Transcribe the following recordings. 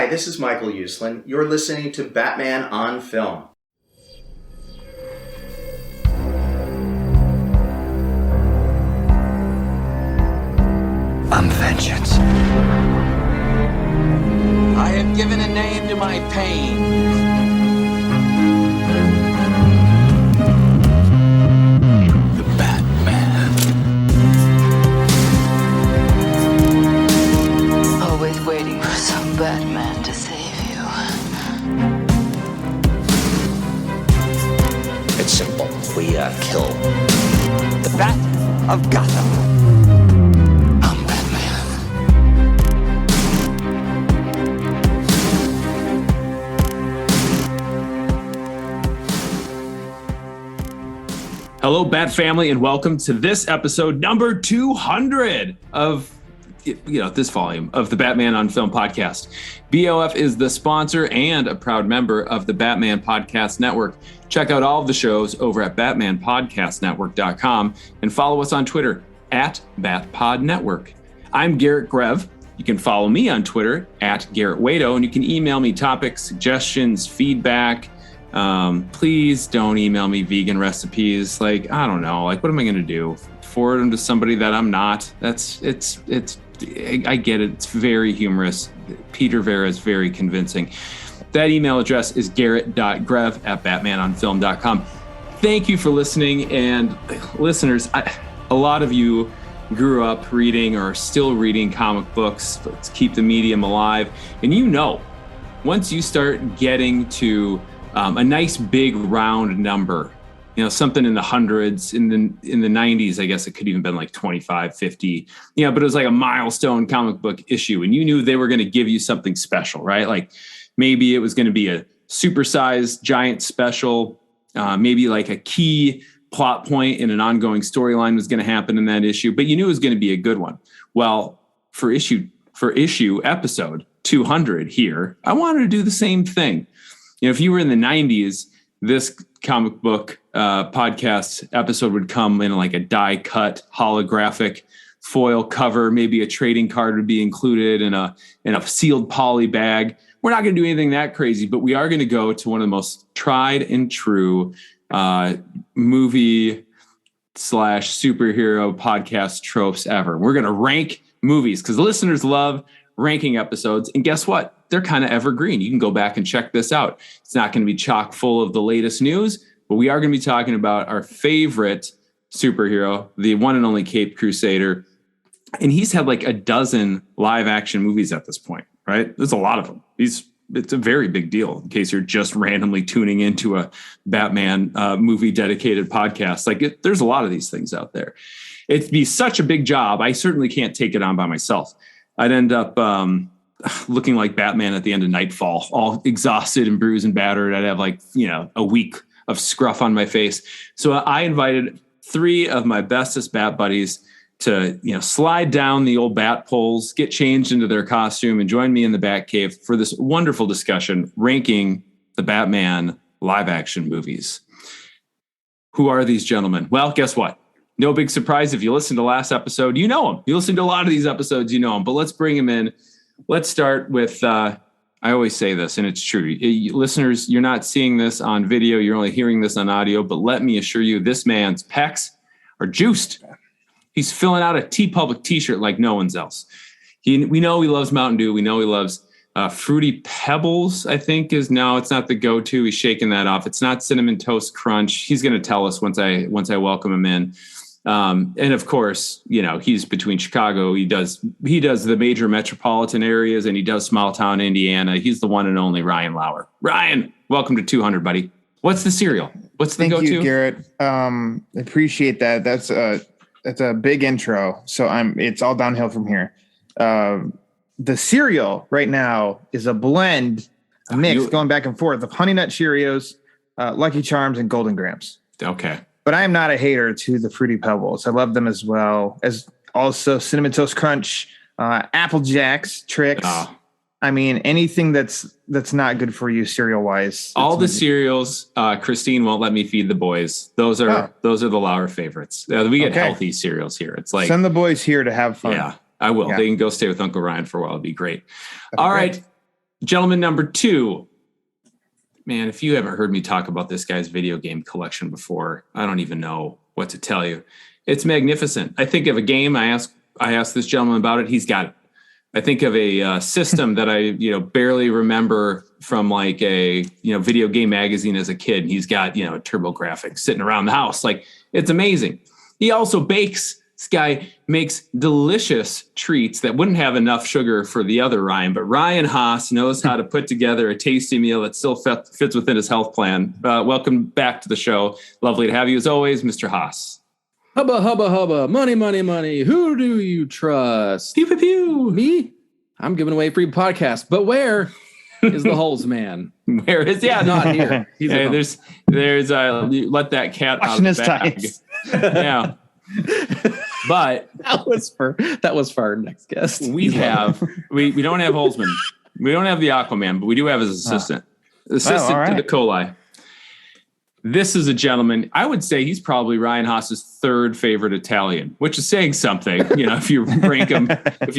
Hi, this is Michael Uslan. You're listening to Batman on Film. I'm vengeance. I have given a name to my pain. The Batman. Always waiting for some Batman to save you. It's simple. We kill the Bat of Gotham. I'm Batman. Hello, Bat family, and welcome to this episode number 200 of this volume of the Batman on Film podcast. BOF is the sponsor and a proud member of the Batman Podcast Network. Check out all of the shows over at batmanpodcastnetwork.com and follow us on Twitter at BatPodNetwork. I'm Garret Grev. You can follow me on Twitter at GarrettWado, and you can email me topics, suggestions, feedback. Please don't email me vegan recipes. I don't know. What am I going to do? Forward them to somebody that I'm not. I get it. It's very humorous. Peter Verra is very convincing. That email address is garrett.grev@batmanonfilm.com. Thank you for listening. And listeners, a lot of you grew up reading or are still reading comic books. Let's keep the medium alive. And once you start getting to a nice big round number, something in the hundreds, in the 90s, I guess it could even been like 25, 50, but it was like a milestone comic book issue. And you knew they were going to give you something special, right? Like maybe it was going to be a supersized giant special, maybe like a key plot point in an ongoing storyline was going to happen in that issue, but you knew it was going to be a good one. Well, for issue episode 200 here, I wanted to do the same thing. If you were in the 90s, this comic book podcast episode would come in like a die-cut holographic foil cover. Maybe a trading card would be included in a sealed poly bag. We're not going to do anything that crazy, but we are going to go to one of the most tried and true movie / superhero podcast tropes ever. We're going to rank movies because listeners love ranking episodes. And guess what? They're kind of evergreen. You can go back and check this out. It's not going to be chock full of the latest news, but we are going to be talking about our favorite superhero, the one and only Caped Crusader. And he's had like a dozen live action movies at this point, right? There's a lot of them. It's a very big deal in case you're just randomly tuning into a Batman movie dedicated podcast. There's a lot of these things out there. It'd be such a big job. I certainly can't take it on by myself. I'd end up looking like Batman at the end of Nightfall, all exhausted and bruised and battered. I'd have a week of scruff on my face. So I invited 3 of my bestest Bat buddies to, slide down the old Bat poles, get changed into their costume, and join me in the Bat Cave for this wonderful discussion ranking the Batman live action movies. Who are these gentlemen? Well, guess what? No big surprise. If you listen to last episode, you know them. You listen to a lot of these episodes, you know them. But let's bring them in. Let's start with, I always say this, and it's true. Listeners, you're not seeing this on video. You're only hearing this on audio. But let me assure you, this man's pecs are juiced. He's filling out a TeePublic t-shirt like no one's else. We know he loves Mountain Dew. We know he loves Fruity Pebbles, I think it's not the go-to. He's shaking that off. It's not Cinnamon Toast Crunch. He's going to tell us once I welcome him in. And of course, he's between Chicago. He does the major metropolitan areas, and he does small town Indiana. He's the one and only Ryan Lauer. Ryan, welcome to 200, buddy. What's the cereal? What's the go-to? Thank you, Garrett. Appreciate that. That's a big intro. So it's all downhill from here. The cereal right now is a blend, a mix going back and forth of Honey Nut Cheerios, Lucky Charms, and Golden Grahams. Okay. But I am not a hater to the Fruity Pebbles. I love them as well as also Cinnamon Toast Crunch, Apple Jacks, Trix. Oh. I mean, anything that's not good for you cereal wise. All the cereals, Christine won't let me feed the boys. Those are the Lauer favorites. We get healthy cereals here. It's like send the boys here to have fun. Yeah, I will. Yeah. They can go stay with Uncle Ryan for a while. It'd be great. All right. Gentleman number 2. Man, if you haven't heard me talk about this guy's video game collection before, I don't even know what to tell you. It's magnificent. I think of a game, I asked this gentleman about it, he's got it. I think of a system that I, barely remember from like a, video game magazine as a kid. He's got, TurboGrafx sitting around the house. Like, it's amazing. He also bakes. This guy makes delicious treats that wouldn't have enough sugar for the other Ryan, but Ryan Haas knows how to put together a tasty meal that still fits within his health plan. Welcome back to the show. Lovely to have you as always, Mr. Haas. Hubba, hubba, hubba. Money, money, money. Who do you trust? Pew, pew, pew. Me? I'm giving away free podcast. But where is the holes man? Where is? Yeah, not here. He's hey, there's let that cat Washing out of the his bag. tights. Yeah. But that was for our next guest. We don't have Holzman. We don't have the Aquaman, but we do have his assistant. Assistant to the coli. This is a gentleman, I would say he's probably Ryan Haas's 3rd favorite Italian, which is saying something. If you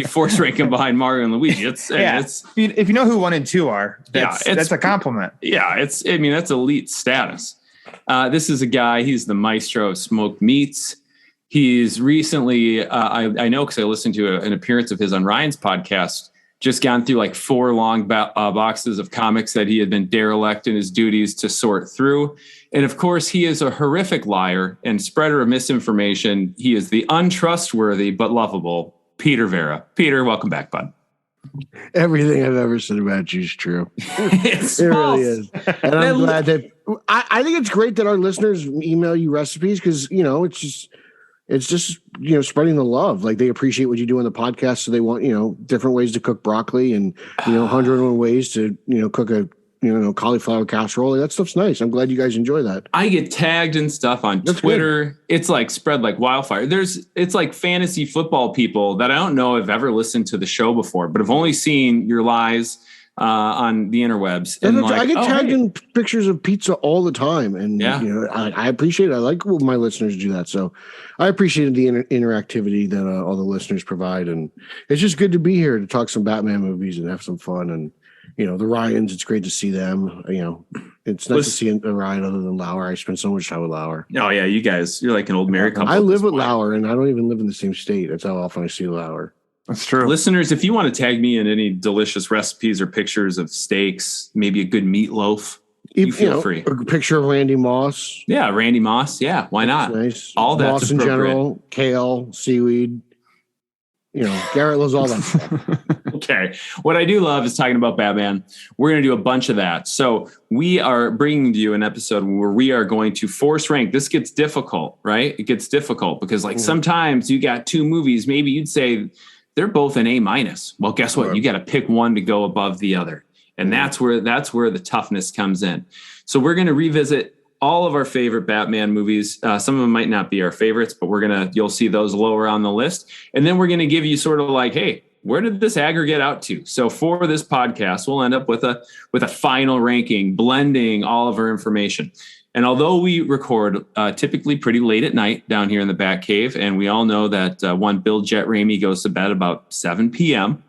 force rank him behind Mario and Luigi, it's if you know who 1 and 2 are, that's a compliment. Yeah, that's elite status. This is a guy, he's the maestro of smoked meats. He's recently, I know because I listened to an appearance of his on Ryan's podcast, just gone through like 4 long boxes of comics that he had been derelict in his duties to sort through. And of course, he is a horrific liar and spreader of misinformation. He is the untrustworthy but lovable Peter Verra. Peter, welcome back, bud. Everything I've ever said about you is true. It really is. And I'm glad that I think it's great that our listeners email you recipes because, it's just spreading the love. Like they appreciate what you do on the podcast. So they want, different ways to cook broccoli and, 101 ways to, cook a, cauliflower casserole. Like, that stuff's nice. I'm glad you guys enjoy that. I get tagged and stuff on Twitter. Good. It's like spread like wildfire. It's like fantasy football people that I don't know have ever listened to the show before, but have only seen your lies on the interwebs. And I get tagged in pictures of pizza all the time. And I appreciate it. I like when my listeners do that. So I appreciated the interactivity that all the listeners provide. And it's just good to be here to talk some Batman movies and have some fun. And, the Ryans, it's great to see them. It's nice to see a Ryan other than Lauer. I spent so much time with Lauer. Oh, yeah. You're like an old married couple. I live with Lauer, and I don't even live in the same state. That's how often I see Lauer. That's true. Listeners, if you want to tag me in any delicious recipes or pictures of steaks, maybe a good meatloaf, you feel free. A picture of Randy Moss. Yeah, Randy Moss. Yeah, why not? Nice. All that's Moss in general, kale, seaweed. Garrett loves all that stuff. Okay. What I do love is talking about Batman. We're going to do a bunch of that. So we are bringing to you an episode where we are going to force rank. This gets difficult, right? It gets difficult because sometimes you got 2 movies. Maybe you'd say they're both an A-. Well, guess what? You got to pick one to go above the other. And that's where the toughness comes in. So we're going to revisit all of our favorite Batman movies. Some of them might not be our favorites, but you'll see those lower on the list. And then we're going to give you sort of like, hey, where did this aggregate out to? So for this podcast, we'll end up with a final ranking, blending all of our information. And although we record typically pretty late at night down here in the Bat Cave, and we all know that one Bill Jett Ramey goes to bed about 7 p.m.,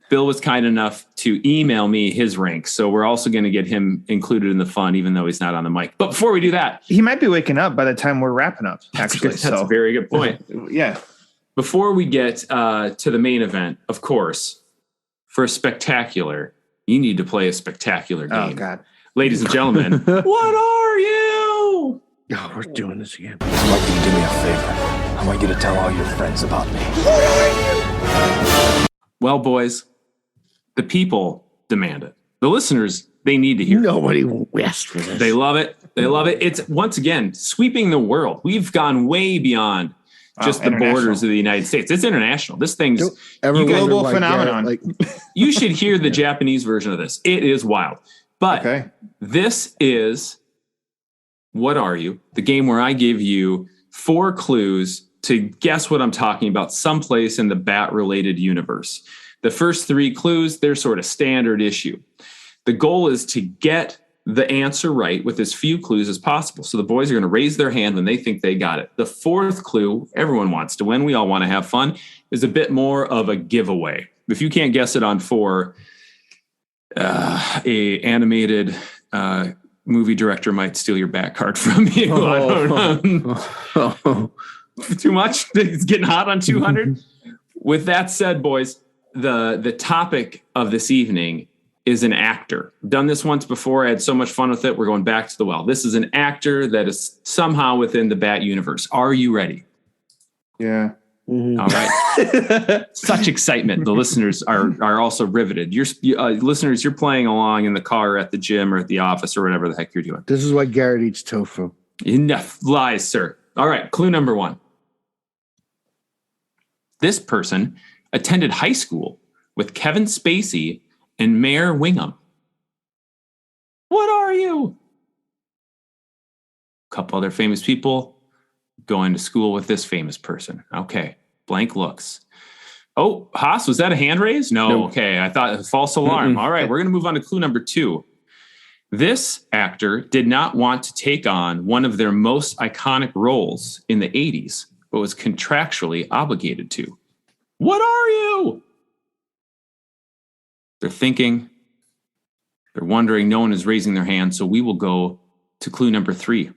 Bill was kind enough to email me his ranks. So we're also going to get him included in the fun, even though he's not on the mic. But before we do that, he might be waking up by the time we're wrapping up, actually. That's a very good point. Yeah. Before we get to the main event, of course, for a spectacular, you need to play a spectacular game. Oh, God. Ladies and gentlemen, what are you? Oh, we're doing this again. I'd like you to do me a favor. I want you to tell all your friends about me. Well, boys, the people demand it. The listeners, they need to hear it. Nobody asked for this. They love it. They love it. It's, once again, sweeping the world. We've gone way beyond just the borders of the United States. It's international. This thing's a global phenomenon. You should hear the Japanese version of this. It is wild. But this is What Are You? The game where I give you 4 clues to guess what I'm talking about someplace in the Bat-related universe. The first 3 clues, they're sort of standard issue. The goal is to get the answer right with as few clues as possible. So the boys are going to raise their hand when they think they got it. The 4th clue, everyone wants to win. We all want to have fun, is a bit more of a giveaway. If you can't guess it on 4, a animated movie director might steal your back card from you. I don't know. Too much? It's getting hot on 200? With that said, boys, the topic of this evening is an actor. I've done this once before. I had so much fun with it. We're going back to the well. This is an actor that is somehow within the Bat universe. Are you ready? Yeah. Mm-hmm. All right. Such excitement. The listeners are also riveted. Listeners, you're playing along in the car, or at the gym, or at the office, or whatever the heck you're doing. This is why Garret eats tofu. Enough lies, sir. All right. Clue number 1. This person attended high school with Kevin Spacey and Mayor Wingham. What are you? A couple other famous people going to school with this famous person. Okay. Blank looks. Oh, Haas, was that a hand raise? No. Okay. I thought it was false alarm. All right. We're going to move on to clue number 2. This actor did not want to take on one of their most iconic roles in the 80s, but was contractually obligated to. What are you? They're thinking. They're wondering. No one is raising their hand. So we will go to clue number 3.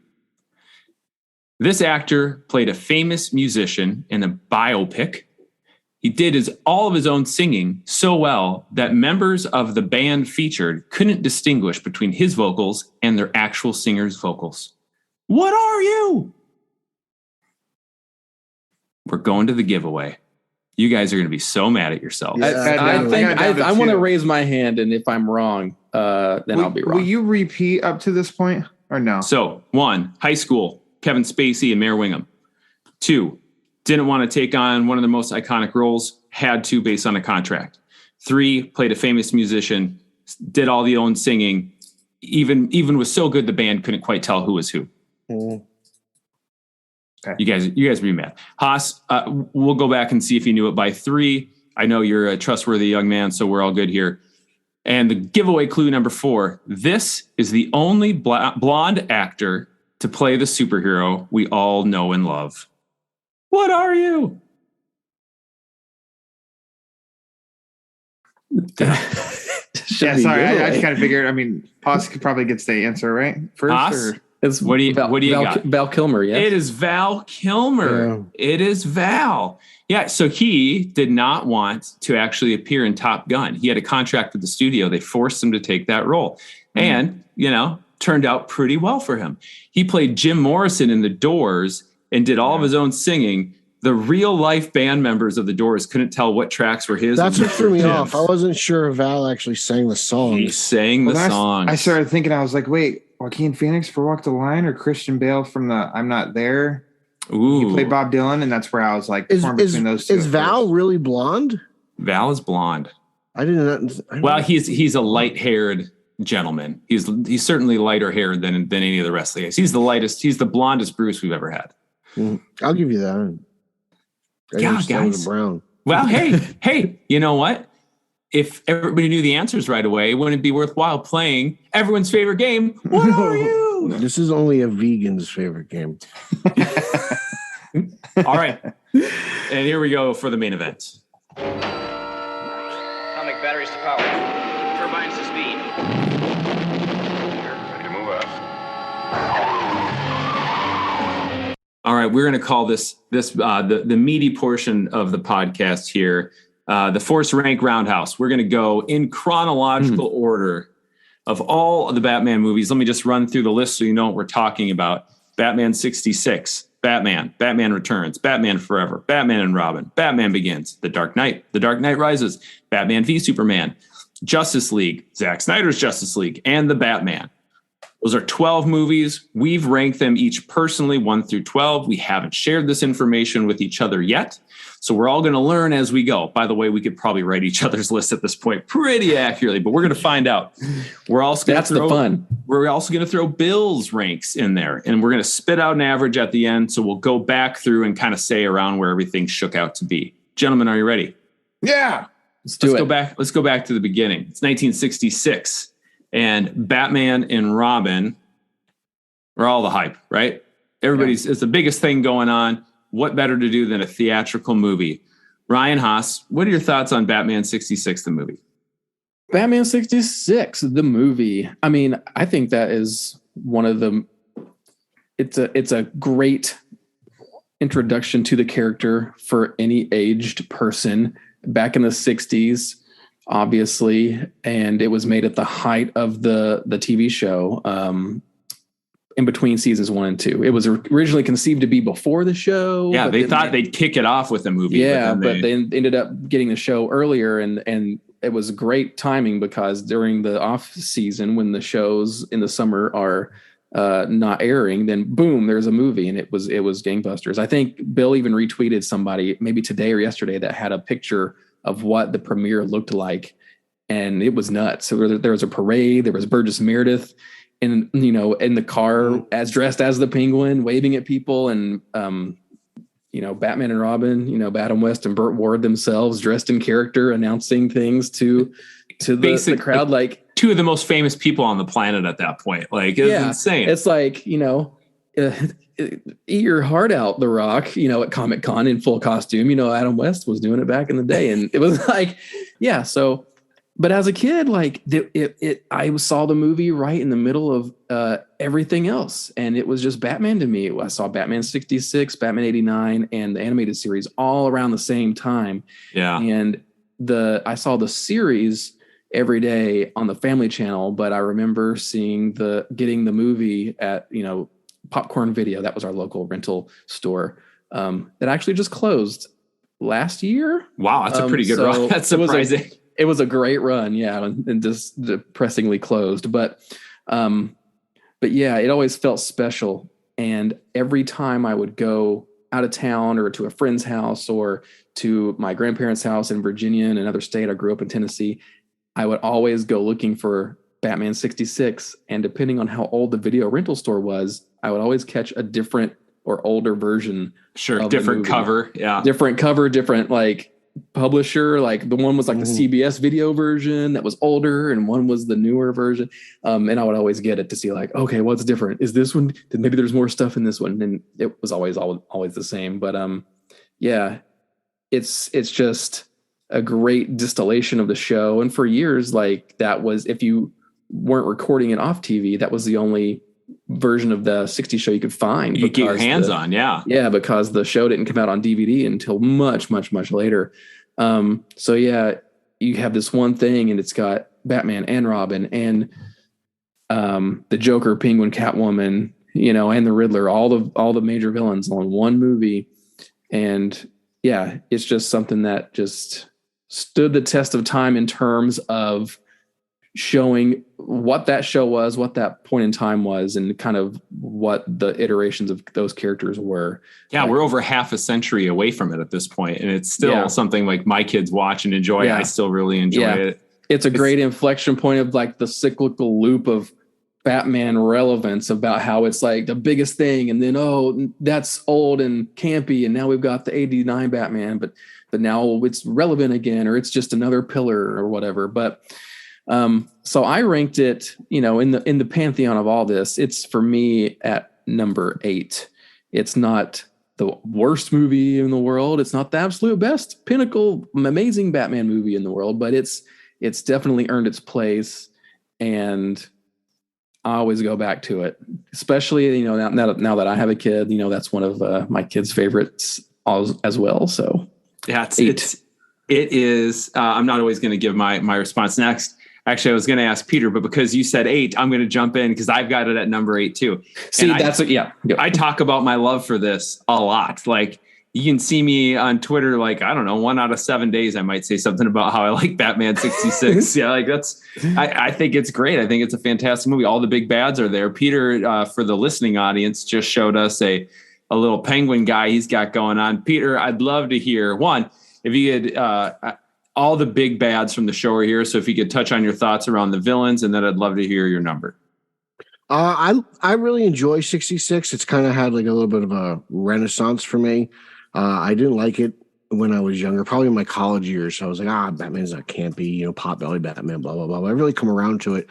This actor played a famous musician in a biopic. He did all of his own singing so well that members of the band featured couldn't distinguish between his vocals and their actual singer's vocals. What are you? We're going to the giveaway. You guys are going to be so mad at yourselves. I want to raise my hand, and if I'm wrong, then I'll be wrong. Will you repeat up to this point or no? So 1, high school, Kevin Spacey and Mayor Wingham. 2, didn't want to take on one of the most iconic roles, had to based on a contract. 3, played a famous musician, did all the own singing, even was so good the band couldn't quite tell who was who. Okay. You guys be mad. Haas, we'll go back and see if you knew it by 3. I know you're a trustworthy young man, so we're all good here. And the giveaway clue number 4. This is the only blonde actor to play the superhero we all know and love. What are you? Yeah, sorry. I just kind of figured. I mean, Haas probably gets the answer right first. Haas? What do you got? Val Kilmer, yes. It is Val Kilmer. Yeah. It is Val. Yeah, so he did not want to actually appear in Top Gun. He had a contract with the studio. They forced him to take that role. And, turned out pretty well for him. He played Jim Morrison in The Doors and did all of his own singing. The real life band members of The Doors couldn't tell what tracks were his. That's what threw me off. I wasn't sure if Val actually sang the song. He sang the song. I started thinking, I was like, wait, Joaquin Phoenix for Walk the Line or Christian Bale from the I'm Not There? Ooh. He played Bob Dylan, and that's where I was like, torn between those two. Is Val really blonde? Val is blonde. I didn't. Well, he's a light-haired gentleman. He's certainly lighter haired than any of the rest of the guys. He's the lightest. He's the blondest Bruce we've ever had. I'll give you that. Yeah, guys. Brown. Well, hey, you know what? If everybody knew the answers right away, wouldn't it be worthwhile playing everyone's favorite game? What are you? This is only a vegan's favorite game. All right. And here we go for the main event. Atomic batteries to power. Turbines to speed. Ready to move out. All right, we're going to call this the meaty portion of the podcast here, the Force Rank Roundhouse. We're going to go in chronological order of all of the Batman movies. Let me just run through the list so you know what we're talking about. Batman 66, Batman Returns, Batman Forever, Batman and Robin, Batman Begins, The Dark Knight Rises, Batman v Superman, Justice League, Zack Snyder's Justice League, and The Batman. Those are 12 movies. We've ranked them each personally, 1 through 12. We haven't shared this information with each other yet. So we're all going to learn as we go. By the way, we could probably write each other's list at this point pretty accurately, but we're going to find out. We're also going the fun. We're also going to throw Bill's ranks in there, and we're going to spit out an average at the end. So we'll go back through and kind of say around where everything shook out to be. Gentlemen, are you ready? Yeah. Let's go back. Let's go back to the beginning. It's 1966. And Batman and Robin are all the hype, right? It's the biggest thing going on. What better to do than a theatrical movie? Ryan Haas, what are your thoughts on Batman 66, the movie? Batman 66, the movie. I mean, I think that is one of the, it's a great introduction to the character for any aged person back in the 60s, obviously. And it was made at the height of the TV show, in between seasons 1 and 2. It was originally conceived to be before the show. Yeah, they thought they'd kick it off with a movie. Yeah, but they ended up getting the show earlier, and it was great timing because during the off season, when the shows in the summer are not airing, then boom, there's a movie, and it was gangbusters. I think Bill even retweeted somebody maybe today or yesterday that had a picture of what the premiere looked like, and it was nuts. So there was a parade, there was Burgess Meredith in the car as dressed as the Penguin, waving at people, and Batman and Robin, Adam West and Burt Ward themselves dressed in character, announcing things to the crowd, like two of the most famous people on the planet at that point. Like, it's insane. It's like, eat your heart out, The Rock, at Comic-Con in full costume. Adam West was doing it back in the day, and it was like, yeah. So, but as a kid, like I saw the movie right in the middle of everything else, and it was just Batman to me. I saw Batman 66, Batman 89, and the animated series all around the same time. Yeah, and I saw the series every day on the Family Channel, but I remember getting the movie at Popcorn Video. That was our local rental store that actually just closed last year. Wow, that's a pretty good run. That's surprising. It was a great run, yeah, and just depressingly closed. But yeah, it always felt special. And every time I would go out of town or to a friend's house or to my grandparents' house in Virginia, in another state, I grew up in Tennessee, I would always go looking for Batman 66. And depending on how old the video rental store was, I would always catch a different or older version. Sure, different cover. Yeah. Different cover, different publisher. Like the one was the CBS video version that was older, and one was the newer version. And I would always get it to see okay, what's different? Is this one? Maybe there's more stuff in this one. And it was always the same. But yeah, it's just a great distillation of the show. And for years, that was, if you weren't recording it off TV, that was the only version of the 60s show you could find. You get your hands on, yeah. Yeah, because the show didn't come out on DVD until much, much, much later. So yeah, you have this one thing, and it's got Batman and Robin and the Joker, Penguin, Catwoman, and the Riddler, all the major villains on one movie. And yeah, it's just something that just stood the test of time in terms of showing what that show was, what that point in time was, and kind of what the iterations of those characters were. Yeah, we're over half a century away from it at this point, and it's still something my kids watch and enjoy. Yeah. I still really enjoy it. It's a great inflection point of the cyclical loop of Batman relevance, about how it's the biggest thing, and then that's old and campy, and now we've got the 89 Batman, but now it's relevant again, or it's just another pillar or whatever. But so I ranked it, in the pantheon of all this, it's for me at number 8. It's not the worst movie in the world. It's not the absolute best, pinnacle, amazing Batman movie in the world, but it's definitely earned its place. And I always go back to it, especially, now that I have a kid, that's one of my kids' favorites as well. So yeah, it is. I'm not always going to give my response next. Actually, I was going to ask Peter, but because you said 8, I'm going to jump in because I've got it at number 8 too. See, I talk about my love for this a lot. You can see me on Twitter, I don't know, 1 out of 7 days, I might say something about how I like Batman 66. Yeah, I think it's great. I think it's a fantastic movie. All the big bads are there. Peter, for the listening audience, just showed us a little penguin guy he's got going on. Peter, I'd love to hear, one, if you could, all the big bads from the show are here. So if you could touch on your thoughts around the villains, and then I'd love to hear your number. I really enjoy 66. It's kind of had a little bit of a renaissance for me. I didn't like it when I was younger, probably in my college years. So I was like, Batman's not campy, Potbelly Batman, blah, blah, blah. But I really come around to it.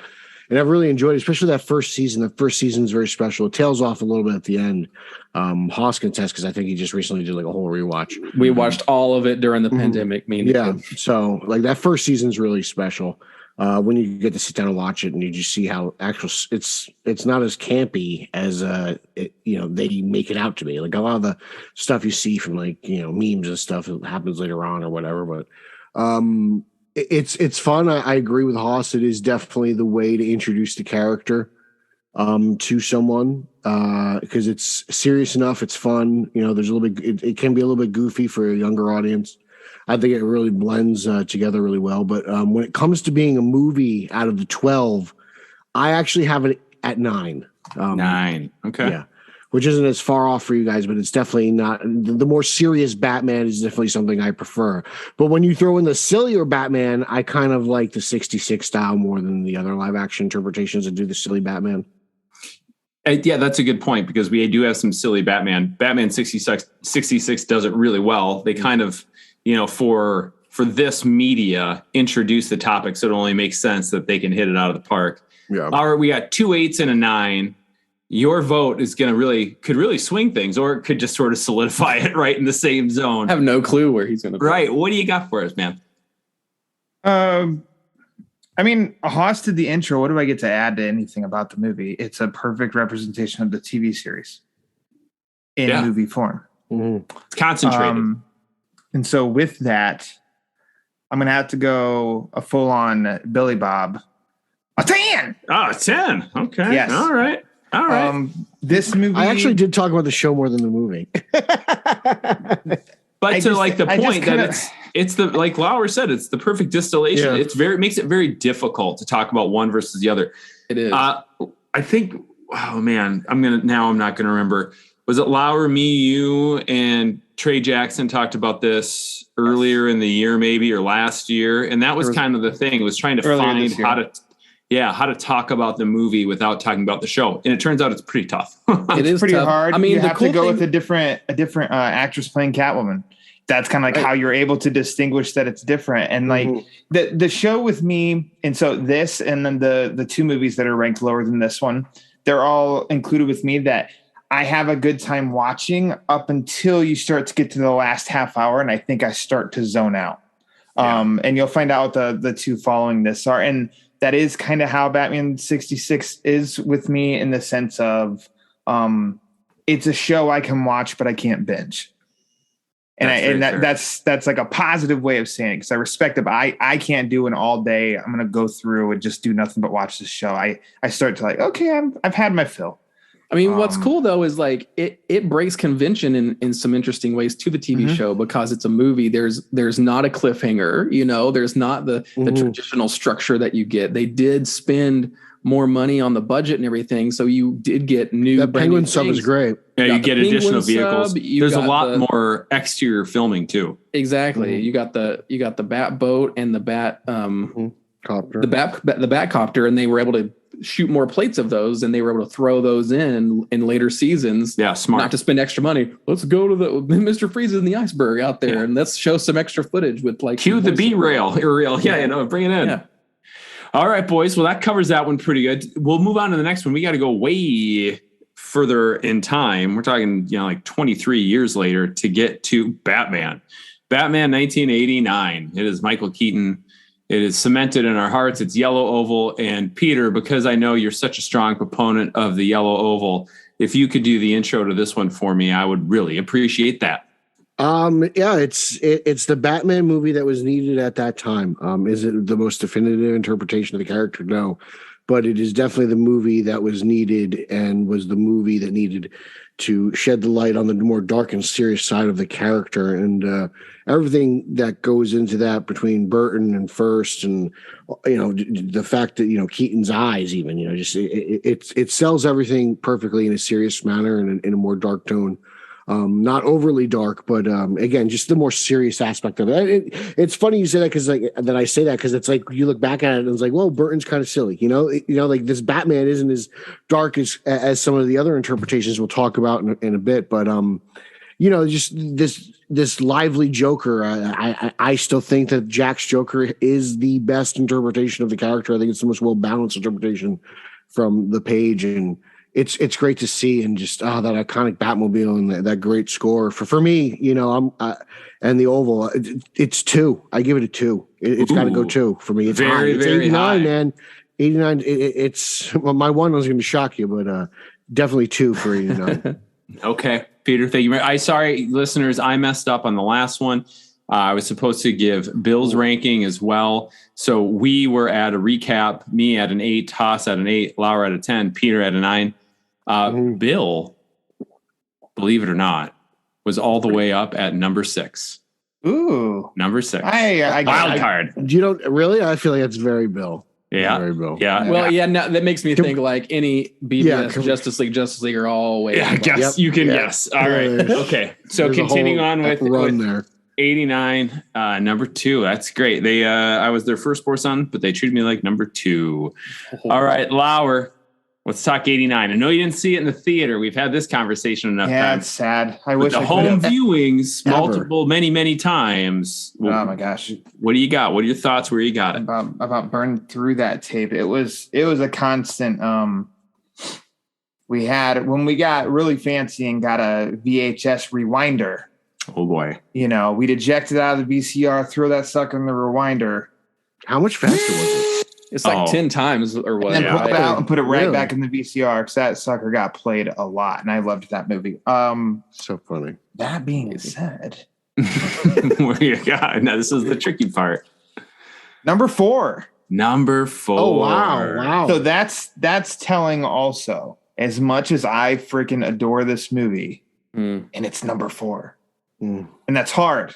And I've really enjoyed it, especially that first season. The first season is very special. It tails off a little bit at the end. Hoskins has, because I think he just recently did a whole rewatch. We watched all of it during the pandemic. Yeah. So that first season is really special. when you get to sit down and watch it, and you just see how it's not as campy as they make it out to be. Like a lot of the stuff you see from memes and stuff that happens later on or whatever. But it's fun. I agree with Haas. It is definitely the way to introduce the character to someone because it's serious enough. It's fun. There's a little bit. It can be a little bit goofy for a younger audience. I think it really blends together really well. But when it comes to being a movie out of the 12, I actually have it at 9. 9. Okay. Yeah. Which isn't as far off for you guys, but it's definitely not. The more serious Batman is definitely something I prefer. But when you throw in the sillier Batman, I kind of like the 66 style more than the other live action interpretations that do the silly Batman. Yeah, that's a good point because we do have some silly Batman. Batman 66 does it really well. They kind of, for this media, introduce the topic so it only makes sense that they can hit it out of the park. Yeah. All right, we got 2 8s and a 9. Your vote is going to could really swing things, or it could just sort of solidify it right in the same zone. I have no clue where he's going to. Right. What do you got for us, man? I mean, Haas did the intro. What do I get to add to anything about the movie? It's a perfect representation of the TV series in movie form. Mm-hmm. It's concentrated. And so with that, I'm going to have to go a full-on Billy Bob. A 10! Oh, a 10. Okay. Yes. All right. This movie... I actually did talk about the show more than the movie. But the point that it's the, like Lauer said, it's the perfect distillation. Yeah. It makes it very difficult to talk about one versus the other. It is. I think, oh man, I'm not going to remember. Was it Lauer, me, you, and Trey Jackson talked about this earlier in the year, maybe, or last year. And that was kind of the thing. It was trying to find how to talk about the movie without talking about the show. And it turns out it's pretty tough. It is pretty hard. I mean, you have to go with a different actress playing Catwoman. That's kind of like how you're able to distinguish that it's different. And like the show with me, and so this and then the 2 movies that are ranked lower than this one, they're all included with me that I have a good time watching up until you start to get to the last half hour. And I think I start to zone out. And you'll find out the 2 following this are. And that is kind of how Batman 66 is with me in the sense of it's a show I can watch, but I can't binge. And that's like a positive way of saying it because I respect it, but I can't do an all day. I'm going to go through and just do nothing but watch this show. I start to like, okay, I've had my fill. I mean, what's cool though is like it breaks convention in some interesting ways to the TV show because it's a movie. There's not a cliffhanger, there's not the traditional structure that you get. They did spend more money on the budget and everything, so you did get new. That Penguin sub is great. Yeah, you get additional vehicles. There's a lot more exterior filming too. Exactly. You got the Bat boat and the Bat copter. The Bat copter, and they were able to shoot more plates of those, and they were able to throw those in later seasons. Yeah, smart. Not to spend extra money. Let's go to the Mr. Freeze in the iceberg out there, and let's show some extra footage with like cue the B rail. Yeah, bring it in. Yeah. All right, boys. Well, that covers that one pretty good. We'll move on to the next one. We got to go way further in time. We're talking, like 23 years later to get to Batman. Batman 1989. It is Michael Keaton. It is cemented in our hearts. It's yellow oval. And Peter, because I know you're such a strong proponent of the yellow oval, if you could do the intro to this one for me, I would really appreciate that. It's the Batman movie that was needed at that time. Is it the most definitive interpretation of the character? No, but it is definitely the movie that was needed and was the movie that needed to shed the light on the more dark and serious side of the character and everything that goes into that between Burton and First and the fact that Keaton's eyes even it sells everything perfectly in a serious manner and in a more dark tone. Not overly dark, but again, just the more serious aspect of it. It's funny you say that because that I say that because it's like you look back at it and it's like, well, Burton's kind of silly, like this Batman isn't as dark as some of the other interpretations we'll talk about in a bit, but just this lively Joker. I still think that Jack's Joker is the best interpretation of the character. I think it's the most well balanced interpretation from the page and. it's great to see, and just that iconic Batmobile and that great score for me. You know, and the Oval. It's 2. I give it a 2. It's got to go 2 for me. It's very, high. It's very 89, high. man. 89. It's my one was going to shock you, but definitely 2 for 89. Okay, Peter, thank you. Sorry, listeners, I messed up on the last one. I was supposed to give Bill's ranking as well. So we were at a recap, me at an 8, Haas at an 8, Laura at a 10, Peter at a 9. Bill, believe it or not, was all the way up at number 6. Ooh. Number 6. I Wild card. You don't really? I feel like that's very Bill. Yeah. Very Bill. Yeah. Well, yeah, no, that makes me think like any BBS, Justice League are all the way. Yeah, I guess you can guess. All right. Okay. So There's continuing on with there. 89, number 2. That's great. They I was their first sports son, but they treated me like number 2. All right, Lauer, let's talk 89. I know you didn't see it in the theater. We've had this conversation enough Yeah, times. it's sad. I But wish the I home could have. viewings, multiple, many times. Oh my gosh. What do you got? What are your thoughts? Where you got it? About burning through that tape. It was a constant. We had when we got really fancy and got a VHS rewinder. Oh boy. You know, we'd eject it out of the VCR, throw that sucker in the rewinder. How much faster was it? It's like 10 times or what? And then pull it out and put it right Really? back in the VCR because that sucker got played a lot, and I loved that movie. So funny. That being said, Where you got? Now this is the tricky part. number 4. Number 4. Oh wow. So that's telling also. As much as I freaking adore this movie, and it's number 4, and that's hard.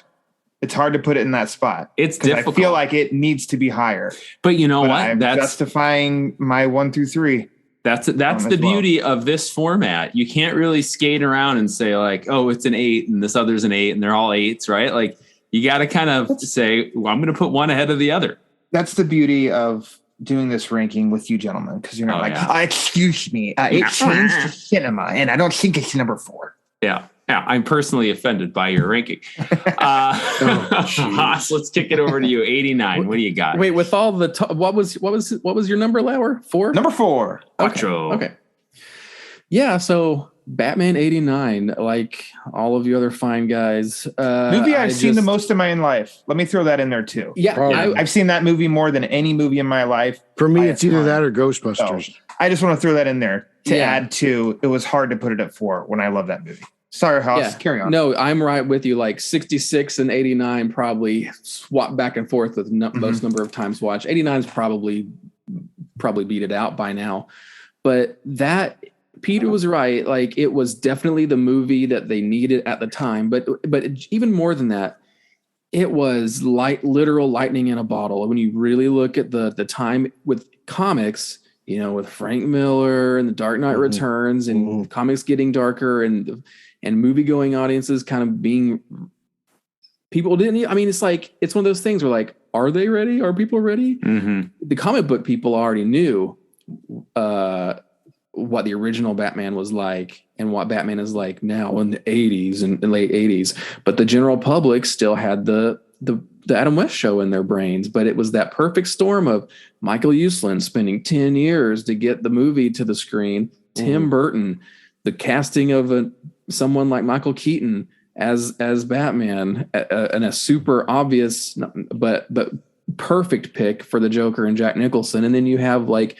It's hard to put it in that spot. It's difficult. I feel like it needs to be higher. But you know what? I'm That's justifying my 1 through 3. That's the beauty of this format. You can't really skate around and say like, oh, it's an 8 and this other's an 8 and they're all 8s, right? Like you got to kind of say, well, I'm going to put one ahead of the other. That's the beauty of doing this ranking with you gentlemen, because you're not excuse me, it changed to cinema, and I don't think it's number 4. Yeah. I'm personally offended by your ranking. Haas, let's kick it over to you. 89. What do you got? Wait, with all the what was your number, Lauer? 4? Number 4. Okay. Yeah, so Batman 89, like all of you other fine guys. Movie I've seen the most in my life. Let me throw that in there too. Yeah, I've seen that movie more than any movie in my life. For me, it's either that or Ghostbusters. So, I just want to throw that in there to add to. It was hard to put it at 4 when I love that movie. Sorry, House. Carry on. No, I'm right with you. Like 66 and 89 probably swap back and forth with most number of times watched. 89 is probably beat it out by now. But that Peter was right. Like it was definitely the movie that they needed at the time. But even more than that, it was literal lightning in a bottle. When you really look at the time with comics, you know, with Frank Miller and The Dark Knight Returns and comics getting darker and movie going audiences kind of being people didn't. I mean, it's like it's one of those things where like, are they ready? Are people ready? The comic book people already knew what the original Batman was like and what Batman is like now in the 80s and late 80s. But the general public still had the Adam West show in their brains. But it was that perfect storm of Michael Uslan spending 10 years to get the movie to the screen, Tim Burton, the casting of someone like Michael Keaton as Batman, and a super obvious but perfect pick for the Joker and Jack Nicholson. And then you have like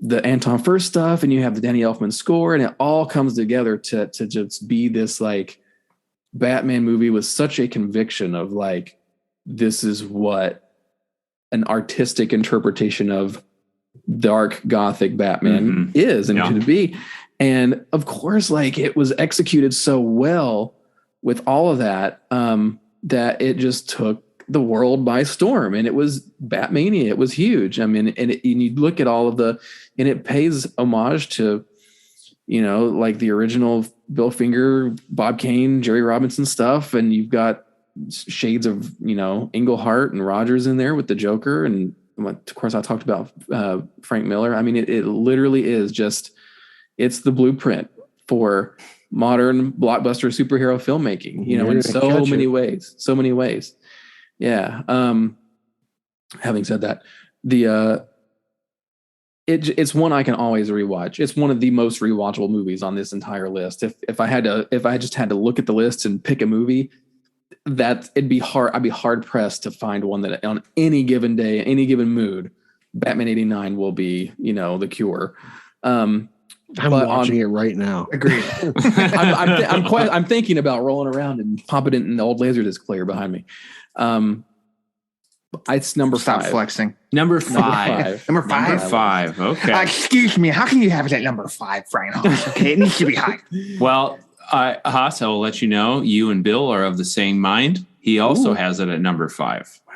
the Anton Furst stuff, and you have the Danny Elfman score, and it all comes together to just be this like Batman movie with such a conviction of like, this is what an artistic interpretation of dark gothic Batman is and could be. And of course, like it was executed so well with all of that, that it just took the world by storm, and it was Batmania. It was huge. I mean, and you look at all of and it pays homage to, you know, like the original Bill Finger, Bob Kane, Jerry Robinson stuff. And you've got shades of, you know, Englehart and Rogers in there with the Joker. And of course I talked about Frank Miller. I mean, it literally is just, it's the blueprint for modern blockbuster superhero filmmaking, you know, in so many ways. Yeah. Having said that, it's one I can always rewatch. It's one of the most rewatchable movies on this entire list. If I just had to look at the list and pick a movie, it'd be hard. I'd be hard pressed to find one that on any given day, any given mood, Batman 89 will be, The Cure. I'm watching it right now. Agreed. I'm thinking about rolling around and popping it in the old Laserdisc player behind me. It's number Stop 5. flexing. Number 5. Number five. Okay. Excuse me. How can you have it at number 5, Brian Haas? Okay, it needs to be high. Well, Haas, I will let you know, you and Bill are of the same mind. He also has it at number 5. Wow.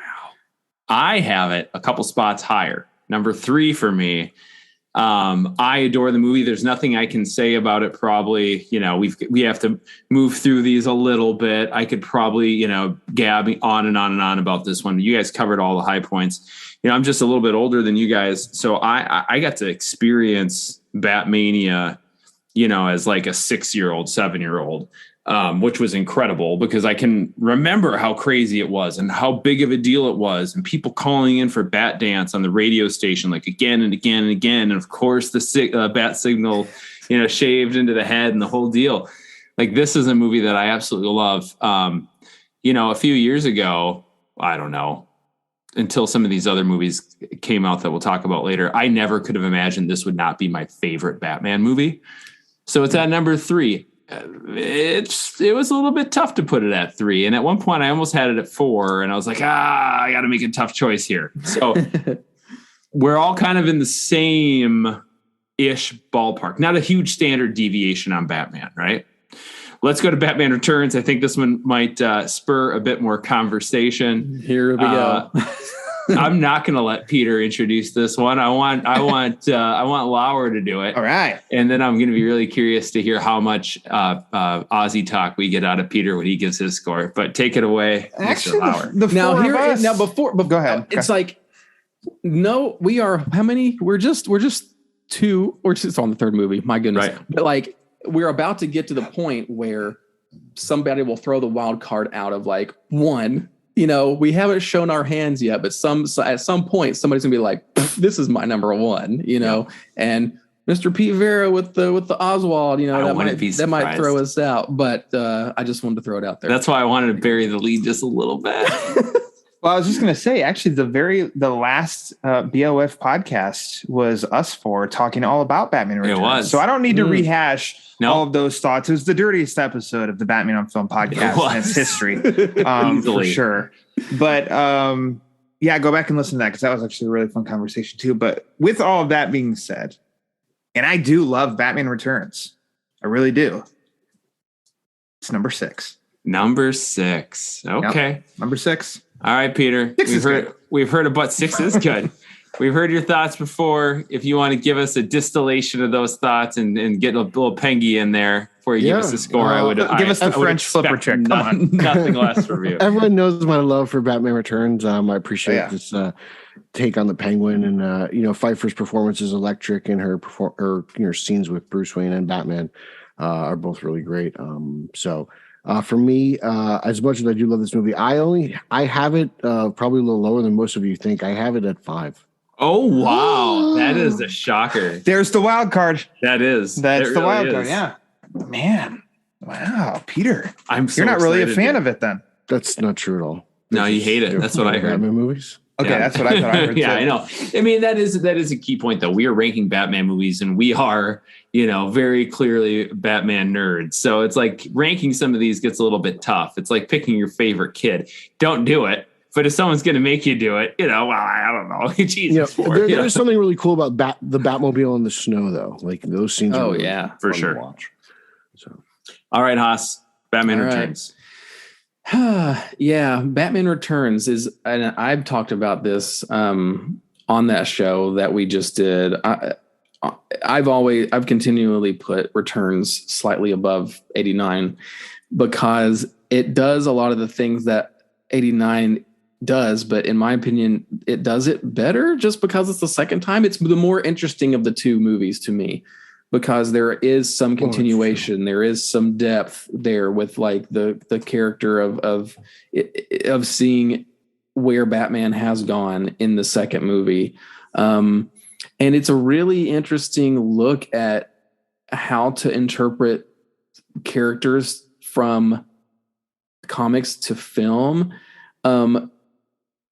I have it a couple spots higher. Number 3 for me. I adore the movie. There's nothing I can say about it. Probably, we have to move through these a little bit. I could probably, gab on and on and on about this one. You guys covered all the high points. I'm just a little bit older than you guys, so I got to experience Batmania, as like a 6-year-old, 7-year-old. Which was incredible because I can remember how crazy it was and how big of a deal it was, and people calling in for Bat Dance on the radio station, like again and again and again. And of course the bat signal, shaved into the head and the whole deal. Like, this is a movie that I absolutely love. A few years ago, I don't know, until some of these other movies came out that we'll talk about later, I never could have imagined this would not be my favorite Batman movie. So it's at number 3. It was a little bit tough to put it at 3, and at one point I almost had it at 4, and I was like, I got to make a tough choice here. So we're all kind of in the same ish ballpark, not a huge standard deviation on Batman, right? Let's go to Batman Returns. I think this one might spur a bit more conversation. Here we go. I'm not going to let Peter introduce this one. I want Lauer to do it. All right. And then I'm going to be really curious to hear how much Aussie talk we get out of Peter when he gives his score. But take it away, Actually, Mr. Lauer. Go ahead. It's like, no, we are, how many? We're just 2, or just on the 3rd movie. My goodness. Right. But like, we're about to get to the point where somebody will throw the wild card out of like 1. We haven't shown our hands yet, but at some point somebody's gonna be like, "This is my number 1," And Mr. Pete Verra with the Oswald, that might throw us out. But I just wanted to throw it out there. That's why I wanted to bury the lead just a little bit. Well, I was just going to say, actually, the last BOF podcast was us 4 talking all about Batman Returns. It was. So I don't need to rehash all of those thoughts. It was the dirtiest episode of the Batman on Film podcast in its history, for sure. But go back and listen to that, because that was actually a really fun conversation too. But with all of that being said, and I do love Batman Returns, I really do. It's number 6. Number 6. Okay. Yep. Number 6. All right, Peter. We've heard about 6 is good. We've heard your thoughts before. If you want to give us a distillation of those thoughts and get a little Pengy in there before you give us a score, I would give us the French flipper trick. Come on. Nothing less from you. Everyone knows my love for Batman Returns. I appreciate this take on the Penguin, and Pfeiffer's performance is electric, and her scenes with Bruce Wayne and Batman are both really great. For me, as much as I do love this movie, I have it probably a little lower than most of you think. I have it at 5. Oh, wow. That is a shocker. There's the wild card. That's the wild card. Yeah. Man. Wow. Peter. You're not really a fan of it then. That's not true at all. No, you hate it. That's what I heard. Batman movies. Okay, that's what I thought I heard. Yeah, I know. I mean, that is a key point, though. We are ranking Batman movies, and we are, very clearly Batman nerds. So it's like ranking some of these gets a little bit tough. It's like picking your favorite kid. Don't do it. But if someone's going to make you do it, I don't know. Jesus. There's something really cool about the Batmobile in the snow, though. Like those scenes. Oh, really for sure. To watch. So, all right, Haas. Batman Returns. Yeah, Batman Returns is, and I've talked about this on that show that we just did. I've continually put Returns slightly above 89 because it does a lot of the things that 89 does, but in my opinion, it does it better just because it's the second time. It's the more interesting of the 2 movies to me, because there is some continuation, there is some depth there with like the character of seeing where Batman has gone in the second movie. And it's a really interesting look at how to interpret characters from comics to film.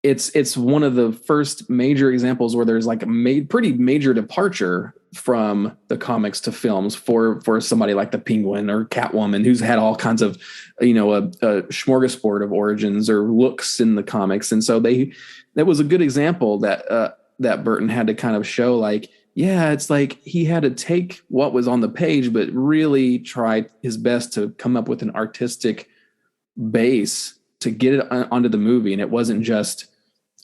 It's one of the first major examples where there's like a pretty major departure from the comics to films for somebody like the Penguin or Catwoman, who's had all kinds of, a smorgasbord of origins or looks in the comics. And so that was a good example that Burton had to kind of show, like, yeah, it's like he had to take what was on the page, but really try his best to come up with an artistic base to get it onto the movie. And it wasn't just,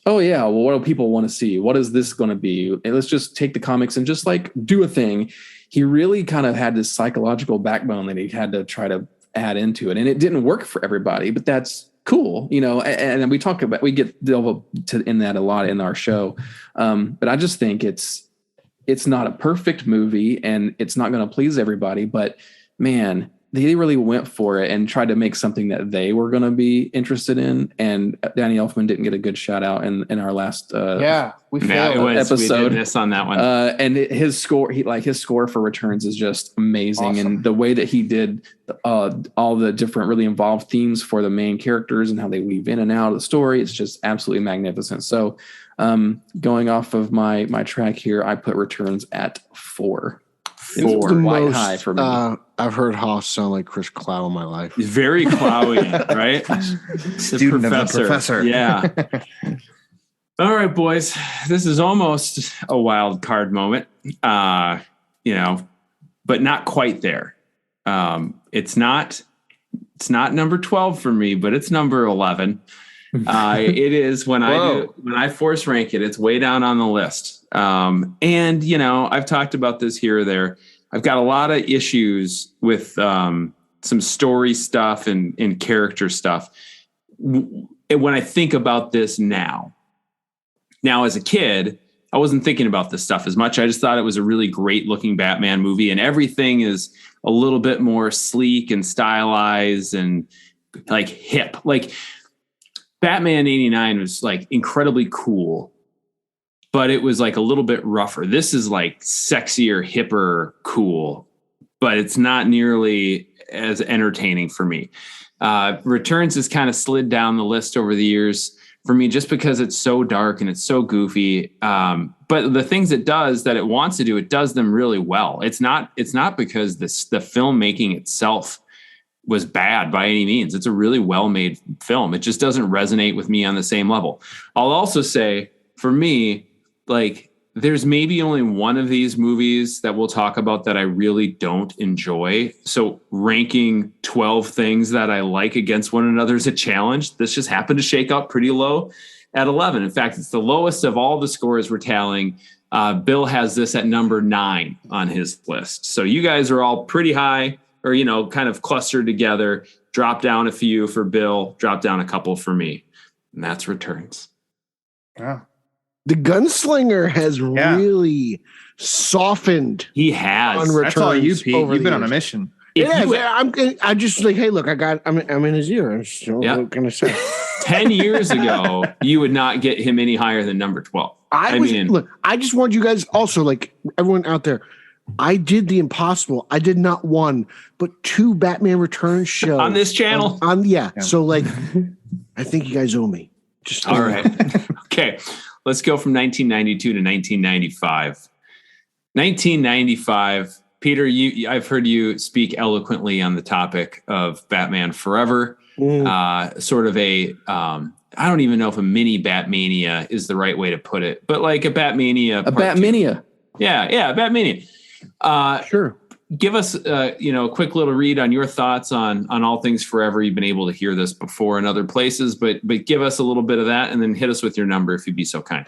oh yeah, well, what do people want to see? What is this going to be? And let's just take the comics and just like do a thing. He really kind of had this psychological backbone that he had to try to add into it. And it didn't work for everybody, but that's cool, and we delve in that a lot in our show. But I just think it's not a perfect movie and it's not going to please everybody, but man, they really went for it and tried to make something that they were going to be interested in. And Danny Elfman didn't get a good shout out in our last episode. We did miss on that one. And his score for Returns is just amazing. Awesome. And the way that he did all the different really involved themes for the main characters and how they weave in and out of the story, it's just absolutely magnificent. So going off of my track here, I put Returns at 4. It's the most, high for me. I've heard Haas sound like Chris Clow in my life. He's very Clowy, right? Student of the professor. Yeah. All right, boys. This is almost a wild card moment, but not quite there. It's not number 12 for me, but it's number 11. It is when I force rank it, it's way down on the list. And I've talked about this here or there. I've got a lot of issues with some story stuff and character stuff. When I think about this now as a kid, I wasn't thinking about this stuff as much. I just thought it was a really great looking Batman movie, and everything is a little bit more sleek and stylized and like hip. Like Batman 89 was like incredibly cool, but it was like a little bit rougher. This is like sexier, hipper, cool, but it's not nearly as entertaining for me. Returns has kind of slid down the list over the years for me just because it's so dark and it's so goofy. But the things it does that it wants to do, it does them really well. It's not because the filmmaking itself was bad by any means. It's a really well-made film. It just doesn't resonate with me on the same level. I'll also say, for me, like, there's maybe only one of these movies that we'll talk about that I really don't enjoy. So ranking 12 things that I like against one another is a challenge. This just happened to shake up pretty low at 11. In fact, it's the lowest of all the scores we're tallying. Bill has this at number 9 on his list. So you guys are all pretty high, or, kind of clustered together. Drop down a few for Bill, drop down a couple for me. And that's Returns. Yeah. The Gunslinger has really softened. He has. On Returns. That's all you, Pete. You've been on a years. mission. I'm just like, hey, look, I'm in his ear. What can I say? 10 years ago, you would not get him any higher than number 12. I just want you guys also, like everyone out there, I did the impossible. I did not one, but 2 Batman Returns shows on this channel. So like, I think you guys owe me. Just all right. Okay. Let's go from 1992 to 1995. 1995, Peter, I've heard you speak eloquently on the topic of Batman Forever. Sort of a, I don't even know if a mini Batmania is the right way to put it, but like a Batmania. A Batmania. Yeah, Batmania. Sure. Give us, a quick little read on your thoughts on all things Forever. You've been able to hear this before in other places, but give us a little bit of that and then hit us with your number if you'd be so kind.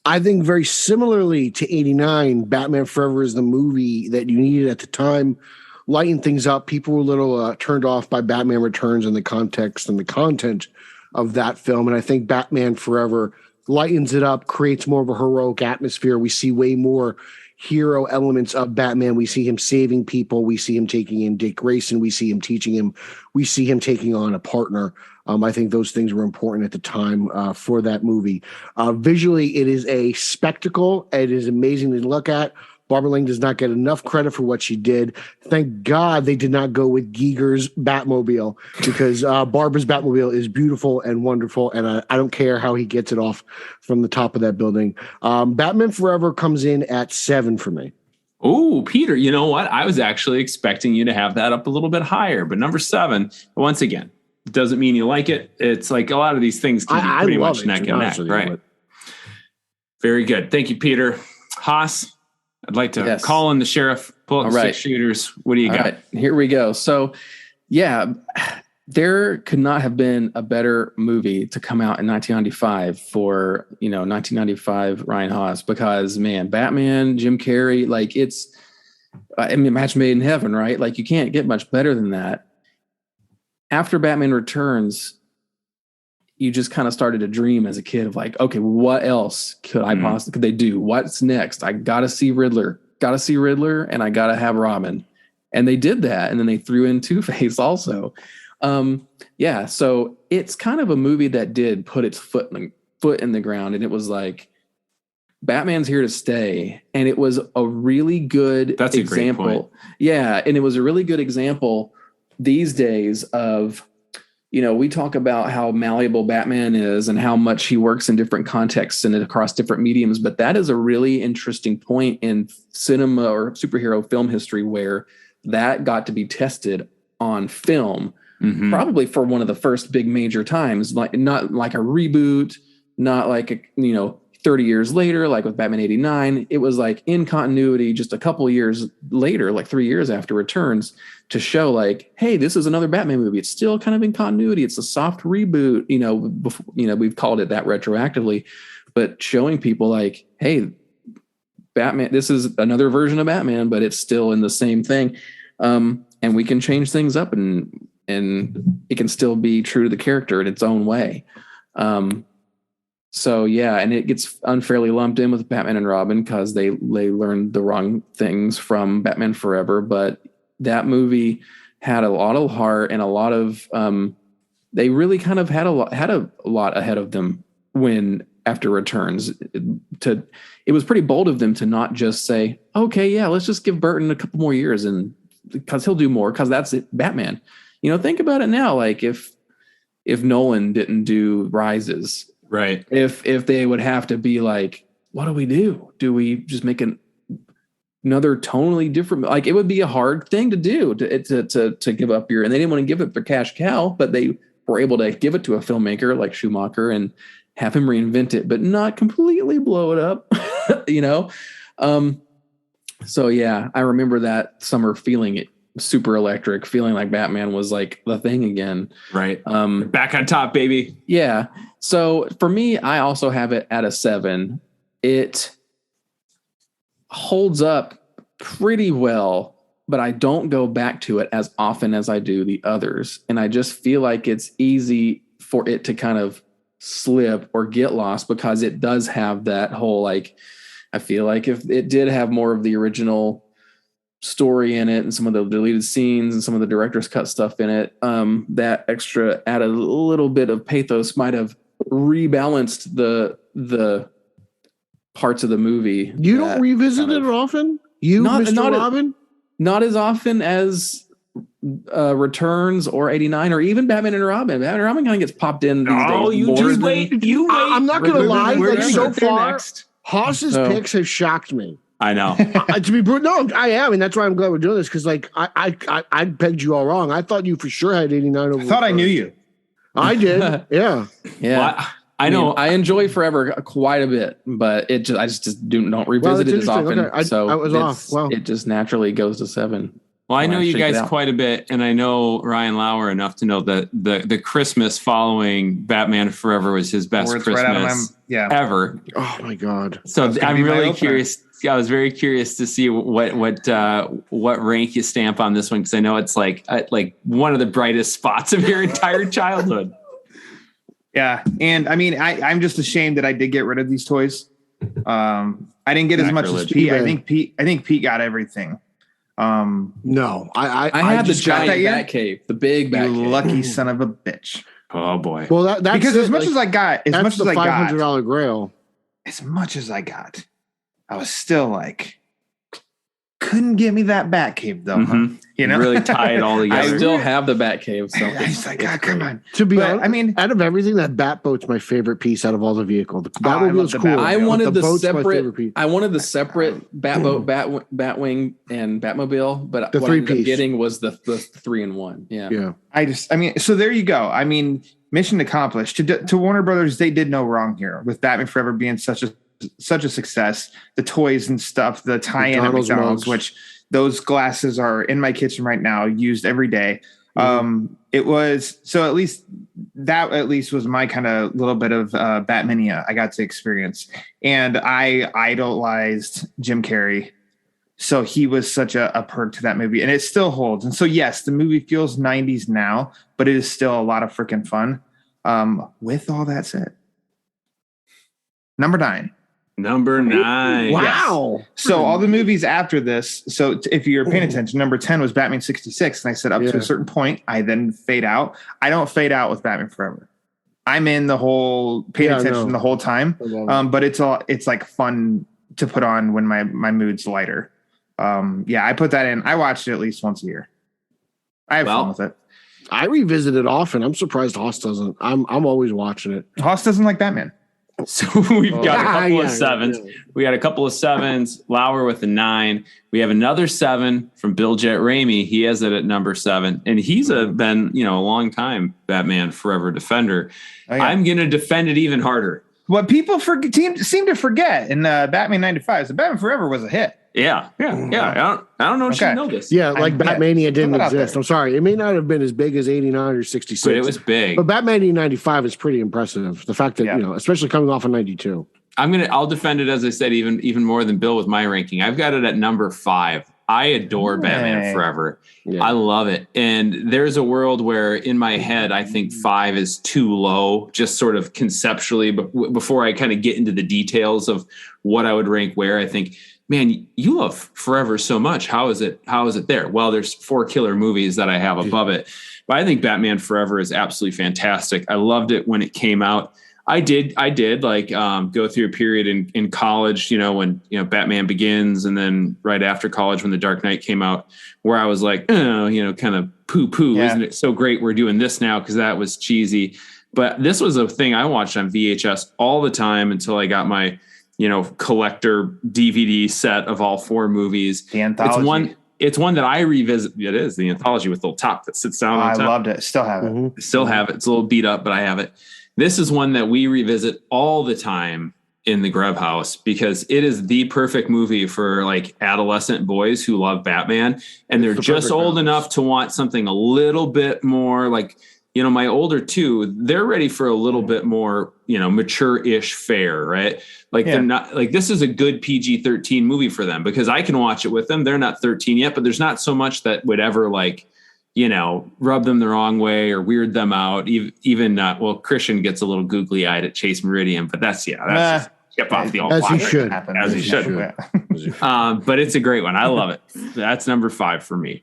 I think very similarly to 89, Batman Forever is the movie that you needed at the time. Lighten things up. People were a little turned off by Batman Returns and the context and the content of that film. And I think Batman Forever lightens it up, creates more of a heroic atmosphere. We see way more hero elements of Batman. We see him saving people. We see him taking in Dick Grayson. We see him teaching him. We see him taking on a partner. I think those things were important at the time for that movie. Visually, it is a spectacle. It is amazing to look at. Barbara Lang does not get enough credit for what she did. Thank God they did not go with Giger's Batmobile, because Barbara's Batmobile is beautiful and wonderful, and I don't care how he gets it off from the top of that building. Batman Forever comes in at 7 for me. Oh, Peter, you know what? I was actually expecting you to have that up a little bit higher, but number 7, once again, doesn't mean you like it. It's like a lot of these things can be pretty much neck and neck, right? Very good. Thank you, Peter. Haas, I'd like to call in the sheriff, pull up the 6 shooters. What do you got? Right, here we go. So, yeah, there could not have been a better movie to come out in 1995 for, 1995 Ryan Haas, because, man, Batman, Jim Carrey, like it's, match made in heaven, right? Like you can't get much better than that. After Batman Returns, you just kind of started to dream as a kid of like, okay, what else could they do? What's next? I got to see Riddler, and I got to have Robin. And they did that. And then they threw in Two-Face also. So it's kind of a movie that did put its foot in the ground. And it was like, Batman's here to stay. And it was a really good example. A great point. Yeah. And it was a really good example these days of, we talk about how malleable Batman is and how much he works in different contexts and across different mediums. But that is a really interesting point in cinema or superhero film history where that got to be tested on film, probably for one of the first big major times, like not like a reboot, not like 30 years later, like with Batman 89. It was like in continuity just a couple years later, like 3 years after Returns, to show like, hey, this is another Batman movie. It's still kind of in continuity. It's a soft reboot, we've called it that retroactively, but showing people like, hey, Batman, this is another version of Batman, but it's still in the same thing. And we can change things up and it can still be true to the character in its own way. So yeah, and it gets unfairly lumped in with Batman and Robin because they learned the wrong things from Batman Forever. But that movie had a lot of heart and a lot of they really kind of had a lot ahead of them when after Returns. It was pretty bold of them to not just say, okay, yeah, let's just give Burton a couple more years and because he'll do more because that's it, Batman. Think about it now. Like if Nolan didn't do Rises. Right. If they would have to be like, what do we do? Do we just make another tonally different? Like it would be a hard thing to do to give up and they didn't want to give up their cash cow, but they were able to give it to a filmmaker like Schumacher and have him reinvent it, but not completely blow it up, So yeah, I remember that summer feeling it super electric, feeling like Batman was like the thing again. Right. Back on top, baby. Yeah. So for me, I also have it at a 7. It holds up pretty well, but I don't go back to it as often as I do the others. And I just feel like it's easy for it to kind of slip or get lost because it does have that whole, like, I feel like if it did have more of the original story in it and some of the deleted scenes and some of the director's cut stuff in it, that extra added a little bit of pathos might have rebalanced the parts of the movie. You don't revisit it often? Mr. Robin? Not as often as Returns or 89 or even Batman and Robin. Batman and Robin kind of gets popped in these days. Oh, you just wait. I'm not going to lie. Like so far, next. Haas's picks have shocked me. I know. To be brutal, no, I am, and that's why I'm glad we're doing this because, like, I pegged you all wrong. I thought you for sure had 89 over. I thought I knew you. I did. Yeah. Well, I know. I enjoy Forever quite a bit, but I just don't revisit it as often. Okay. So I was off. Wow. It just naturally goes to 7. Well, I know you guys quite a bit, and I know Ryan Lauer enough to know that the Christmas following Batman Forever was his best Christmas ever. Oh my God! So I'm really curious. I was very curious to see what rank you stamp on this one because I know it's like one of the brightest spots of your entire childhood. Yeah, and I mean, I'm just ashamed that I did get rid of these toys. I didn't get as much as Pete. I think Pete got everything. No, I had the giant Batcave, the big Batcave. You lucky son of a bitch. Oh boy. Well, that's because it. as much Like, as I got, as that's much the as I got, $500 grail. as much as I got, I was still like, couldn't get me that Batcave though. Huh? You know, really tie it all together. I still have the Batcave. So He's like, God, come on. To be But, honest, I mean, out of everything, that Batboat's my favorite piece out of all the vehicle. The I love Batmobile's the cool. Batmobile. I but wanted the boat's my separate. favorite piece. I wanted the separate Batboat, Batwing, and Batmobile. But The what I ended up three-piece. getting was the 3-in-1. Yeah. Yeah. so there you go. I mean, mission accomplished. To Warner Brothers, they did no wrong here with Batman Forever being such a success. The toys and stuff, the tie-in at McDonald's McDonald's, mugs. which those glasses are in my kitchen right now, used every day. It was so at least was my kind of little bit of Batmania I got to experience, and I idolized Jim Carrey. So he was such a perk to that movie, and it still holds. And so, yes, the movie feels 90s now, but it is still a lot of freaking fun. With all that said, number 9. Wow. Yes. So all the movies after this. So if you're paying attention, number 10 was Batman 66. And I said up to a certain point, I then fade out. I don't fade out with Batman Forever. I'm in the whole paying attention the whole time. But it's like fun to put on when my mood's lighter. I put that in. I watched it at least once a year. I have fun with it. I revisit it often. I'm surprised Hoss doesn't. I'm always watching it. Hoss doesn't like Batman. So we've got a couple of 7s. Yeah. We got a couple of 7s. Lauer with a 9. We have another 7 from Bill Jett Ramey. He has it at number 7, and he's been a long time Batman Forever defender. Oh, yeah. I'm going to defend it even harder. What people seem to forget in Batman 95 is that Batman Forever was a hit. Yeah. I don't know if you know this. Yeah, like Batmania didn't exist. I'm sorry. It may not have been as big as 89 or 66. But it was big. But Batmania 95 is pretty impressive. The fact that, especially coming off of 92. I'll defend it, as I said, even more than Bill with my ranking. I've got it at number 5. I adore Batman Forever. Yeah. I love it. And there's a world where in my head, I think 5 is too low, just sort of conceptually, but before I kind of get into the details of what I would rank where. I think, man, you love Forever so much. How is it there? Well, there's 4 killer movies that I have above it, but I think Batman Forever is absolutely fantastic. I loved it when it came out. I did like go through a period in college, when Batman Begins, and then right after college when The Dark Knight came out, where I was like, kind of poo. Yeah. Isn't it so great we're doing this now, because that was cheesy. But this was a thing I watched on VHS all the time until I got my collector DVD set of all 4 movies. The anthology. It's one that I revisit. It is the anthology with the little top that sits down on top. I loved it. Still have it. Mm-hmm. Still have it. It's a little beat up, but I have it. This is one that we revisit all the time in the Grev house, because it is the perfect movie for like adolescent boys who love Batman, and they're just old enough to want something a little bit more like, my older 2, they're ready for a little bit more, mature-ish fare, right? Like they're not like, this is a good PG-13 movie for them, because I can watch it with them. They're not 13 yet, but there's not so much that would ever like, rub them the wrong way or weird them out. Even Christian gets a little googly eyed at Chase Meridian, but that's just skip off the old as block. he should. As he should. But it's a great one. I love it. That's number 5 for me.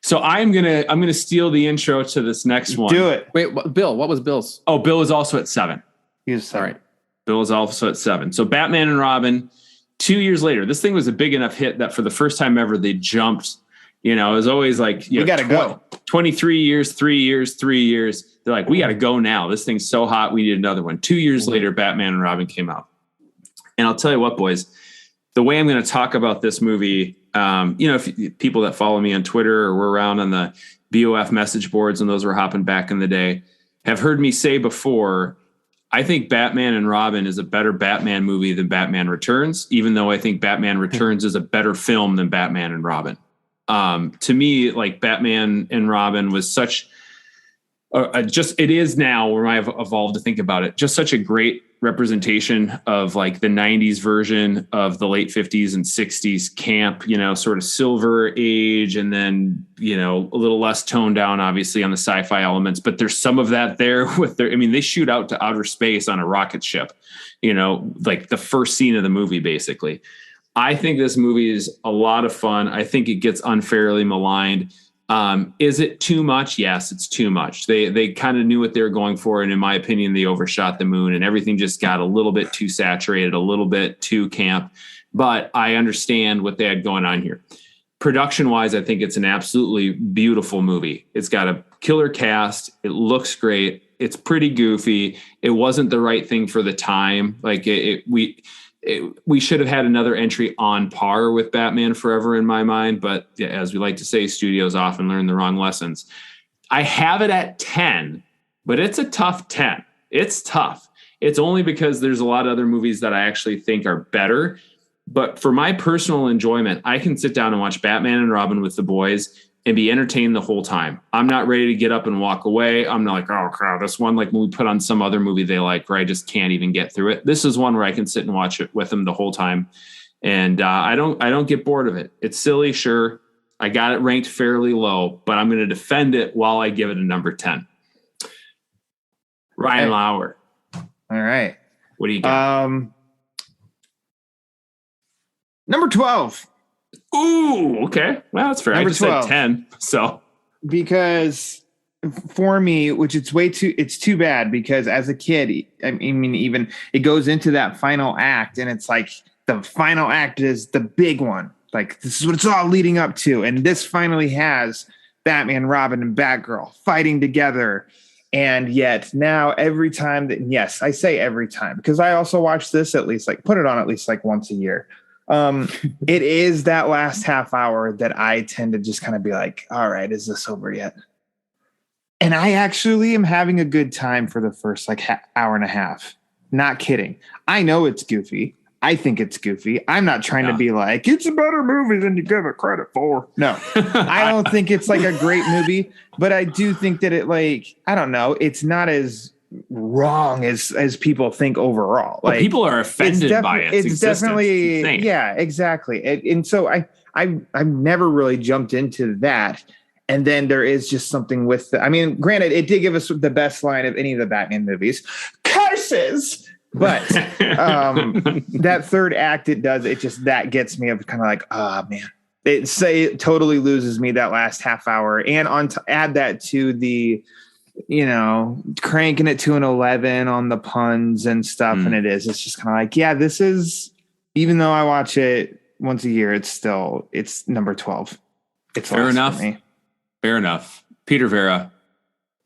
So I'm gonna steal the intro to this next one. Do it. Wait, Bill, what was Bill's? Oh, Bill is also at 7. He's all right. Bill is also at 7. So Batman and Robin, 2 years later, this thing was a big enough hit that for the first time ever, they jumped. It was always like, we got to go. 23 years, 3 years, 3 years. They're like, we got to go now. This thing's so hot. We need another one. 2 years later, Batman and Robin came out. And I'll tell you what, boys, the way I'm going to talk about this movie, if people that follow me on Twitter or were around on the BOF message boards, and those were hopping back in the day, have heard me say before, I think Batman and Robin is a better Batman movie than Batman Returns, even though I think Batman Returns is a better film than Batman and Robin. To me, like Batman and Robin was such it is now where I've evolved to think about it, just such a great representation of like the 90s version of the late 50s and 60s camp, sort of silver age, and then, a little less toned down, obviously, on the sci-fi elements, but there's some of that there with they shoot out to outer space on a rocket ship, like the first scene of the movie, basically. I think this movie is a lot of fun. I think it gets unfairly maligned. Is it too much? Yes, it's too much. They kind of knew what they were going for, and in my opinion, they overshot the moon, and everything just got a little bit too saturated, a little bit too camp. But I understand what they had going on here. Production-wise, I think it's an absolutely beautiful movie. It's got a killer cast. It looks great. It's pretty goofy. It wasn't the right thing for the time. Like we should have had another entry on par with Batman Forever in my mind. But yeah, as we like to say, studios often learn the wrong lessons. I have it at 10, but it's a tough 10. It's tough. It's only because there's a lot of other movies that I actually think are better. But for my personal enjoyment, I can sit down and watch Batman and Robin with the boys and be entertained the whole time. I'm not ready to get up and walk away. I'm not like, oh, crap, this one, like when we put on some other movie they like, where I just can't even get through it. This is one where I can sit and watch it with them the whole time. And I don't get bored of it. It's silly, sure. I got it ranked fairly low, but I'm going to defend it while I give it a number 10. Ryan Lauer. All right. What do you got? Number 12. Ooh, okay. Well, that's fair. Number I just 12. said 10. So because for me, which it's too bad because as a kid, I mean, even it goes into that final act and it's like the final act is the big one. Like this is what it's all leading up to. And this finally has Batman, Robin, and Batgirl fighting together. And yet now every time that, yes, I say every time because I also watch this put it on at least like once a year. It is that last half hour that I tend to just kind of be like, all right, is this over yet? And I actually am having a good time for the first like hour and a half. Not kidding. I know it's goofy. I think it's goofy. I'm not trying to be like, it's a better movie than you give it credit for. No, I don't think it's like a great movie, but I do think that it like, I don't know. It's not as wrong as people think overall. Like people are offended by it. It's definitely, yeah, exactly. And so I've never really jumped into that. And then there is just something with I mean, granted, it did give us the best line of any of the Batman movies. Curses! But that third act, that gets me up kind of like, oh man. It totally loses me that last half hour. And add that to the cranking it to an 11 on the puns and stuff. And it's just kind of like, yeah, this is, even though I watch it once a year, it's number 12. It's fair enough. Fair enough. Peter Verra,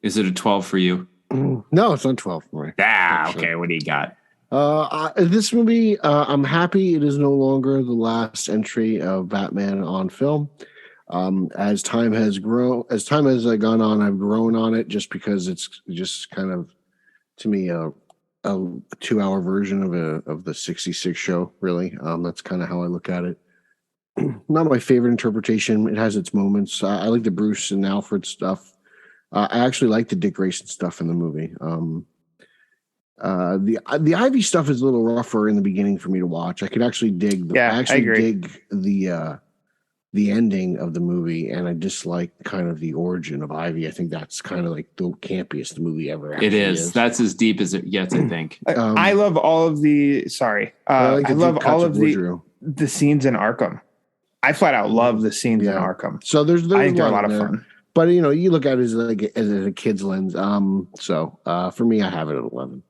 is it a 12 for you? No, it's not 12 for me. Okay. What do you got? This movie, I'm happy it is no longer the last entry of Batman on film. As time has gone on, I've grown on it just because it's just kind of, to me, a 2-hour version of the 66 show, really. That's kind of how I look at it. Not my favorite interpretation. It has its moments. I like the Bruce and Alfred stuff. I actually like the Dick Grayson stuff in the movie. The Ivy stuff is a little rougher in the beginning for me to watch. I could actually dig. I dig the ending of the movie, and I dislike kind of the origin of Ivy. I think that's kind of like the campiest the movie ever. It is. That's as deep as it gets, I think. I love all of the. Sorry, I love all of the scenes in Arkham. I flat out love the scenes in Arkham. So there's I think they're a lot of fun. But you look at it as a kid's lens. So for me, I have it at 11.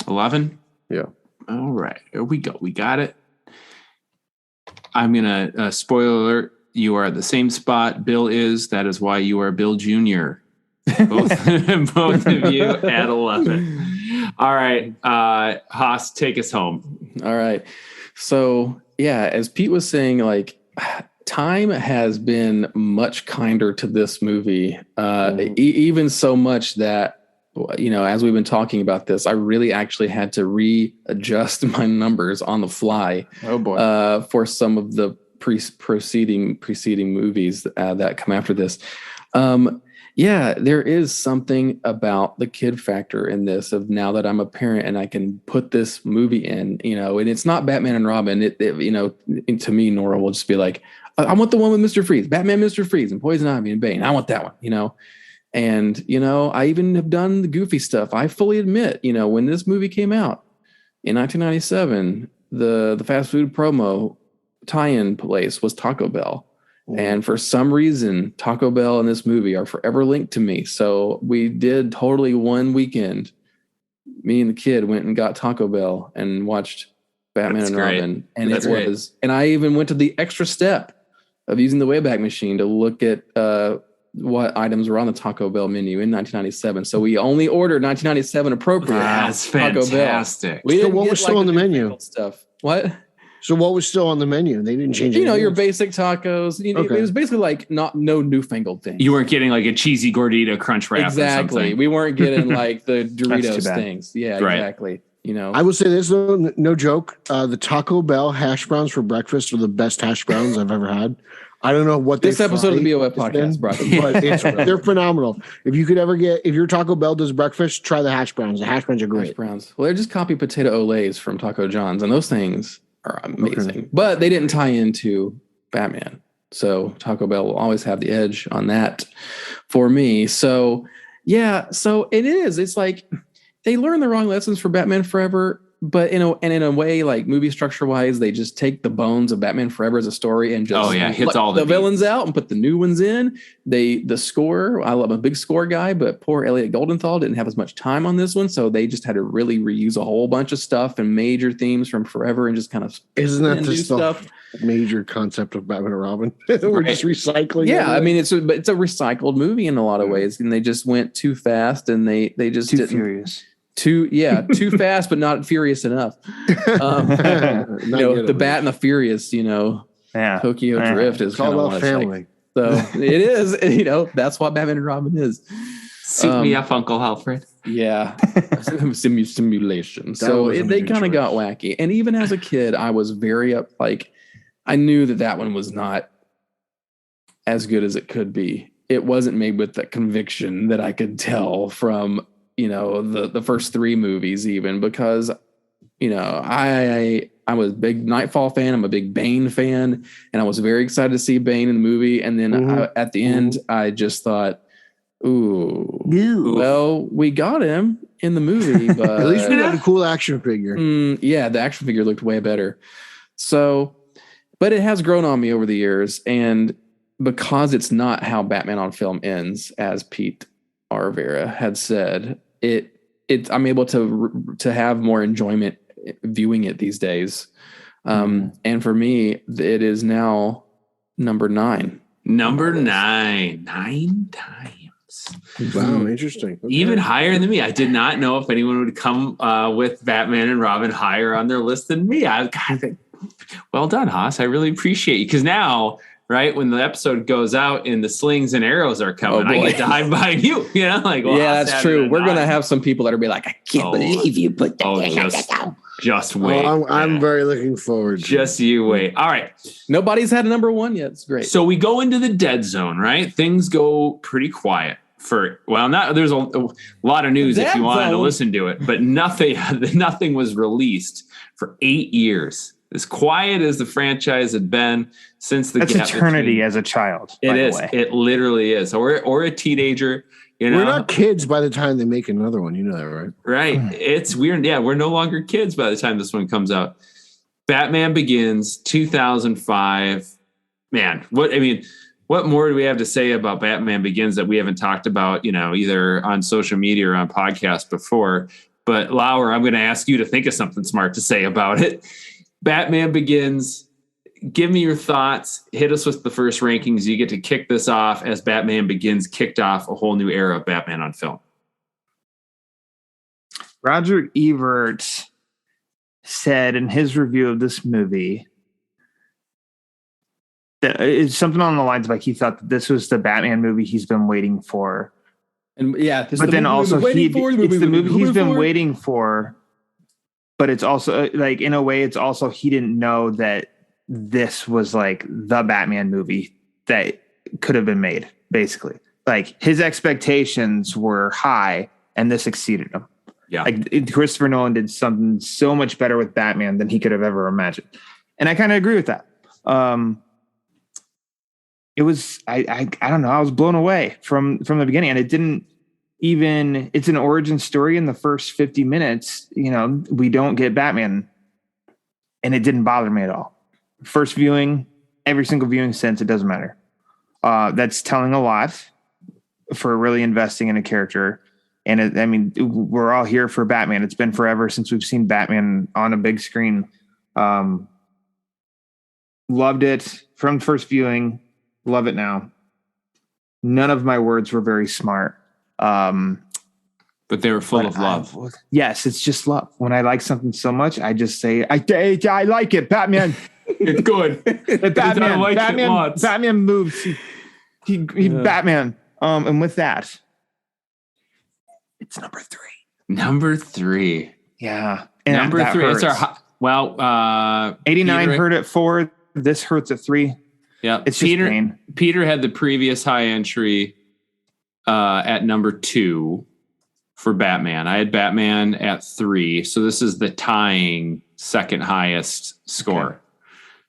11? Yeah. All right. Here we go. We got it. I'm gonna spoiler alert. You are at the same spot Bill is. That is why you are Bill Jr. Both of you at 11. All right. Haas, take us home. All right. So yeah, as Pete was saying, like, time has been much kinder to this movie, even so much that, as we've been talking about this, I really actually had to readjust my numbers on the fly. Oh boy! For some of the preceding movies that come after this. There is something about the kid factor in this of now that I'm a parent and I can put this movie in, and it's not Batman and Robin. To me, Nora will just be like, I want the one with Mr. Freeze, Batman, Mr. Freeze, and Poison Ivy and Bane. I want that one, And, I even have done the goofy stuff. I fully admit, when this movie came out in 1997, the fast food promo tie-in place was Taco Bell. And for some reason, Taco Bell and this movie are forever linked to me. So we did totally one weekend. Me and the kid went and got Taco Bell and watched Batman and Robin. And and I even went to the extra step of using the Wayback Machine to look at what items were on the Taco Bell menu in 1997. So we only ordered 1997 appropriate. That's fantastic. So what was still on the menu? Stuff. What? So what was still on the menu? They didn't change it. Your basic tacos. It was basically like no newfangled thing. You weren't getting like a cheesy gordita crunch wrap or something. We weren't getting like the Doritos things. Yeah, right. Exactly. I will say this though, no joke. The Taco Bell hash browns for breakfast are the best hash browns I've ever had. I don't know what this episode of the BOF podcast brought to you, but they're phenomenal. If your Taco Bell does breakfast, try the hash browns. The hash browns are great. Hash browns. Well, they're just copy potato olays from Taco John's, and those things are amazing. But they didn't tie into Batman, so Taco Bell will always have the edge on that for me. So yeah, so it is. It's like they learn the wrong lessons for Batman Forever. But in a way, like movie structure wise, they just take the bones of Batman Forever as a story and just hits all the villains out and put the new ones in. The score, I'm a big score guy, but poor Elliot Goldenthal didn't have as much time on this one, so they just had to really reuse a whole bunch of stuff and major themes from Forever and just kind of isn't that the stuff? Major concept of Batman and Robin? We're just recycling. Yeah, I mean it's a recycled movie in a lot of ways, and they just went too fast and they just too didn't. Furious. Too fast, but not furious enough. The Bat and the Furious, Tokyo Drift is kind of all about family. So it is, that's what Batman and Robin is. Suit me up, Uncle Alfred. Yeah. Simulation. So they kind of got wacky. And even as a kid, I was very I knew that one was not as good as it could be. It wasn't made with the conviction that I could tell from the first three movies, even because I was a big Nightfall fan. I'm a big Bane fan, and I was very excited to see Bane in the movie. And then at the end, I just thought, ooh, well, we got him in the movie, but at least we got a cool action figure. Yeah, the action figure looked way better. So, but it has grown on me over the years, and because it's not how Batman on film ends, as Pete R. Verra had said, I'm able to have more enjoyment viewing it these days. And for me, it is now number 9. Number 9 times. Wow, interesting. Okay. Even higher than me. I did not know if anyone would come with Batman and Robin higher on their list than me. Well done, Haas. I really appreciate you, because now, right, when the episode goes out and the slings and arrows are coming, I get to hide behind you. Yeah, that's true. We're gonna have some people that'll be like, I can't believe you put that. Just wait. I'm very looking forward. Just you wait. All right. Nobody's had a number 1 yet. It's great. So we go into the dead zone, right? Things go pretty quiet there's a lot of news if you wanted to listen to it, but nothing was released for 8 years. As quiet as the franchise had been since the That's eternity as a child. It is. It literally is. Or a teenager. We're not kids by the time they make another one. You know that, right? Right. It's weird. Yeah, we're no longer kids by the time this one comes out. Batman Begins, 2005. Man, what more do we have to say about Batman Begins that we haven't talked about, either on social media or on podcasts before? But Lauer, I'm going to ask you to think of something smart to say about it. Batman Begins. Give me your thoughts. Hit us with the first rankings. You get to kick this off as Batman Begins kicked off a whole new era of Batman on film. Roger Ebert said in his review of this movie that it's something on the lines of he thought that this was the Batman movie he's been waiting for. And yeah, but then also it's the movie he's been waiting for. But it's also in a way, it's also he didn't know that this was the Batman movie that could have been made. Basically, his expectations were high, and this exceeded them. Yeah, Christopher Nolan did something so much better with Batman than he could have ever imagined, and I kind of agree with that. It was I don't know. I was blown away from the beginning, and it didn't. Even it's an origin story in the first 50 minutes, we don't get Batman, and it didn't bother me at all. First viewing, every single viewing since, it doesn't matter. That's telling a lot for really investing in a character. And we're all here for Batman. It's been forever since we've seen Batman on a big screen. Loved it from first viewing. Love it now. None of my words were very smart. But they were full of love. Yes, it's just love. When I like something so much, I just say, I like it. Batman. It's good. Batman moves. He Batman. And with that, it's number 3. Number 3. Yeah. And number 3. Hurts. It's our 89 hurt at 4. This hurts at 3. Yeah. It's Peter. Just pain. Peter had the previous high entry at number 2 for Batman. I had Batman at 3. So this is the tying second highest score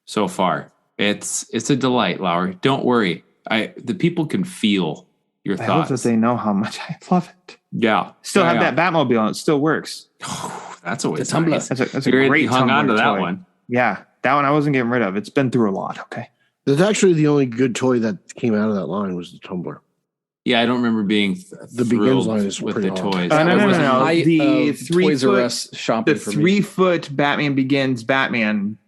so far. It's a delight, Lowry. Don't worry. The people can feel your thoughts. I hope that they know how much I love it. Yeah. Still have that Batmobile and it still works. Oh, that's always nice. That's a great hung on to that toy. one. Yeah. That one I wasn't getting rid of. It's been through a lot. Okay. That's actually the only good toy that came out of that line was the tumbler. Yeah, I don't remember being the Begins line is with pretty the hard. toys. No. The 3-foot Batman Begins Batman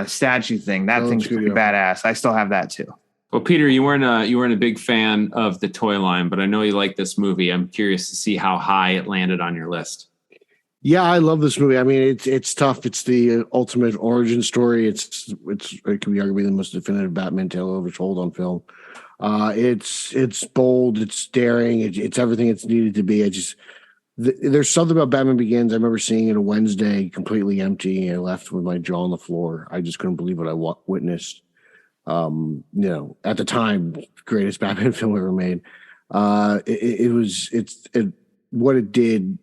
statue thing. That thing's pretty badass. I still have that too. Well, Peter, you weren't a big fan of the toy line, but I know you like this movie. I'm curious to see how high it landed on your list. Yeah, I love this movie. I mean, it's tough. It's the ultimate origin story. It can be arguably the most definitive Batman tale ever told on film. It's bold. It's daring. It's everything it's needed to be. There's something about Batman Begins. I remember seeing it a Wednesday, completely empty, and I left with my jaw on the floor. I just couldn't believe what I witnessed. At the time, greatest Batman film ever made. What it did,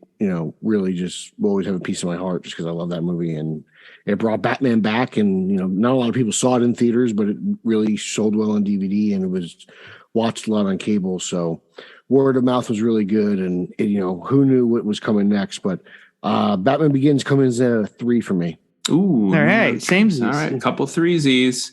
really just will always have a piece of my heart just because I love that movie. And it brought Batman back, and, not a lot of people saw it in theaters, but it really sold well on DVD and it was watched a lot on cable. So word of mouth was really good. And, who knew what was coming next, but Batman Begins comes in at a 3 for me. Ooh. All right. Same. All right. Couple threesies.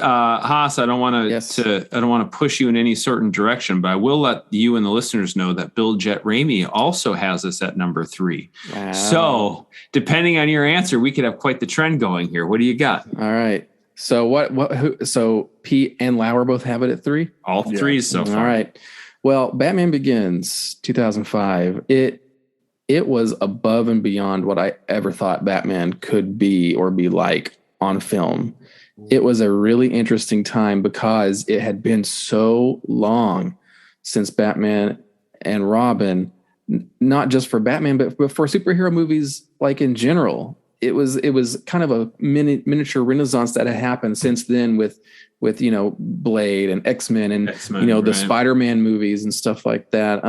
Haas, I don't want to push you in any certain direction, but I will let you and the listeners know that Bill Jett Ramey also has us at number 3. Wow. So depending on your answer, we could have quite the trend going here. What do you got? All right. So so Pete and Lauer both have it at 3? All 3 so far. All right. Well, Batman Begins 2005. It was above and beyond what I ever thought Batman could be or be like on film. It was a really interesting time because it had been so long since Batman and Robin, not just for Batman, but for superhero movies, like in general. It was kind of a miniature renaissance that had happened since then with Blade and X-Men and the Spider-Man movies and stuff like that.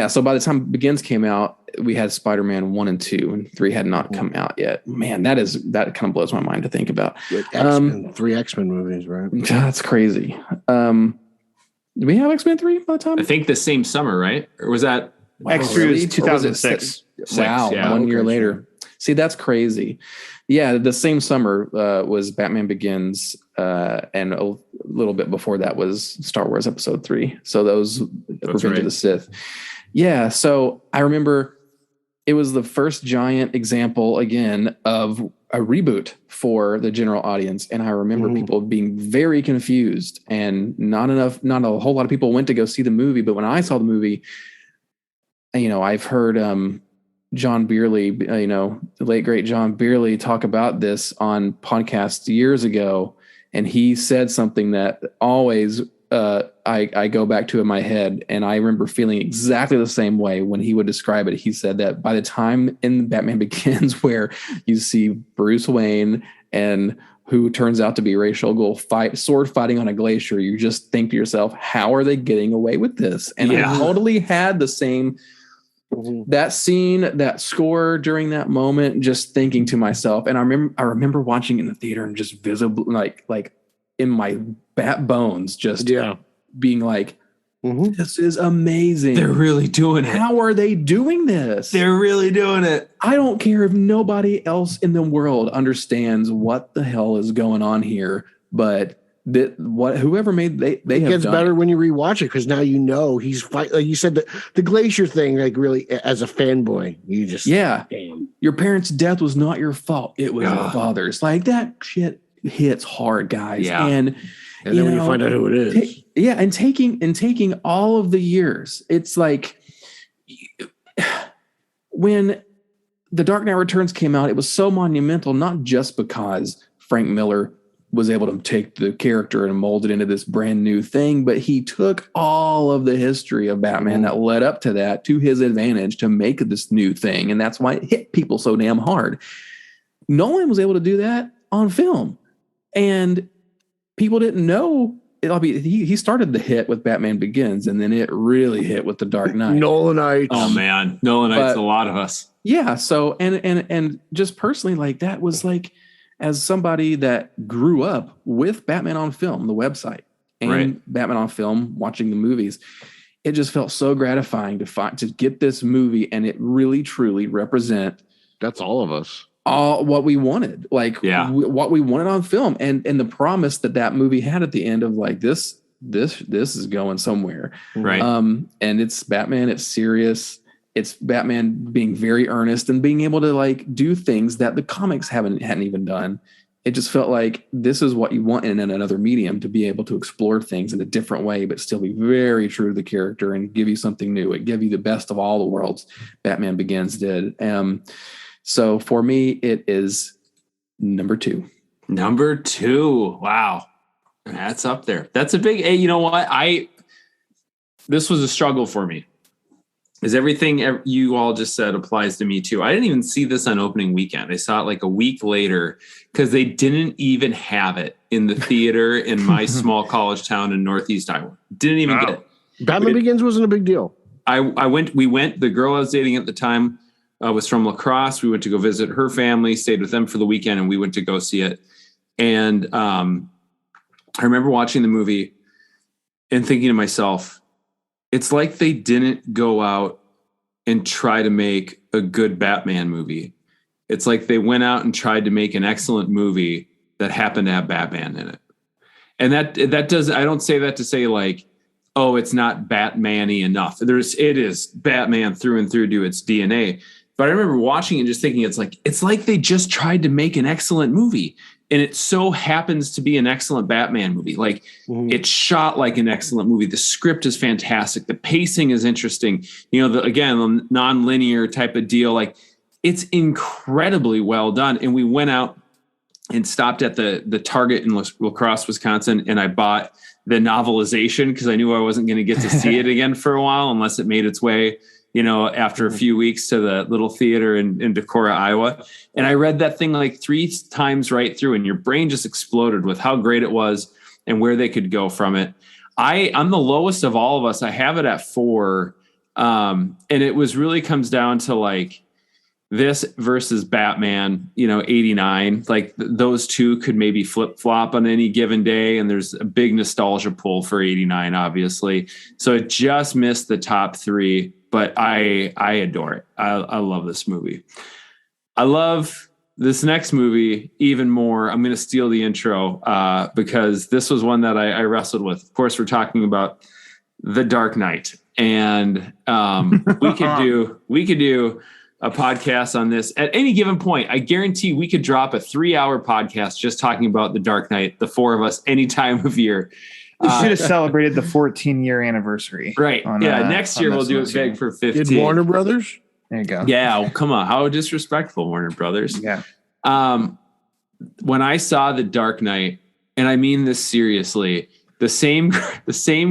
So by the time Begins came out, we had Spider-Man 1 and 2, and 3 had not come out yet. Man, that kind of blows my mind to think about. X-Men, 3 X-Men movies, right? That's crazy. Do we have X-Men 3 by the time? I think the same summer, right? Or was that X-Men was 2006? Wow, yeah. 1 year later. See, that's crazy. Yeah, the same summer was Batman Begins, and a little bit before that was Star Wars Episode 3. So those Revenge of the Sith. Yeah, so I remember it was the first giant example again of a reboot for the general audience. And I remember people being very confused, and not a whole lot of people went to go see the movie. But when I saw the movie, I've heard John Beerley, the late great John Beerley, talk about this on podcasts years ago. And he said something that always I go back to in my head, and I remember feeling exactly the same way when he would describe it. He said that by the time in Batman Begins, where you see Bruce Wayne and who turns out to be Ra's al Ghul sword fighting on a glacier, you just think to yourself, how are they getting away with this? And I totally had the same, that scene, that score during that moment, just thinking to myself. And I remember watching it in the theater and just visibly like in my bat bones, just being like, This is amazing. They're really doing it. How are they doing this? They're really doing it. I don't care if nobody else in the world understands what the hell is going on here, but whoever made it gets better when you rewatch it because now you know he's fight. Like you said, the glacier thing, like really as a fanboy, you just damn. Your parents' death was not your fault. It was your father's. Like that shit hits hard, guys. Yeah. And then when you find out who it is. And taking all of the years, it's like when The Dark Knight Returns came out, it was so monumental, not just because Frank Miller was able to take the character and mold it into this brand new thing, but he took all of the history of Batman that led up to that to his advantage to make this new thing. And that's why it hit people so damn hard. Nolan was able to do that on film, and people didn't know. He started the hit with Batman Begins, and then it really hit with The Dark Knight. Nolanites. Oh man, Nolanites, a lot of us. Yeah. So and just personally, like that was like, as somebody that grew up with Batman on Film, the website, and Batman on Film, watching the movies, it just felt so gratifying to get this movie, and it really truly represent. That's all of us. All what we wanted, what we wanted on film, and the promise that movie had at the end of like this is going somewhere, right? And it's Batman. It's serious. It's Batman being very earnest and being able to like do things that the comics hadn't even done. It just felt like this is what you want in another medium, to be able to explore things in a different way, but still be very true to the character and give you something new. It give you the best of all the worlds. Batman Begins did. So for me, it is number 2. Number 2. Wow. That's up there. That's a big, you know what? This was a struggle for me. Because everything you all just said applies to me too. I didn't even see this on opening weekend. I saw it like a week later because they didn't even have it in the theater in my small college town in Northeast Iowa. Didn't even get it. Batman Begins wasn't a big deal. We went, the girl I was dating at the time was from La Crosse. We went to go visit her family, stayed with them for the weekend, and we went to go see it. And I remember watching the movie and thinking to myself, it's like they didn't go out and try to make a good Batman movie. It's like they went out and tried to make an excellent movie that happened to have Batman in it. And that does, I don't say that to say like, oh, it's not Batman-y enough. It is Batman through and through to its DNA. But I remember watching it and just thinking, it's like they just tried to make an excellent movie. And it so happens to be an excellent Batman movie. Like it's shot like an excellent movie. The script is fantastic. The pacing is interesting. You know, the non-linear type of deal. Like it's incredibly well done. And we went out and stopped at the Target in La Crosse, Wisconsin. And I bought the novelization because I knew I wasn't going to get to see it again for a while unless it made its way, you know, after a few weeks to the little theater in Decorah, Iowa. And I read that thing like 3 times right through, and your brain just exploded with how great it was and where they could go from it. I'm the lowest of all of us. I have it at 4. And it was really comes down to like this versus Batman, you know, 89, like those two could maybe flip flop on any given day. And there's a big nostalgia pull for 89, obviously. So it just missed the top 3. But I adore it. I love this movie. I love this next movie even more. I'm going to steal the intro because this was one that I wrestled with. Of course, we're talking about The Dark Knight, and we could do a podcast on this at any given point. I guarantee we could drop a 3-hour podcast just talking about The Dark Knight, the 4 of us, any time of year. We should have celebrated the 14-year anniversary. Right. Next year we'll do it big for 15. Did Warner Brothers? There you go. Yeah. Well, come on. How disrespectful, Warner Brothers. Yeah. When I saw The Dark Knight, and I mean this seriously, the same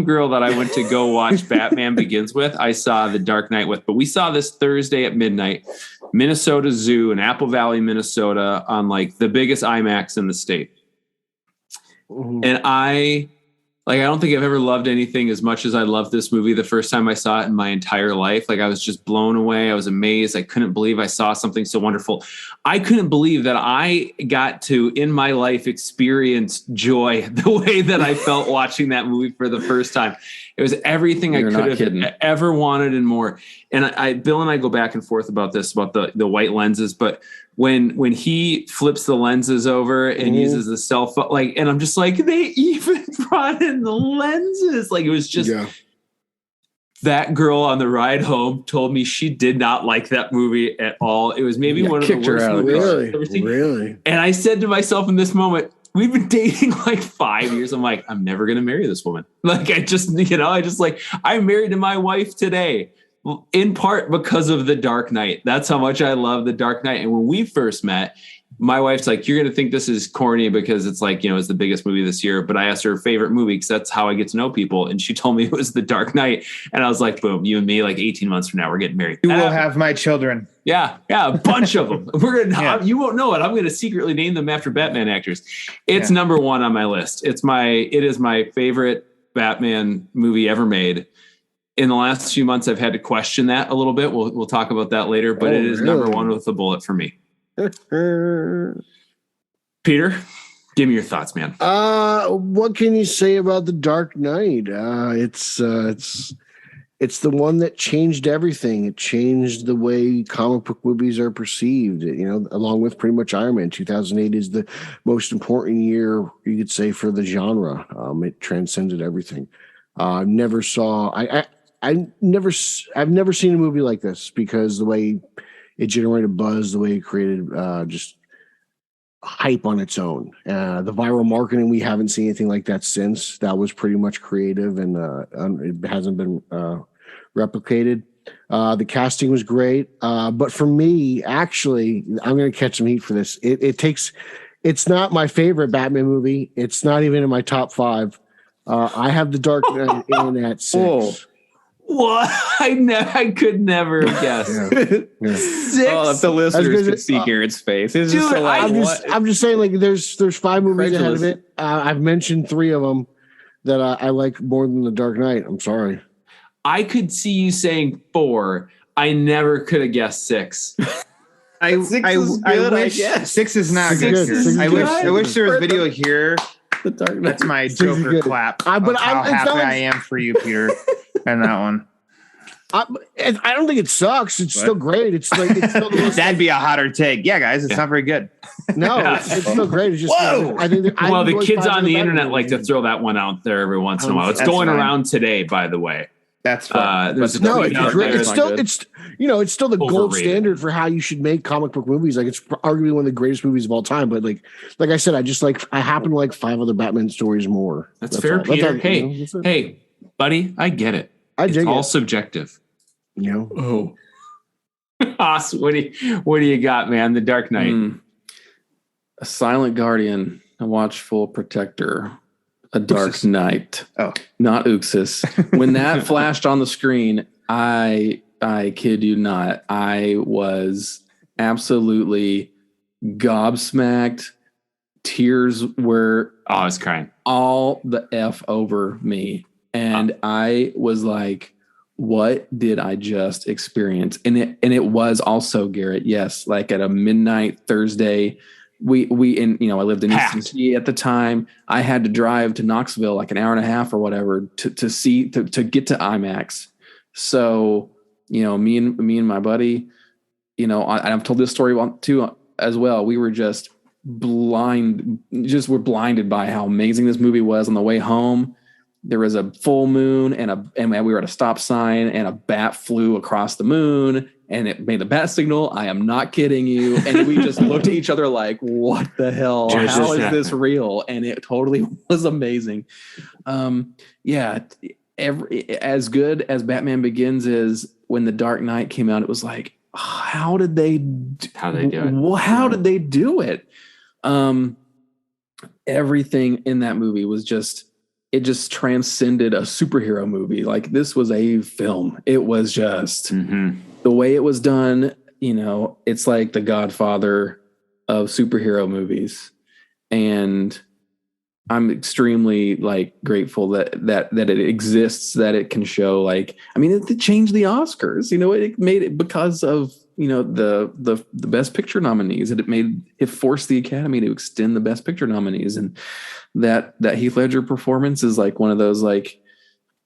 girl that I went to go watch Batman Begins with, I saw The Dark Knight with. But we saw this Thursday at midnight, Minnesota Zoo in Apple Valley, Minnesota, on like the biggest IMAX in the state. And I Like, I don't think I've ever loved anything as much as I loved this movie the first time I saw it in my entire life. Like, I was just blown away. I was amazed. I couldn't believe I saw something so wonderful. I couldn't believe that I got to, in my life, experience joy the way that I felt watching that movie for the first time. It was everything I could have ever wanted and more. And Bill and I go back and forth about this, about the white lenses, but when he flips the lenses over and uses the cell phone, like, and I'm just like, they even brought in the lenses. Like, it was just that girl on the ride home told me she did not like that movie at all. It was maybe one of the worst movies I've ever seen. Really? And I said to myself in this moment, we've been dating like 5 years. I'm like, I'm never going to marry this woman. Like, I'm married to my wife today. In part because of The Dark Knight. That's how much I love The Dark Knight. And when we first met, my wife's like, you're going to think this is corny because it's like, it's the biggest movie this year. But I asked her favorite movie because that's how I get to know people. And she told me it was The Dark Knight. And I was like, boom, you and me, like 18 months from now, we're getting married. You will have my children. Yeah, a bunch of them. You won't know it. I'm going to secretly name them after Batman actors. It's number one on my list. It is my favorite Batman movie ever made. In the last few months, I've had to question that a little bit. We'll talk about that later, but it is number one with a bullet for me. Peter, give me your thoughts, man. What can you say about The Dark Knight? It's the one that changed everything. It changed the way comic book movies are perceived. Along with pretty much Iron Man. 2008 is the most important year, you could say, for the genre. It transcended everything. I've never seen a movie like this because the way it generated buzz, the way it created just hype on its own. The viral marketing, we haven't seen anything like that since. That was pretty much creative, and it hasn't been replicated. The casting was great, but for me, actually, I'm going to catch some heat for this. It's not my favorite Batman movie. It's not even in my top 5. I have The Dark Knight in at 6. Whoa. What? I could never have guessed. 6? Oh, if the listeners could see Garrett's face. It's just I'm just saying, like, there's 5 movies ahead of it. I've mentioned 3 of them that I like more than The Dark Knight. I'm sorry. I could see you saying 4. I never could have guessed 6. I wish 6 is not good. I wish there was video here. The Dark Knight. That's my Joker clap. But how happy I am for you, Peter, and that one. I don't think it sucks. It's still great. It's still that'd be a hotter take. Yeah, guys, it's not very good. No, it's still great. It's just the kids on the internet like to throw that one out there every once in a while. It's going around today, by the way. That's fine. It's still the gold standard for how you should make comic book movies. Like, it's arguably one of the greatest movies of all time. But like I said, I happen to like 5 other Batman stories more. That's fair, Peter. Hey, buddy, I get it. It's all subjective. Oh, Haas, what do you got, man? The Dark Knight, a silent guardian, a watchful protector. A Dark Knight. Oh, not Uxas. When that flashed on the screen, I kid you not, I was absolutely gobsmacked. Tears were I was crying all the F over me. And I was like, what did I just experience? And it was also, Garrett, yes, like at a midnight Thursday. I lived in Easton City at the time. I had to drive to Knoxville like an hour and a half or whatever to get to IMAX. So, me and my buddy, I've told this story too as well. We were just we're blinded by how amazing this movie was on the way home. There was a full moon and we were at a stop sign and a bat flew across the moon and it made the bat signal. I am not kidding you. And we just looked at each other like, what the hell? How is this real? And it totally was amazing. As good as Batman Begins is, when The Dark Knight came out, it was like, how did they do it? Everything in that movie was it just transcended a superhero movie. Like, this was a film. It was just the way it was done. It's like the Godfather of superhero movies. And I'm extremely like grateful that it exists, that it can show like, I mean, it changed the Oscars, it made it because of, the best picture nominees, and it forced the Academy to extend the best picture nominees. And that Heath Ledger performance is like one of those, like,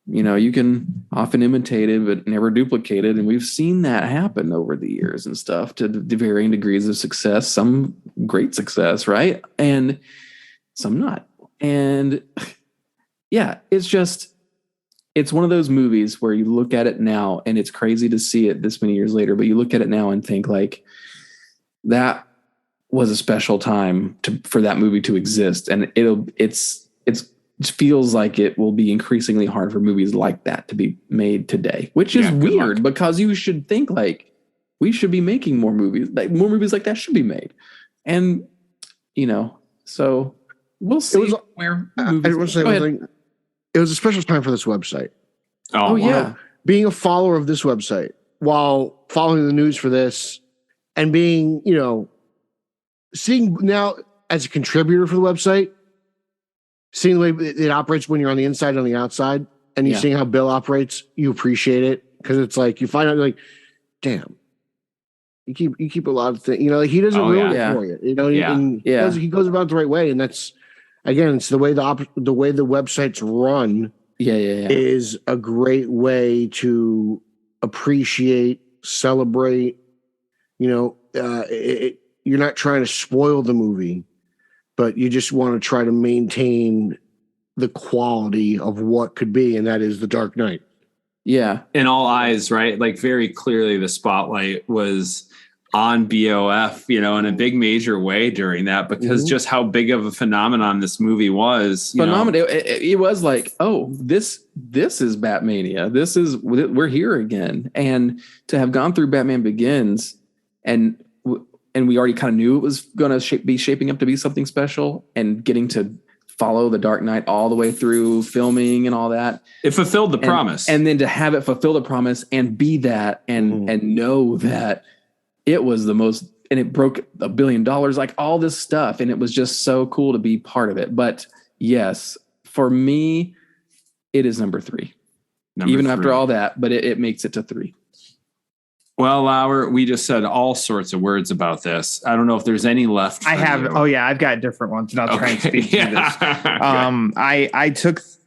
you can often imitate it, but never duplicate it. And we've seen that happen over the years and stuff to varying degrees of success, some great success, right? And some not. And yeah, it's one of those movies where you look at it now, and it's crazy to see it this many years later, but you look at it now and think like that was a special time for that movie to exist. And it feels like it will be increasingly hard for movies like that to be made today, which is weird because you should think like we should be making more movies like that should be made. And, so we'll see where movies. It was a special time for this website. Oh yeah. Being a follower of this website while following the news for this and being, seeing now as a contributor for the website, seeing the way it operates when you're on the inside and on the outside, and you're seeing how Bill operates, you appreciate it. Cause it's like, you find out like, damn, you keep a lot of things, he doesn't ruin it for you, he goes about it the right way. And that's, again, it's the way the website's run is a great way to appreciate, celebrate. You're not trying to spoil the movie, but you just want to try to maintain the quality of what could be, and that is The Dark Knight. Yeah. In all eyes, right? Like very clearly the spotlight was on BOF, in a big major way during that, because just how big of a phenomenon this movie was. Phenomenal. It was like, oh, this is Batmania. We're here again. And to have gone through Batman Begins and we already kind of knew it was going to be shaping up to be something special, and getting to follow The Dark Knight all the way through filming and all that. It fulfilled the promise. And then to have it fulfill the promise and be that and know that it was the most, and it broke $1 billion, like all this stuff. And it was just so cool to be part of it. But yes, for me, it is number 3. After all that, but it makes it to 3. Well, Lauer, we just said all sorts of words about this. I don't know if there's any left. I have. You. Oh yeah, I've got different ones, and I'll try and speak to this.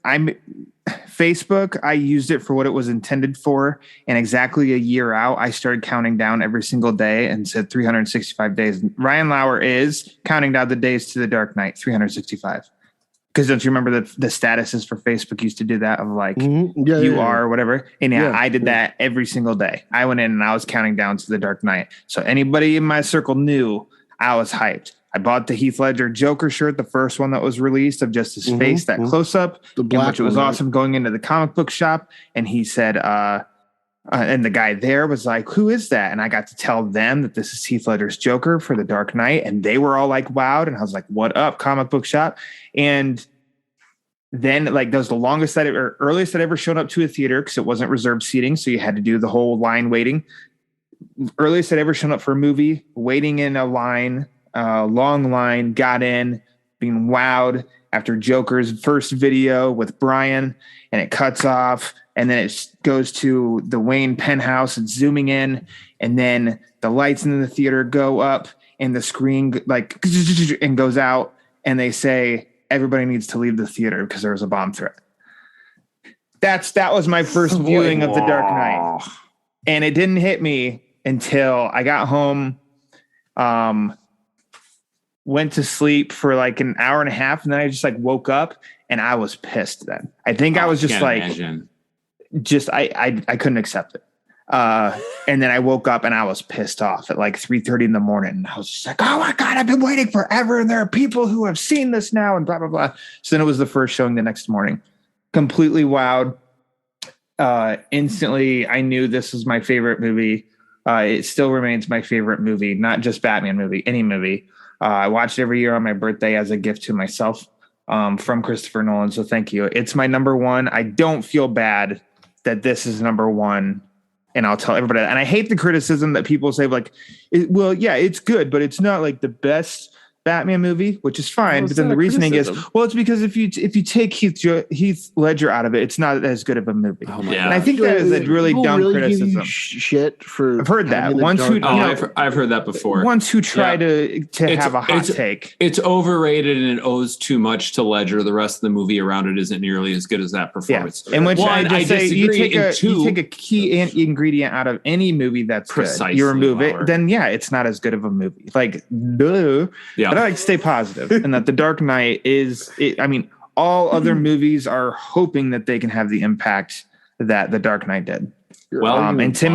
Facebook, I used it for what it was intended for. And exactly a year out, I started counting down every single day and said 365 days. Ryan Lauer is counting down the days to The Dark Knight, 365. Because don't you remember the statuses for Facebook used to do that of like or whatever? And I did that every single day. I went in and I was counting down to The Dark Knight. So anybody in my circle knew I was hyped. I bought the Heath Ledger Joker shirt, the first one that was released, of just his face, that close up, which was awesome, going into the comic book shop. And he said, and the guy there was like, who is that? And I got to tell them that this is Heath Ledger's Joker for The Dark Knight. And they were all like, wowed. And I was like, what up, comic book shop? And then like that was the longest earliest that ever showed up to a theater, because it wasn't reserved seating. So you had to do the whole line waiting. Earliest I'd ever shown up for a movie, waiting in a line, long line, got in, being wowed after Joker's first video with Brian, and it cuts off, and then it goes to the Wayne penthouse and zooming in, and then the lights in the theater go up and the screen like and goes out, and they say everybody needs to leave the theater because there was a bomb threat. That was my first viewing of The Dark Knight, and it didn't hit me until I got home. Went to sleep for like an hour and a half, and then I just like woke up and I was pissed then. I think I was just like, I couldn't accept it. And then I woke up and I was pissed off at like 3:30 in the morning. And I was just like, oh my God, I've been waiting forever. And there are people who have seen this now and blah, blah, blah. So then it was the first showing the next morning. Completely wowed. Instantly, I knew this was my favorite movie. It still remains my favorite movie, not just Batman movie, any movie. I watch it every year on my birthday as a gift to myself from Christopher Nolan. So thank you. It's my number one. I don't feel bad that this is number one. And I'll tell everybody that. And I hate the criticism that people say like, well, yeah, it's good, but it's not like the best Batman movie, which is fine. Well, But then the reasoning is, criticism. well, it's because if you take Heath Ledger out of it, it's not as good of a movie. Oh my Yeah. And I think that is a really People dumb give you criticism. Shit for. I've heard that. having the Ones who- Dark you Knight. know, I've heard that before. Ones who try to It's- have a hot take. It's overrated and it owes too much to Ledger. The rest of the movie around it isn't nearly as good as that performance. And which One, I just say, you disagree, take and two, a key ingredient out of any movie that's Precisely, good. You remove Lauer. it, then yeah, it's not as good of a movie. Like, duh. Yeah. But I like to stay positive, and that The Dark Knight is. I mean, all other movies are hoping that they can have the impact that The Dark Knight did. Well, And to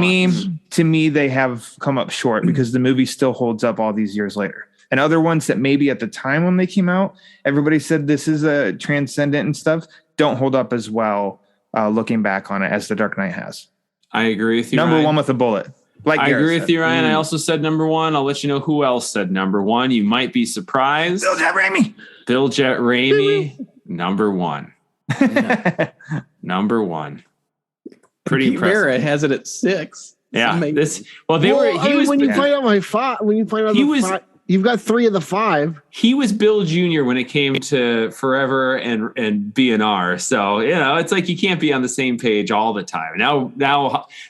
me, they have come up short because the movie still holds up all these years later. And other ones that maybe at the time when they came out, everybody said this is a transcendent and stuff, don't hold up as well looking back on it as The Dark Knight has. I agree with you. Number Ryan. one with a bullet. Like I Garrett agree with said. you, Ryan. I also said number one. I'll let you know who else said number one. You might be surprised. Bill Jett Ramey. Bill Jett Ramey, number one. Number one. Pretty Pete impressive. Verra has it at 6. Yeah. Amazing. When you find out you've got 3 of the 5. He was Bill Jr. when it came to Forever and BNR. So, it's like you can't be on the same page all the time. Now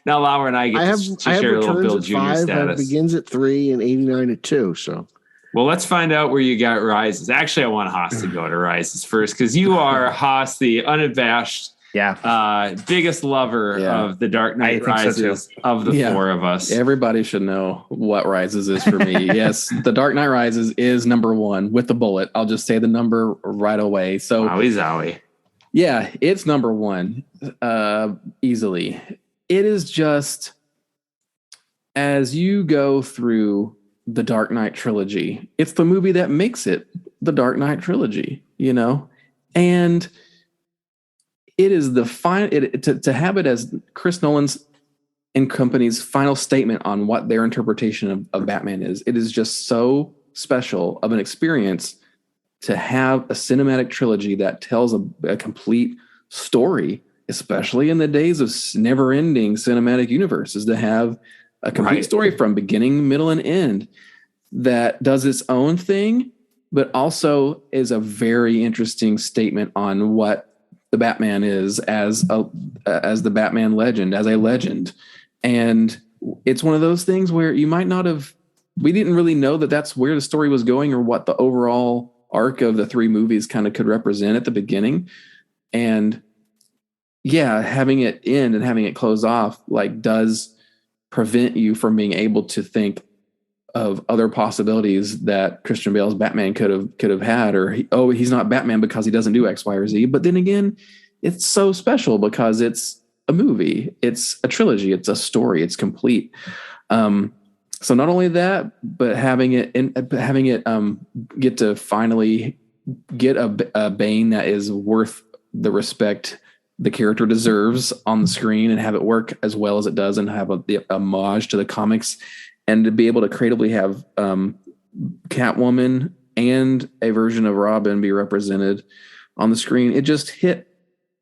Lauer and I get to share a little Bill Jr. 5, status. Begins at 3 and 89 at 2. So, well, let's find out where you got Rises. Actually, I want Haas to go to Rises first because you are Haas, the unabashed, biggest lover of The Dark Knight Rises of the four of us. Everybody should know what Rises is for me. Yes, The Dark Knight Rises is number one with the bullet. I'll just say the number right away. So, Zowie. Yeah, it's number one easily. It is just as you go through the Dark Knight trilogy, it's the movie that makes it the Dark Knight trilogy, and it is the to have it as Chris Nolan's and company's final statement on what their interpretation of Batman is. It is just so special of an experience to have a cinematic trilogy that tells a complete story, especially in the days of never-ending cinematic universes, to have a complete story from beginning, middle, and end that does its own thing, but also is a very interesting statement on what the Batman is as the Batman legend, as a legend. And it's one of those things where you might not have, we didn't really know that that's where the story was going or what the overall arc of the 3 movies kind of could represent at the beginning. And having it end and having it close off does prevent you from being able to think of other possibilities that Christian Bale's Batman could have had, or he's not Batman because he doesn't do X, Y, or Z. But then again, it's so special because it's a movie, it's a trilogy, it's a story, it's complete. So not only that, but having it get to finally get a Bane that is worth the respect the character deserves on the screen and have it work as well as it does and have the homage to the comics, and to be able to creatively have Catwoman and a version of Robin be represented on the screen. It just hit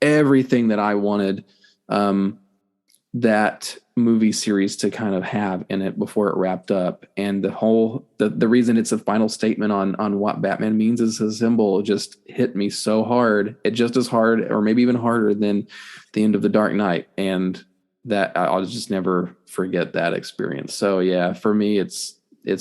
everything that I wanted that movie series to kind of have in it before it wrapped up. And the reason it's a final statement on what Batman means as a symbol just hit me so hard. It just as hard, or maybe even harder, than the end of The Dark Knight. And that I'll just never forget that experience. So for me, it's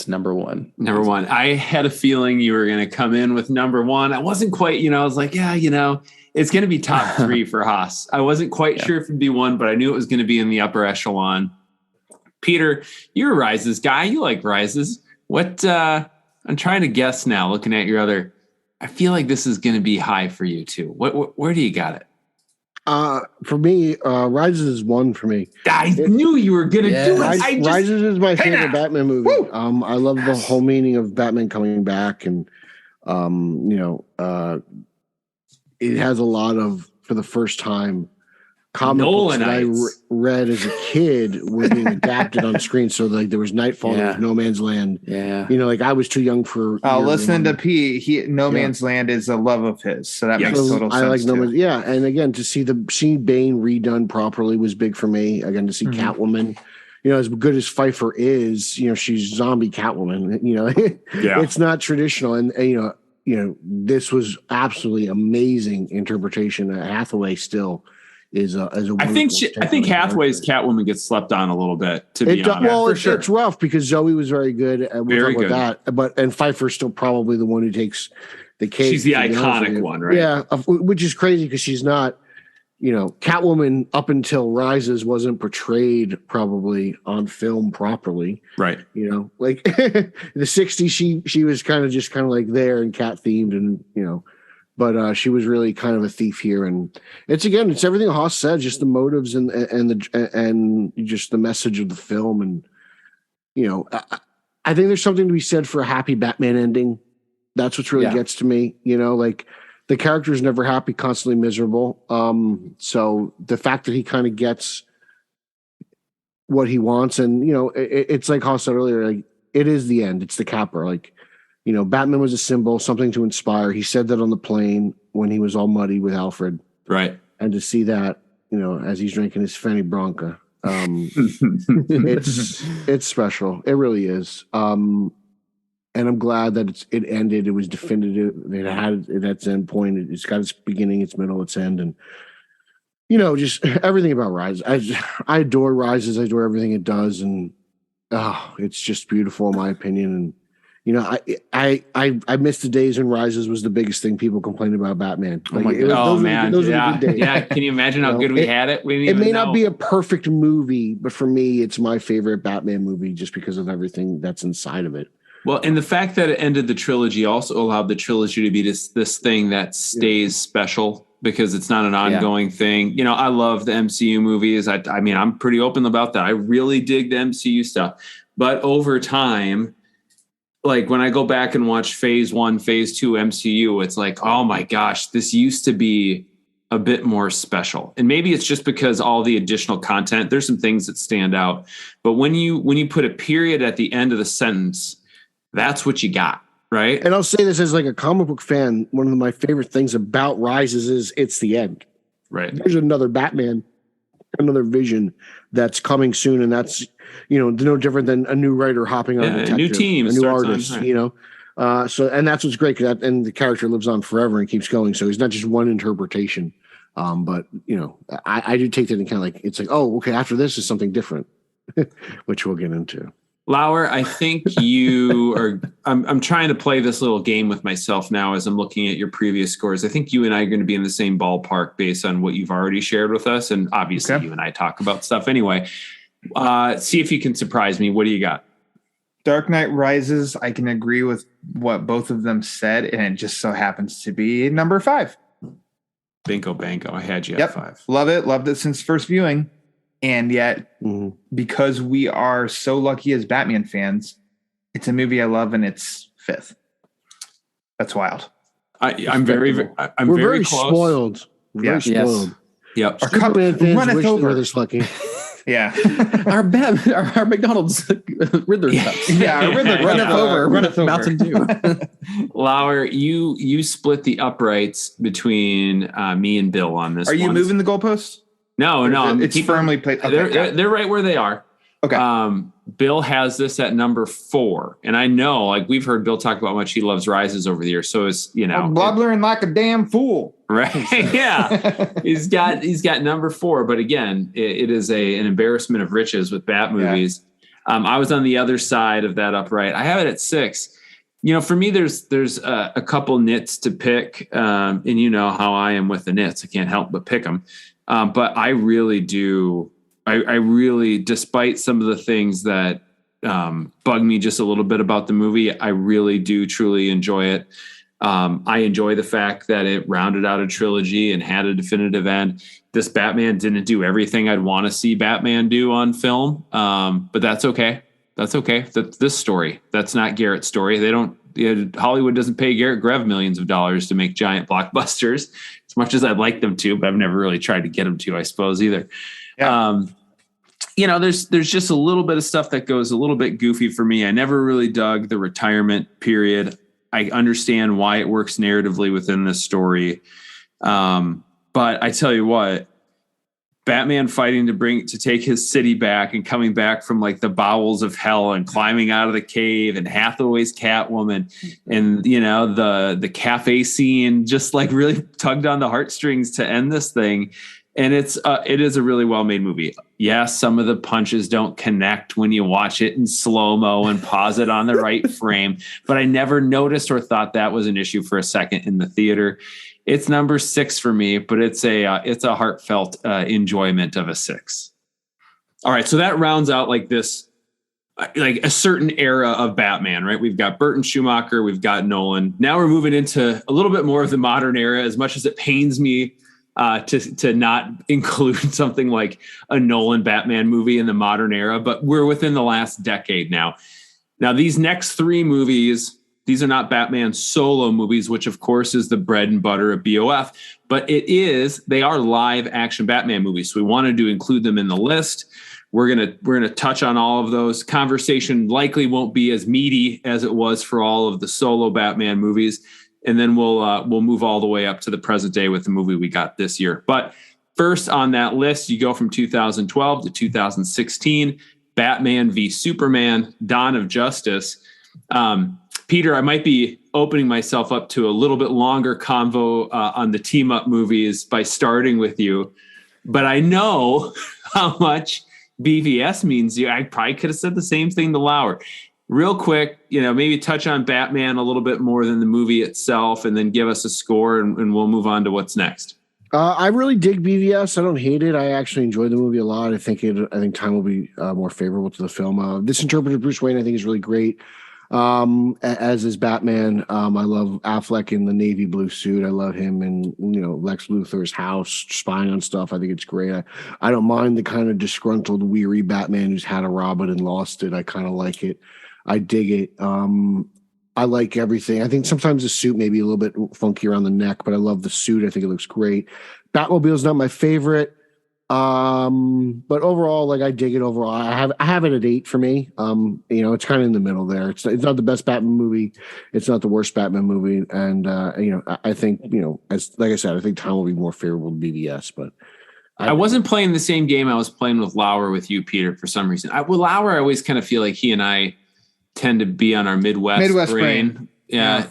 number one. Number one. I had a feeling you were going to come in with number one. I wasn't quite, I was like, it's going to be top 3 for Haas. I wasn't quite sure if it'd be one, but I knew it was going to be in the upper echelon. Peter, you're a Rises guy. You like Rises. What, I'm trying to guess now, looking at your other, I feel like this is going to be high for you too. Where do you got it? For me, Rises is 1 for me. I knew you were going to do it. Rises is my favorite Batman movie. I love the whole meaning of Batman coming back, and it has a lot of, for the first time, comic books that I read as a kid were being adapted on screen. So there was Nightfall, there was No Man's Land. Yeah. I was too young for. Listening to P, No Man's Land is a love of his, so that makes total sense. I like No Man's. Yeah, and again, to see Bane redone properly was big for me. Again, to see Catwoman, as good as Pfeiffer is, she's zombie Catwoman. It's not traditional, and this was absolutely amazing interpretation. Hathaway still is a. I think Hathaway's Catwoman gets slept on a little bit. To be honest, well, it's rough because Zoe was very good, and we'll talk about that. And Pfeiffer's still probably the one who takes the cake. She's the iconic one, right? Yeah, which is crazy because she's not. Catwoman up until Rises wasn't portrayed probably on film properly. Right. Like the 60s, she was kind of like there and cat themed and, but she was really kind of a thief here. And it's everything Haas said, just the motives and just the message of the film. And, I think there's something to be said for a happy Batman ending. That's what really gets to me, like, the character is never happy, constantly miserable. So the fact that he kind of gets what he wants, and it's like Haas said earlier, like it is the end. It's the capper. Like Batman was a symbol, something to inspire. He said that on the plane when he was all muddy with Alfred, right? And to see that, as he's drinking his Fanny Bronca, it's special. It really is. And I'm glad that it ended. It was definitive. It had its end point. It's got its beginning, its middle, its end, and just everything about Rise. I adore Rises. I adore everything it does, and it's just beautiful in my opinion. And I miss the days when Rises was the biggest thing people complained about Batman. Like, those were the good days. Yeah. Can you imagine how good we had it? It may not be a perfect movie, but for me, it's my favorite Batman movie just because of everything that's inside of it. Well, and the fact that it ended the trilogy also allowed the trilogy to be this thing that stays special because it's not an ongoing thing. I love the MCU movies. I mean, I'm pretty open about that. I really dig the MCU stuff. But over time, like when I go back and watch phase 1, phase 2 MCU, it's like, oh my gosh, this used to be a bit more special. And maybe it's just because all the additional content, there's some things that stand out. But when you put a period at the end of the sentence, that's what you got, right? And I'll say this as like a comic book fan, one of my favorite things about Rises is it's the end. Right. There's another Batman, another Vision that's coming soon, and that's no different than a new writer hopping on a detective, new team, a new artist, So and that's what's great, and the character lives on forever and keeps going. So he's not just one interpretation. But I do take that into account. Like it's like, oh, okay, after this is something different, which we'll get into. Lauer, I think you are. I'm trying to play this little game with myself now as I'm looking at your previous scores. I think you and I are going to be in the same ballpark based on what you've already shared with us, and obviously you and I talk about stuff anyway. See if you can surprise me. What do you got? Dark Knight Rises. I can agree with what both of them said, and it just so happens to be number 5. Bingo, bango. I had you at 5. Love it. Loved it since first viewing. And yet, because we are so lucky as Batman fans, it's a movie I love, and it's 5th. That's wild. I'm very close. Spoiled. We're very spoiled. Yep. Our Superman fans wish they were this lucky. Yeah. our McDonald's Riddler cups. Yeah, our Riddler run it over. Mountain Dew. Lauer, you split the uprights between me and Bill on this. Are you moving the goalposts? No. It's firmly placed. Okay, they're right where they are. Okay. Bill has this at number 4, and I know, like we've heard Bill talk about how much he loves Rises over the years. So it's I'm blubbering like a damn fool. Right? Yeah. he's got number 4, but again, it is an embarrassment of riches with Bat movies. Yeah. I was on the other side of that upright. I have it at 6. For me, there's a couple nits to pick, and you know how I am with the nits. I can't help but pick them. But I really do. I really, despite some of the things that bug me just a little bit about the movie, I really do truly enjoy it. I enjoy the fact that it rounded out a trilogy and had a definitive end. This Batman didn't do everything I'd want to see Batman do on film, but that's okay. That's okay. That's this story. That's not Garrett's story. Hollywood doesn't pay Garret Grev millions of dollars to make giant blockbusters, as much as I'd like them to, but I've never really tried to get them to, I suppose, either. Yeah. There's just a little bit of stuff that goes a little bit goofy for me. I never really dug the retirement period. I understand why it works narratively within this story. But I tell you what, Batman fighting to take his city back and coming back from like the bowels of hell and climbing out of the cave, and Hathaway's Catwoman, and the cafe scene just like really tugged on the heartstrings to end this thing. And it is a really well made movie. Yes, some of the punches don't connect when you watch it in slow-mo and pause it on the right frame, but I never noticed or thought that was an issue for a second in the theater. It's number 6 for me, but it's a heartfelt enjoyment of a 6. All right, so that rounds out like this, like a certain era of Batman, right? We've got Burton, Schumacher, we've got Nolan. Now we're moving into a little bit more of the modern era. As much as it pains me to not include something like a Nolan Batman movie in the modern era, but we're within the last decade now. Now these next 3 movies. These are not Batman solo movies, which of course is the bread and butter of BOF, but they are live action Batman movies. So we wanted to include them in the list. We're gonna touch on all of those. Conversation likely won't be as meaty as it was for all of the solo Batman movies, and then we'll move all the way up to the present day with the movie we got this year. But first on that list, you go from 2012 to 2016, Batman v Superman: Dawn of Justice. Peter, I might be opening myself up to a little bit longer convo on the team up movies by starting with you, but I know how much BVS means to you. I probably could have said the same thing to Lauer. Real quick, maybe touch on Batman a little bit more than the movie itself, and then give us a score, and we'll move on to what's next. I really dig BVS. I don't hate it. I actually enjoyed the movie a lot. I think time will be more favorable to the film. This interpreted Bruce Wayne, I think, is really great. As is Batman. I love Affleck in the navy blue suit. I love him in, Lex Luthor's house spying on stuff. I think it's great. I don't mind the kind of disgruntled, weary Batman who's had a Robin and lost it. I kind of like it. I dig it. I like everything. I think sometimes the suit may be a little bit funky around the neck, but I love the suit. I think it looks great. Batmobile's not my favorite. But overall, I dig it overall. I have it at 8 for me. It's kind of in the middle there. It's not the best Batman movie. It's not the worst Batman movie. And, I think, like I said, I think time will be more favorable to BVS, but I wasn't playing the same game I was playing with Lauer with you, Peter, for some reason. With Lauer, I always kind of feel like he and I tend to be on our Midwest brain. Yeah.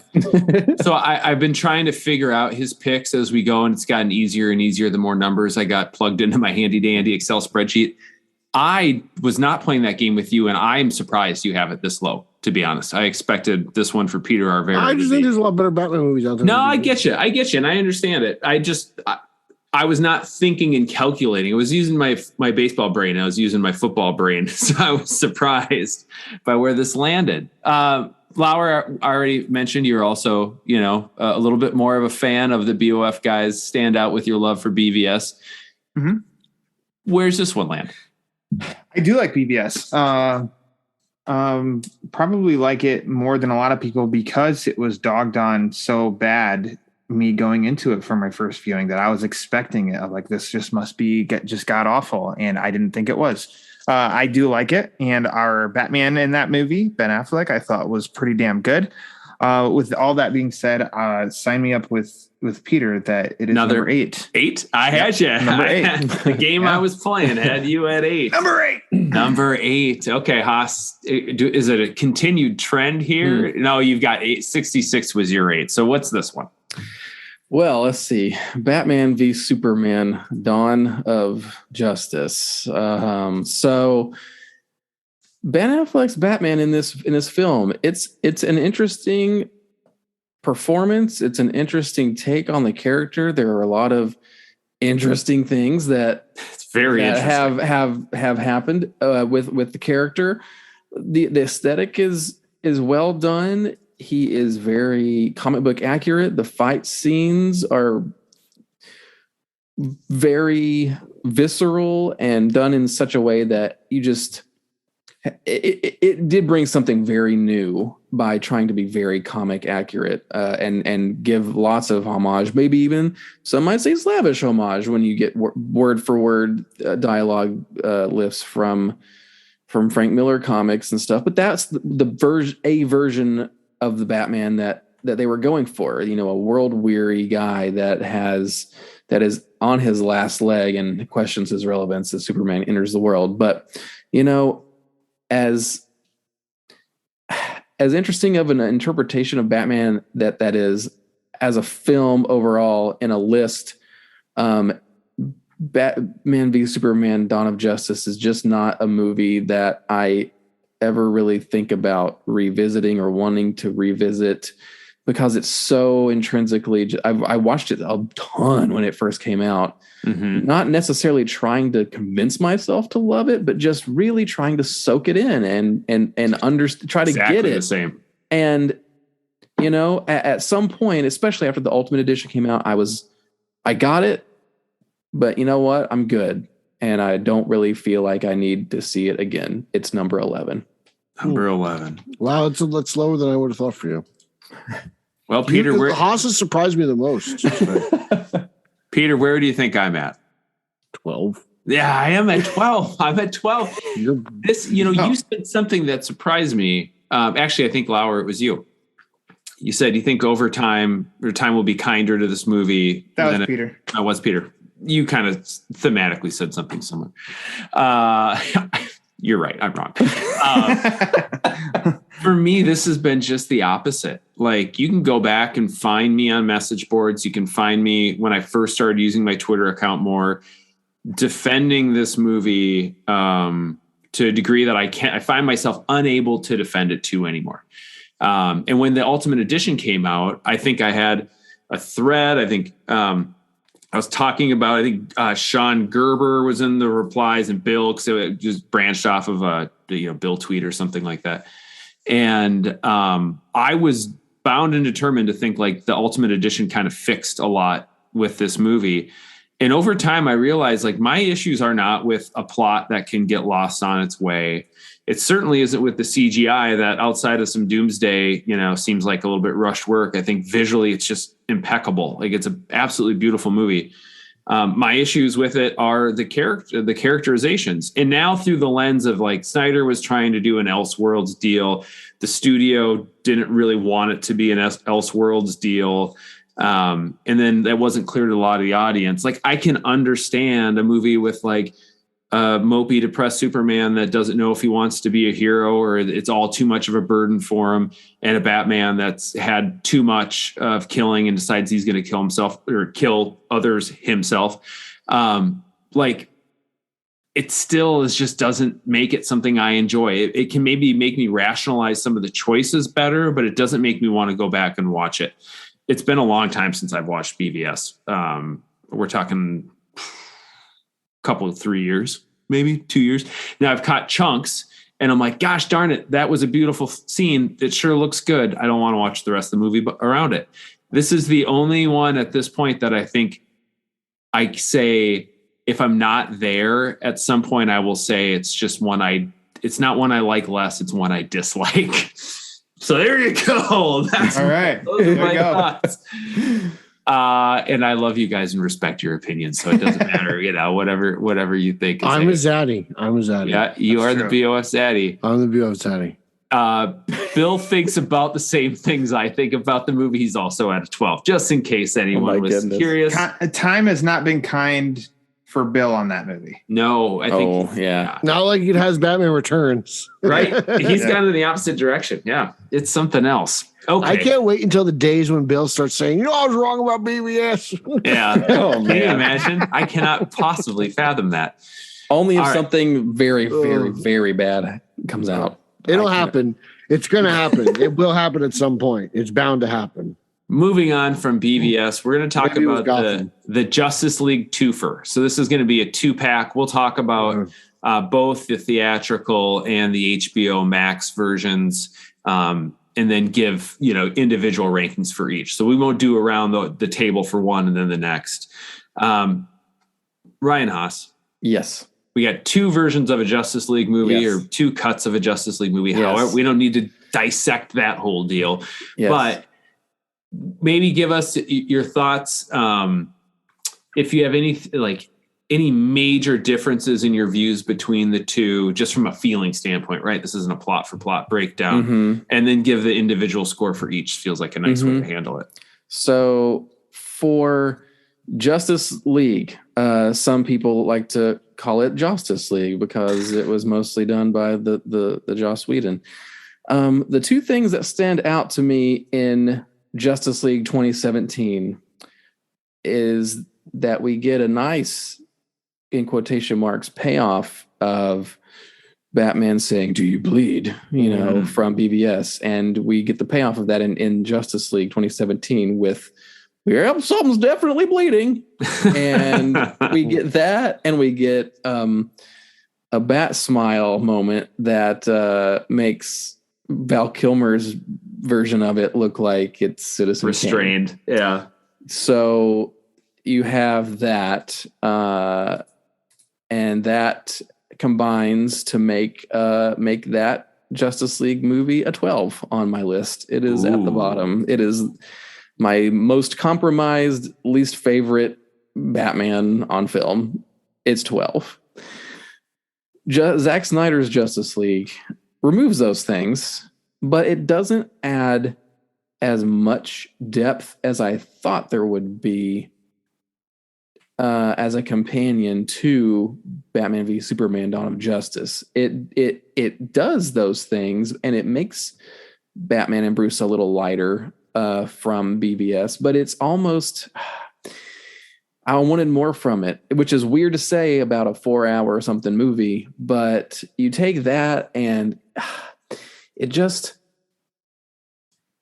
So I've been trying to figure out his picks as we go, and it's gotten easier and easier the more numbers I got plugged into my handy dandy Excel spreadsheet. I was not playing that game with you, and I'm surprised you have it this low, to be honest. I expected this one for Peter Arvera. I just think there's a lot better Batman movies out there. No, I get you, and I understand it. I was not thinking and calculating. I was using my baseball brain. I was using my football brain. So I was surprised by where this landed. Lauer, I already mentioned you're also, a little bit more of a fan of the BOF guys. Stand out with your love for BVS. Mm-hmm. Where's this one land? I do like BVS. Probably like it more than a lot of people because it was dogged on so bad. Me going into it for my first viewing that I was expecting it. Like, this just must be just god awful, and I didn't think it was. I do like it, and our Batman in that movie, Ben Affleck, I thought was pretty damn good. With all that being said, sign me up with Peter that it is number 8. 8? I had you. Number 8. The game I was playing had you at 8. Number 8. Okay, Haas. Is it a continued trend here? No, you've got 8. 66 was your 8. So what's this one? Well, let's see. Batman v Superman: Dawn of Justice. So Ben Affleck's Batman in this film, it's an interesting performance. It's an interesting take on the character. There are a lot of interesting things that have happened with the character. The aesthetic is well done. He is very comic book accurate. The fight scenes are very visceral and done in such a way that you just it did bring something very new by trying to be very comic accurate and give lots of homage, maybe even some might say slavish homage when you get word for word dialogue lifts from Frank Miller comics and stuff. But that's the version of the Batman that they were going for, a world weary guy that has that is on his last leg and questions his relevance as Superman enters the world. But, you know, as interesting of an interpretation of Batman that is as a film overall in a list, Batman v Superman Dawn of Justice is just not a movie that I ever really think about revisiting or wanting to revisit, because it's so intrinsically, I watched it a ton when it first came out, not necessarily trying to convince myself to love it, but just really trying to soak it in and try to get it. The same. And, you know, at some point, especially after the Ultimate Edition came out, I got it, but you know what? I'm good. And I don't really feel like I need to see it again. It's number 11. Number 11. Wow, it's a lot slower than I would have thought for you. Well, Peter, Haas has surprised me the most. Peter, where do you think I'm at? 12. Yeah, I am at 12. I'm at 12. You said something that surprised me. Actually, I think, Lauer, it was you. You said you think over time will be kinder to this movie. That was Peter. That was Peter. You kind of thematically said something similar. You're right. I'm wrong. For me, this has been just the opposite. Like, you can go back and find me on message boards. You can find me when I first started using my Twitter account more, defending this movie to a degree that I find myself unable to defend it to anymore. And when the Ultimate Edition came out, I think I had a thread. I think I was talking about, I think Sean Gerber was in the replies, and Bill, because it just branched off of a Bill tweet or something like that. And I was bound and determined to think like the Ultimate Edition kind of fixed a lot with this movie. And over time, I realized like my issues are not with a plot that can get lost on its way. It certainly isn't with the CGI that, outside of some doomsday, seems like a little bit rushed work. I think visually it's just impeccable. Like, it's an absolutely beautiful movie. My issues with it are the characterizations. And now through the lens of like Snyder was trying to do an Elseworlds deal. The studio didn't really want it to be an Elseworlds deal. And then that wasn't clear to a lot of the audience. Like, I can understand a movie with like a mopey, depressed Superman that doesn't know if he wants to be a hero or it's all too much of a burden for him, and a Batman that's had too much of killing and decides he's going to kill himself or kill others himself. Like, it still just doesn't make it something I enjoy. It can maybe make me rationalize some of the choices better, but it doesn't make me want to go back and watch it. It's been a long time since I've watched BVS. We're talking couple of 3 years, maybe 2 years. Now I've caught chunks and I'm like, gosh darn it, that was a beautiful scene. It sure looks good. I don't want to watch the rest of the movie around it. This is the only one at this point that I think I say, if I'm not there at some point, I will say it's just it's not one I like less. It's one I dislike. So there you go. That's all right. Those are my thoughts. And I love you guys and respect your opinions, so it doesn't matter, whatever you think. I'm a zaddy. Yeah, you are the BOF zaddy. I'm the BOF zaddy. Bill thinks about the same things I think about the movie. He's also at a 12, just in case anyone was curious. Time has not been kind for Bill on that movie. No, I think. Not like it has Batman Returns. Right? He's gone in the opposite direction. Yeah, it's something else. Okay. I can't wait until the days when Bill starts saying, I was wrong about BVS. Yeah. Can you imagine? I cannot possibly fathom that. Only if something very, very, very bad comes out. It'll happen. It's going to happen. It will happen at some point. It's bound to happen. Moving on from BVS, we're going to talk about the Justice League twofer. So this is going to be a 2-pack. We'll talk about both the theatrical and the HBO Max versions. And then give, individual rankings for each. So we won't do around the table for one and then the next. Ryan Haas. Yes. We got 2 versions of a Justice League movie or 2 cuts of a Justice League movie. Yes. However, we don't need to dissect that whole deal. Yes. But maybe give us your thoughts. If you have any major differences in your views between the two, just from a feeling standpoint, right? This isn't a plot for plot breakdown, and then give the individual score for each. Feels like a nice way to handle it. So for Justice League. Some people like to call it Justice League because it was mostly done by the Joss Whedon. The two things that stand out to me in Justice League 2017 is that we get a nice, in quotation marks, payoff of Batman saying, "Do you bleed?" From BVS, and we get the payoff of that in Justice League 2017 with, "Yeah, something's definitely bleeding," and we get that, and we get a bat smile moment that makes Val Kilmer's version of it look like it's Citizen restrained. Kane. Yeah. So you have that, and that combines to make that Justice League movie a 12 on my list. It is at the bottom. It is my most compromised, least favorite Batman on film. It's 12. Zack Snyder's Justice League removes those things, but it doesn't add as much depth as I thought there would be as a companion to Batman v Superman: Dawn of Justice. It does those things, and it makes Batman and Bruce a little lighter from BVS, but it's almost, I wanted more from it, which is weird to say about a 4-hour or something movie, but you take that and it just,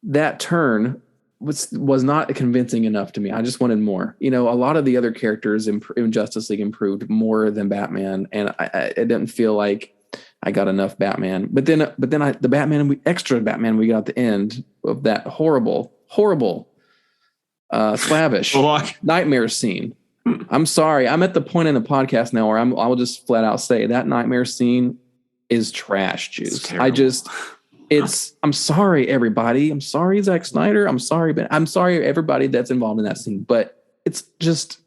that turn was not convincing enough to me. I just wanted more. A lot of the other characters in Justice League improved more than Batman, and I didn't feel like I got enough Batman. But then the Batman, extra Batman we got at the end of that horrible slavish nightmare scene. I'm sorry. I'm at the point in the podcast now where I will just flat out say that nightmare scene is trash juice. I'm sorry, everybody. I'm sorry, Zack Snyder. I'm sorry, but I'm sorry, everybody that's involved in that scene, but it's just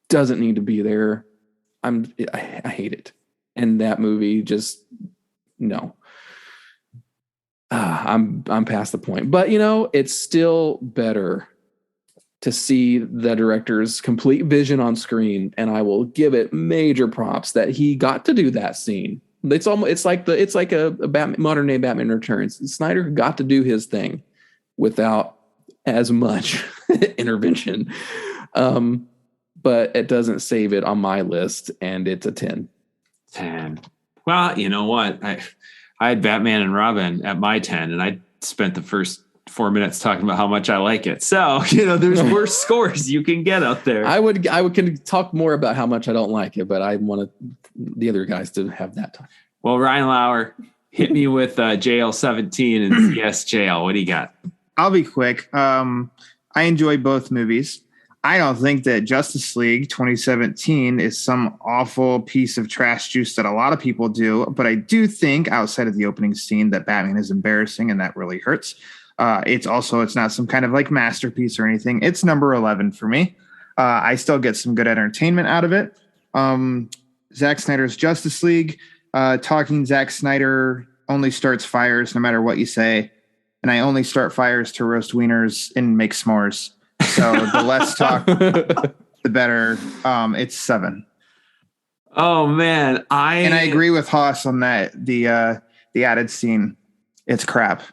doesn't need to be there. I hate it. And that movie just, no. I'm past the point, but it's still better to see the director's complete vision on screen, and I will give it major props that he got to do that scene. It's like a Batman, modern day Batman Returns. Snyder got to do his thing without as much intervention, but it doesn't save it on my list, and it's a 10. 10. Well, you know what? I had Batman and Robin at my 10, and I spent the first 4 minutes talking about how much I like it. So, there's worse scores you can get out there. I can talk more about how much I don't like it, but I wanted the other guys to have that time. Well, Ryan Lauer, hit me with JL 17 and CSJL. What do you got? I'll be quick. I enjoy both movies. I don't think that Justice League 2017 is some awful piece of trash juice that a lot of people do, but I do think outside of the opening scene that Batman is embarrassing, and that really hurts. It's not some kind of like masterpiece or anything. It's number 11 for me. I still get some good entertainment out of it. Zack Snyder's Justice League, talking Zack Snyder only starts fires no matter what you say. And I only start fires to roast wieners and make s'mores. So the less talk, the better. It's 7. Oh man. I agree with Haas on that. The added scene, it's crap.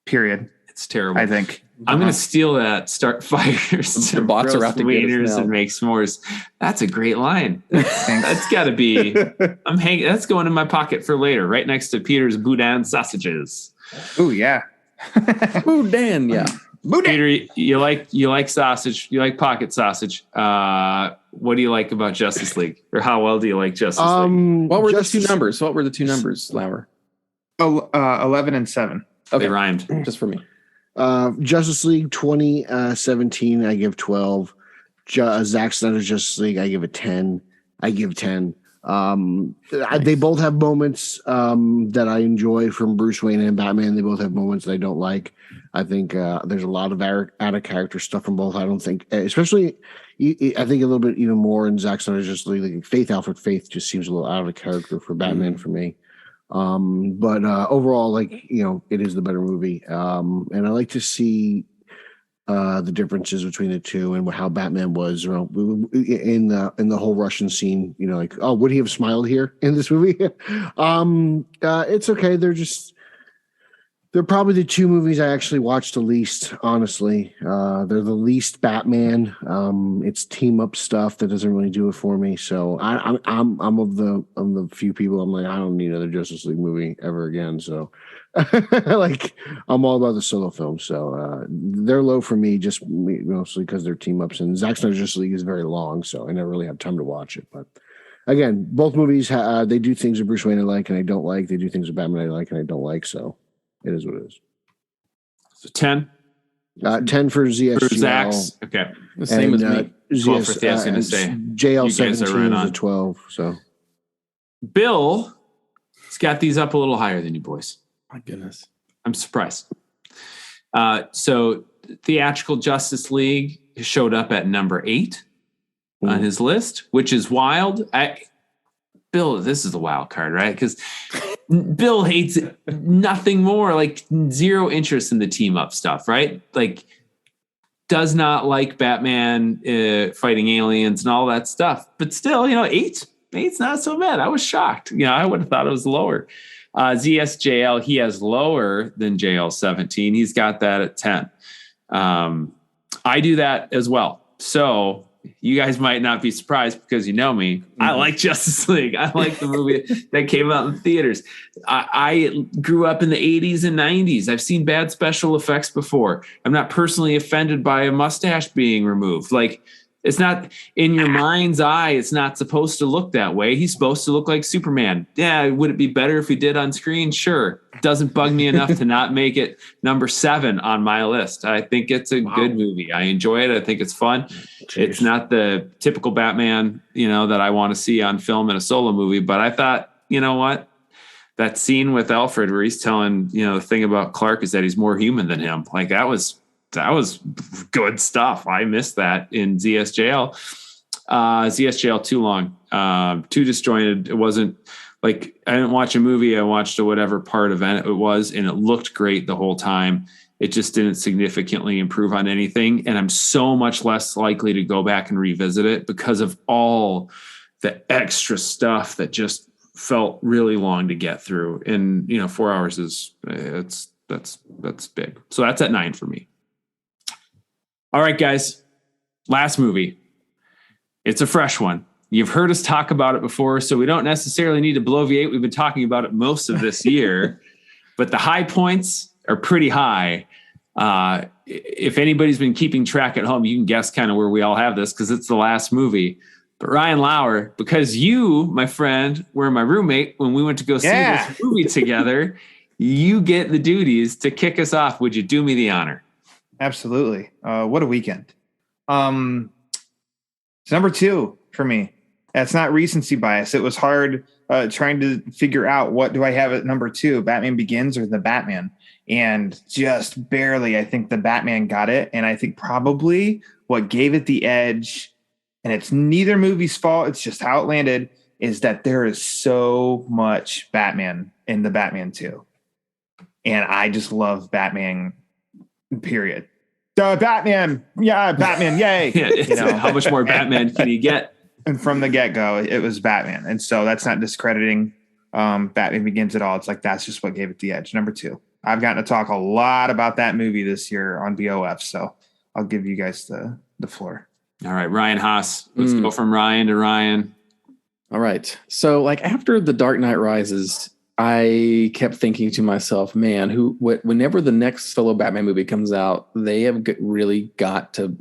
Period. It's terrible. I think I'm going to steal that. Start fires. The bots are out to get us now. And make s'mores. That's a great line. That's got to be. That's going in my pocket for later, right next to Peter's Boudin sausages. Oh yeah. Boudin, yeah. Boudin. Peter, you like sausage? You like pocket sausage? What do you like about Justice League, or how well do you like Justice League? What were the two numbers? What were the two numbers, Lauer? 11 and 7. Okay. They rhymed. Just for me. Justice League 2017, I give 12. Zack Snyder's Justice League, I give it 10. I give 10. Nice. They both have moments that I enjoy from Bruce Wayne and Batman. They both have moments that I don't like. I think there's a lot of out of character stuff from both. I don't think, especially, I think a little bit even more in Zack Snyder's Justice League. Like Alfred Faith just seems a little out of character for Batman for me. But overall, it is the better movie. And I like to see the differences between the two and how Batman was in the whole Russian scene. You know, like, oh, would he have smiled here in this movie? It's okay. They're probably the two movies I actually watched the least, honestly. They're the least Batman. It's team up stuff that doesn't really do it for me. So I'm of the few people. I'm like, I don't need another Justice League movie ever again. So like, I'm all about the solo films. So they're low for me, just mostly because they're team ups. And Zack Snyder's Justice League is very long, so I never really have time to watch it. But again, both movies they do things with Bruce Wayne I like and I don't like. They do things with Batman I like and I don't like. So. It is what it is. So 10? 10 for ZSGL. For Zach's. Okay. The same as me. 12 for I was going to say. JL You guys are 17 right is on. a 12. So Bill has got these up a little higher than you boys. My goodness. I'm surprised. So Theatrical Justice League showed up at number 8 on his list, which is wild. Bill, this is the wild card, right? Because Bill hates nothing more, like zero interest in the team up stuff, right? Like does not like Batman fighting aliens and all that stuff. But still, 8's not so bad. I was shocked. I would have thought it was lower. ZSJL, he has lower than JL 17. He's got that at 10. I do that as well. So you guys might not be surprised because you know me. I like Justice League. I like the movie that came out in theaters. I grew up in the 80s and 90s. I've seen bad special effects before. I'm not personally offended by a mustache being removed. Like, it's not in your mind's eye. It's not supposed to look that way. He's supposed to look like Superman. Yeah. Would it be better if he did on screen? Sure. Doesn't bug me enough to not make it number 7 on my list. I think it's a good movie. I enjoy it. I think it's fun. Jeez. It's not the typical Batman, that I want to see on film in a solo movie, but I thought, you know what? That scene with Alfred where he's telling, the thing about Clark is that he's more human than him. Like that was good stuff. I missed that in ZSJL. ZSJL too long, too disjointed. It wasn't like I didn't watch a movie. I watched a whatever part event it was, and it looked great the whole time. It just didn't significantly improve on anything. And I'm so much less likely to go back and revisit it because of all the extra stuff that just felt really long to get through. And, 4 hours that's big. So that's at 9 for me. All right, guys, last movie. It's a fresh one. You've heard us talk about it before, so we don't necessarily need to bloviate. We've been talking about it most of this year, but the high points are pretty high. If anybody's been keeping track at home, you can guess kind of where we all have this because it's the last movie. But Ryan Lauer, because you, my friend, were my roommate when we went to go see this movie together, you get the duties to kick us off. Would you do me the honor? Absolutely. What a weekend. It's number 2 for me. That's not recency bias. It was hard trying to figure out what do I have at number 2, Batman Begins or The Batman. And just barely, I think The Batman got it. And I think probably what gave it the edge, and it's neither movie's fault, it's just how it landed, is that there is so much Batman in The Batman 2. And I just love Batman, period. Batman, yeah, Batman, yay. How much more Batman can you get? And from the get-go, it was Batman. And so that's not discrediting Batman Begins at all. It's like that's just what gave it the edge. Number 2. I've gotten to talk a lot about that movie this year on BOF, so I'll give you guys the floor. All right, Ryan Haas. Let's go from Ryan to Ryan. All right. So after The Dark Knight Rises, I kept thinking to myself, man, whenever the next solo Batman movie comes out, they have really got to,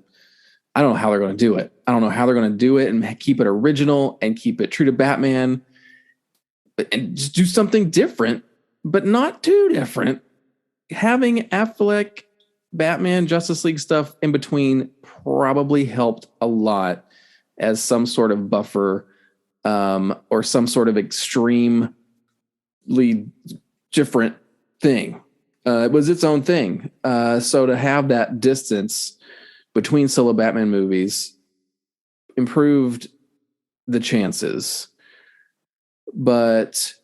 I don't know how they're going to do it. I don't know how they're going to do it and keep it original and keep it true to Batman and just do something different, but not too different. Having Affleck, Batman, Justice League stuff in between probably helped a lot as some sort of buffer or some sort of extremely different thing. It was its own thing. So to have that distance between solo Batman movies improved the chances. But,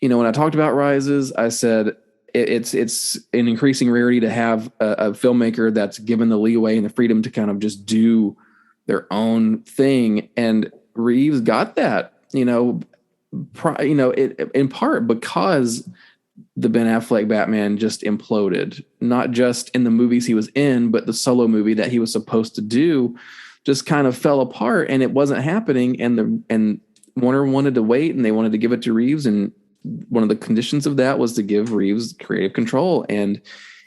when I talked about Rises, I said it's an increasing rarity to have a filmmaker that's given the leeway and the freedom to kind of just do their own thing. And Reeves got that, in part because the Ben Affleck Batman just imploded, not just in the movies he was in, but the solo movie that he was supposed to do just kind of fell apart, and it wasn't happening. And Warner wanted to wait, and they wanted to give it to Reeves. And one of the conditions of that was to give Reeves creative control. And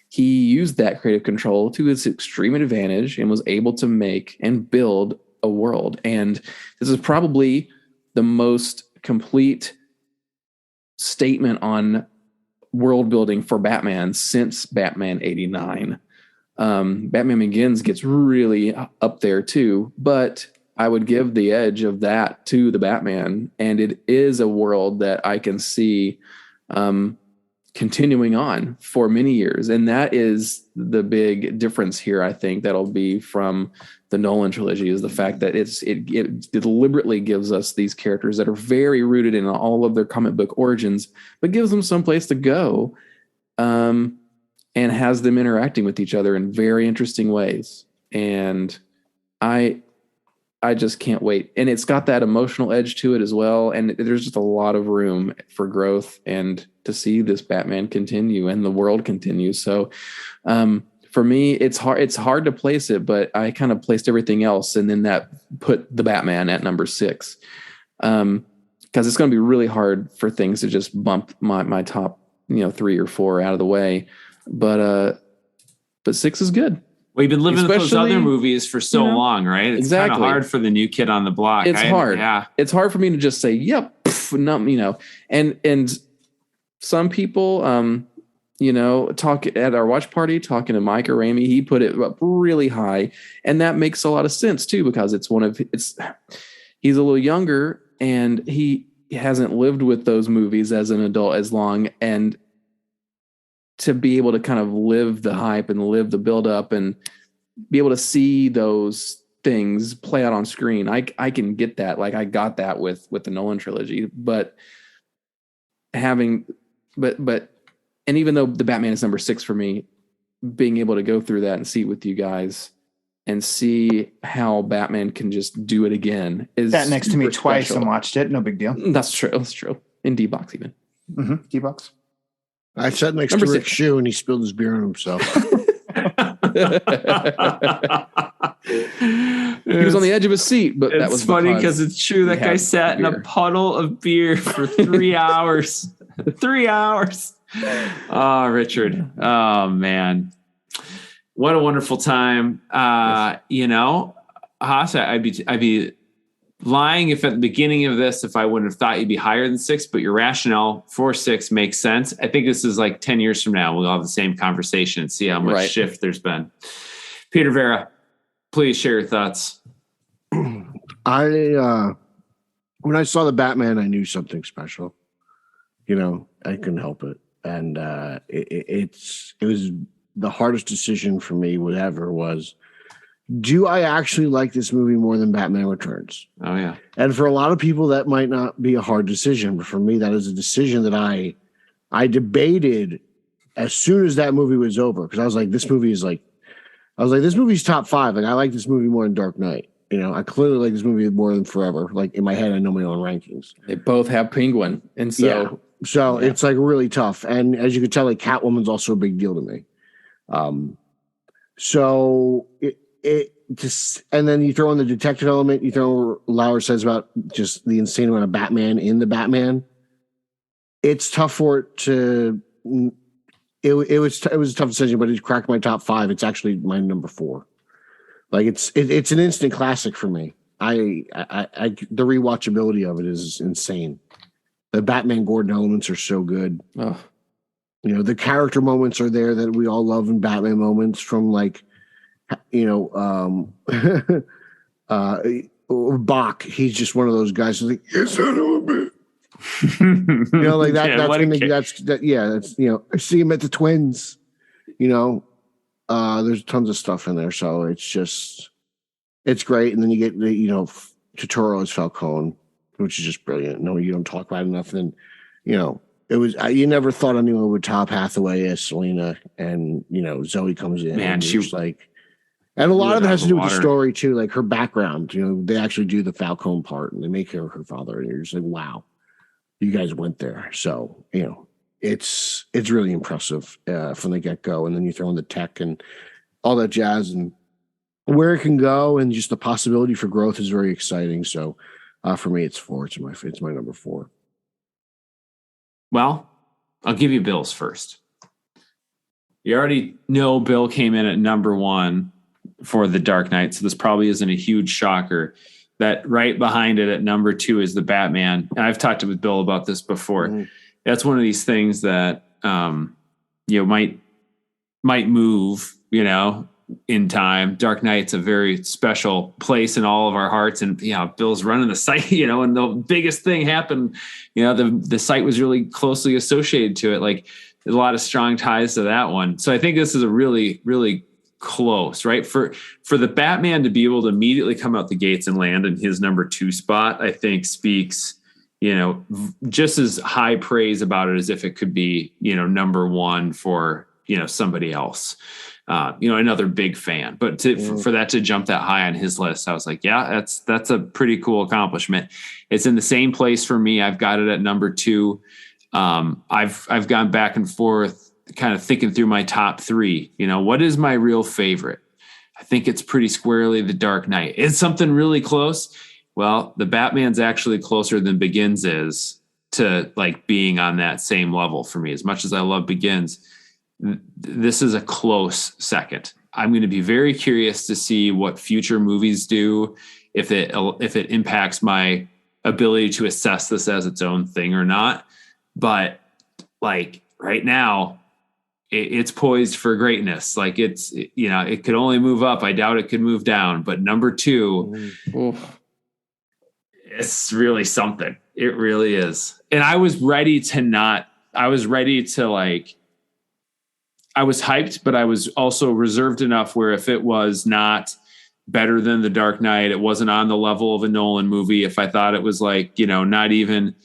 he used that creative control to his extreme advantage and was able to make and build a world. And this is probably the most complete statement on world building for Batman since Batman 89. Batman Begins gets really up there too, but I would give the edge of that to the Batman. And it is a world that I can see continuing on for many years. And that is the big difference here, I think, that'll be from the Nolan trilogy, is the fact that it deliberately gives us these characters that are very rooted in all of their comic book origins, but gives them someplace to go, and has them interacting with each other in very interesting ways. And I just can't wait. And it's got that emotional edge to it as well. And there's just a lot of room for growth and to see this Batman continue and the world continue. So for me, it's hard to place it, but I kind of placed everything else. And then that put the Batman at number 6. Because it's going to be really hard for things to just bump my top, 3 or 4 out of the way. But 6 is good. Well, you've been living with those other movies for so long, right? It's kind of hard for the new kid on the block. It's hard. Yeah. It's hard for me to just say, yep, and some people, talk at our watch party, talking to Mike or Ramey, he put it up really high. And that makes a lot of sense too, because he's a little younger and he hasn't lived with those movies as an adult as long. And to be able to kind of live the hype and live the build up and be able to see those things play out on screen. I can get that. Like I got that with the Nolan trilogy, but and even though the Batman is number 6 for me, being able to go through that and see it with you guys and see how Batman can just do it again is sat next to me twice special. And watched it. No big deal. That's true. That's true. In D-Box even. Mm-hmm. D-Box. I sat next Number to Rick's 6. shoe and he spilled his beer on himself. He was on the edge of his seat, but that was funny because it's true. That guy sat in a puddle of beer for 3 hours. 3 hours. Oh, Richard. Oh, man. What a wonderful time. Haas, I'd be lying if at the beginning of this, if I wouldn't have thought you'd be higher than 6, but your rationale for 6 makes sense. I think this is like 10 years from now, we'll have the same conversation and see how much shift there's been. Peter Verra, please share your thoughts. When I saw the Batman, I knew something special. I couldn't help it. And it was the hardest decision for me, whatever was, do I actually like this movie more than Batman Returns? Oh, yeah. And for a lot of people, that might not be a hard decision. But for me, that is a decision that I debated as soon as that movie was over. Because I was like, this movie's top 5. Like, I like this movie more than Dark Knight. I clearly like this movie more than Forever. Like, in my head, I know my own rankings. They both have Penguin. And so... So it's like really tough. And as you can tell, like Catwoman's also a big deal to me. So it just, and then you throw in the detective element, you throw what Lauer says about just the insane amount of Batman in the Batman. It's tough for it to, it was a tough decision, but it cracked my top 5. It's actually my number 4. Like it's an instant classic for me. The rewatchability of it is insane. The Batman Gordon elements are so good. Oh. The character moments are there that we all love in Batman moments from like, Bach. He's just one of those guys who's like, yes, son of a bitch. Like that. That's I see him at the Twins. There's tons of stuff in there. So it's great. And then you get Turturro as Falcone, which is just brilliant. No, you don't talk about enough. And It was you never thought anyone would top Hathaway as Selena, and Zoe comes in. Man, and she was like, and a lot of it has to do with the water. story too, like her background. They actually do the Falcone part, and they make her father, and you're just like, wow, you guys went there. So it's really impressive from the get go, and then you throw in the tech and all that jazz, and where it can go, and just the possibility for growth is very exciting. So for me, it's 4. It's my number 4. Well, I'll give you Bill's first. You already know Bill came in at number 1 for The Dark Knight, so this probably isn't a huge shocker. That right behind it at number 2 is The Batman. And I've talked with Bill about this before. Mm-hmm. That's one of these things that might move, in time. Dark Knight's a very special place in all of our hearts, and Bill's running the site, and the biggest thing happened, the site was really closely associated to it. Like, there's a lot of strong ties to that one. So I think this is a really, really close, right? For the Batman to be able to immediately come out the gates and land in his number 2 spot, I think speaks, just as high praise about it as if it could be, number 1 for, somebody else. Another big fan, but for that to jump that high on his list, I was like, yeah, that's a pretty cool accomplishment. It's in the same place for me. I've got it at number 2. I've gone back and forth, kind of thinking through my top 3. What is my real favorite? I think it's pretty squarely The Dark Knight. It's something really close. Well, the Batman's actually closer than Begins is to like being on that same level for me. As much as I love Begins, this is a close second. I'm going to be very curious to see what future movies do, if it impacts my ability to assess this as its own thing or not. But like right now, it's poised for greatness. Like it could only move up. I doubt it could move down. But number 2, it's really something. It really is. And I was hyped, but I was also reserved enough where if it was not better than The Dark Knight, it wasn't on the level of a Nolan movie. If I thought it was like, not even,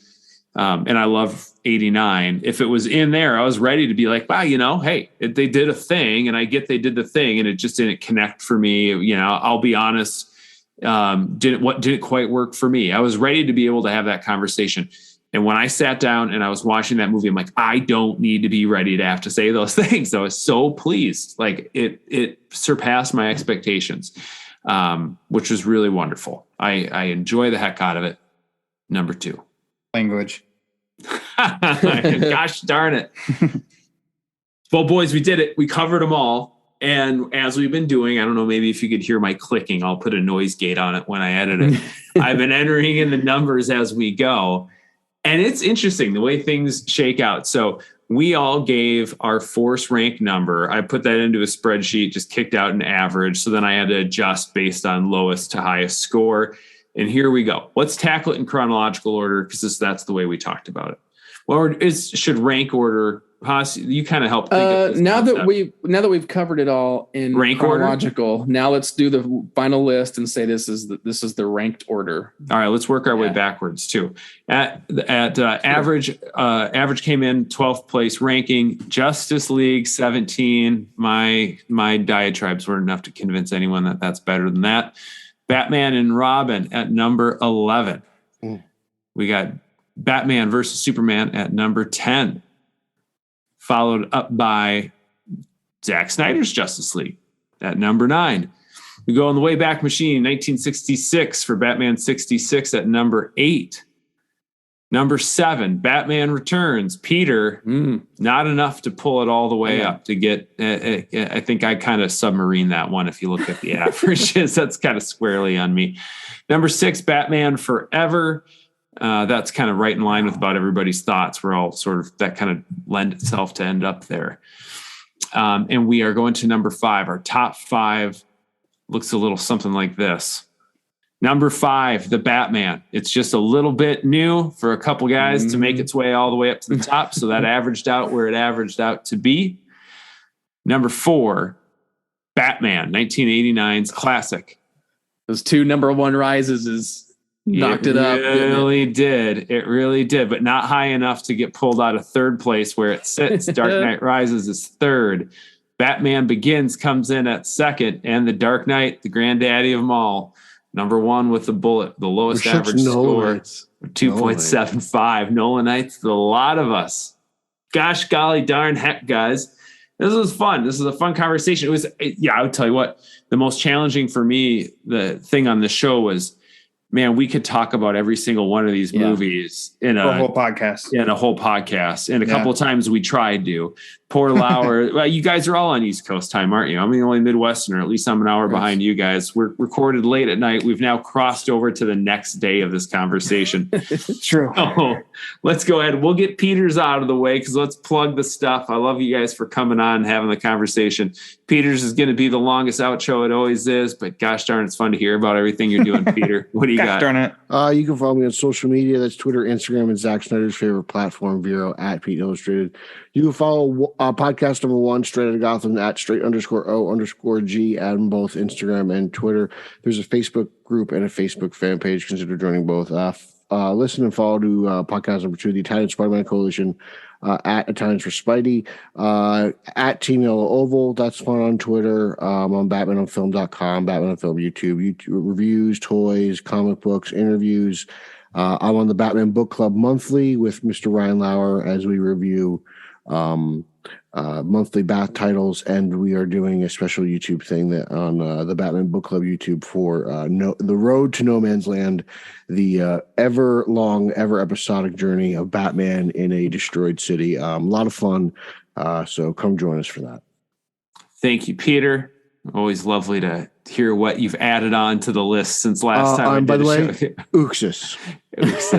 and I love 89. If it was in there, I was ready to be like, wow, hey, they did a thing, and I get they did the thing, and it just didn't connect for me. I'll be honest, didn't quite work for me. I was ready to be able to have that conversation. And when I sat down and I was watching that movie, I'm like, I don't need to be ready to have to say those things. I was so pleased. Like it surpassed my expectations, which was really wonderful. I enjoy the heck out of it. Number 2. Language. Gosh darn it. Well, boys, we did it. We covered them all. And as we've been doing, I don't know, maybe if you could hear my clicking, I'll put a noise gate on it when I edit it. I've been entering in the numbers as we go. And it's interesting the way things shake out. So we all gave our force rank number. I put that into a spreadsheet, just kicked out an average. So then I had to adjust based on lowest to highest score. And here we go. Let's tackle it in chronological order, because that's the way we talked about it. Well, should rank order? Haas, you kind of help think of this now that we've covered it all in rank chronological order? Now let's do the final list and say this is the ranked order. All right, let's work our way backwards too. At average came in 12th place ranking. Justice League 17. My diatribes weren't enough to convince anyone that that's better than that. Batman and Robin at number 11. We got Batman versus Superman at number 10. Followed up by Zack Snyder's Justice League at number 9. We go on the Wayback Machine, 1966 for Batman 66 at number 8. Number 7, Batman Returns. Peter, not enough to pull it all the way up to get. I think I kind of submarine that one. If you look at the averages, that's kind of squarely on me. Number 6, Batman Forever. That's kind of right in line with about everybody's thoughts. We're all sort of, that kind of lend itself to end up there. And we are going to number 5. Our top 5 looks a little something like this. Number 5, The Batman. It's just a little bit new for a couple guys to make its way all the way up to the top. So that averaged out where it averaged out to be. Number 4, Batman, 1989's classic. Those 2 number 1 rises is knocked it up. It really did, but not high enough to get pulled out of third place where it sits. Dark Knight Rises is third. Batman Begins comes in at second, and The Dark Knight, the granddaddy of them all, number one with the bullet, the lowest average score, 2.75. Nolanites, a lot of us. Gosh, golly, darn heck, guys. This was fun. This is a fun conversation. It was, I would tell you what, the most challenging for me, the thing on the show was, man, we could talk about every single one of these movies in a whole podcast. And a couple of times we tried to. Poor Lauer. Well, you guys are all on East Coast time, aren't you? I'm the only Midwesterner. At least I'm an hour behind you guys. We're recorded late at night. We've now crossed over to the next day of this conversation. True. So let's go ahead. We'll get Peter's out of the way because let's plug the stuff. I love you guys for coming on and having the conversation. Peter's is going to be the longest outro. It always is, but gosh darn, it's fun to hear about everything you're doing, Peter. What do you got? Darn it. You can follow me on social media. That's Twitter, Instagram, and Zack Snyder's favorite platform, Vero, at Pete Illustrated. You can follow podcast number 1, Straight Outta Gotham, at straight_O_G, on both Instagram and Twitter. There's a Facebook group and a Facebook fan page. Consider joining both. Listen and follow to podcast number 2, the Italian Spider-Man Coalition, at Italians for Spidey, at Team Yellow Oval. That's fun on Twitter. On BatmanOnFilm.com, Batman on Film YouTube reviews, toys, comic books, interviews. I'm on the Batman Book Club monthly with Mr. Ryan Lauer as we review monthly Bat titles, and we are doing a special YouTube thing that on the Batman Book Club YouTube for the Road to No Man's Land, the ever long, ever episodic journey of Batman in a destroyed city. A lot of fun, so come join us for that. Thank you, Peter. Always lovely to hear what you've added on to the list since last time. By the way, Uxus.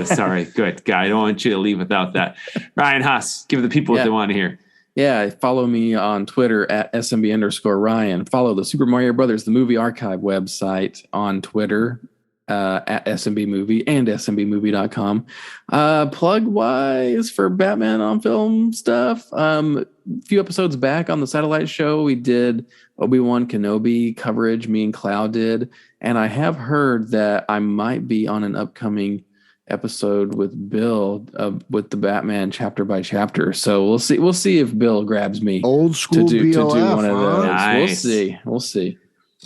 Sorry, good guy. I don't want you to leave without that. Ryan Haas, give the people what they want to hear. Yeah, follow me on Twitter at SMB_Ryan. Follow the Super Mario Brothers, the movie archive website on Twitter at SMB Movie and SMBmovie.com. Plug wise for Batman on Film stuff. A few episodes back on the Satellite Show, we did Obi-Wan Kenobi coverage, me and Cloud did. And I have heard that I might be on an upcoming episode with Bill with the Batman chapter by chapter. So we'll see if Bill grabs me old school to do one of those. Nice. We'll see.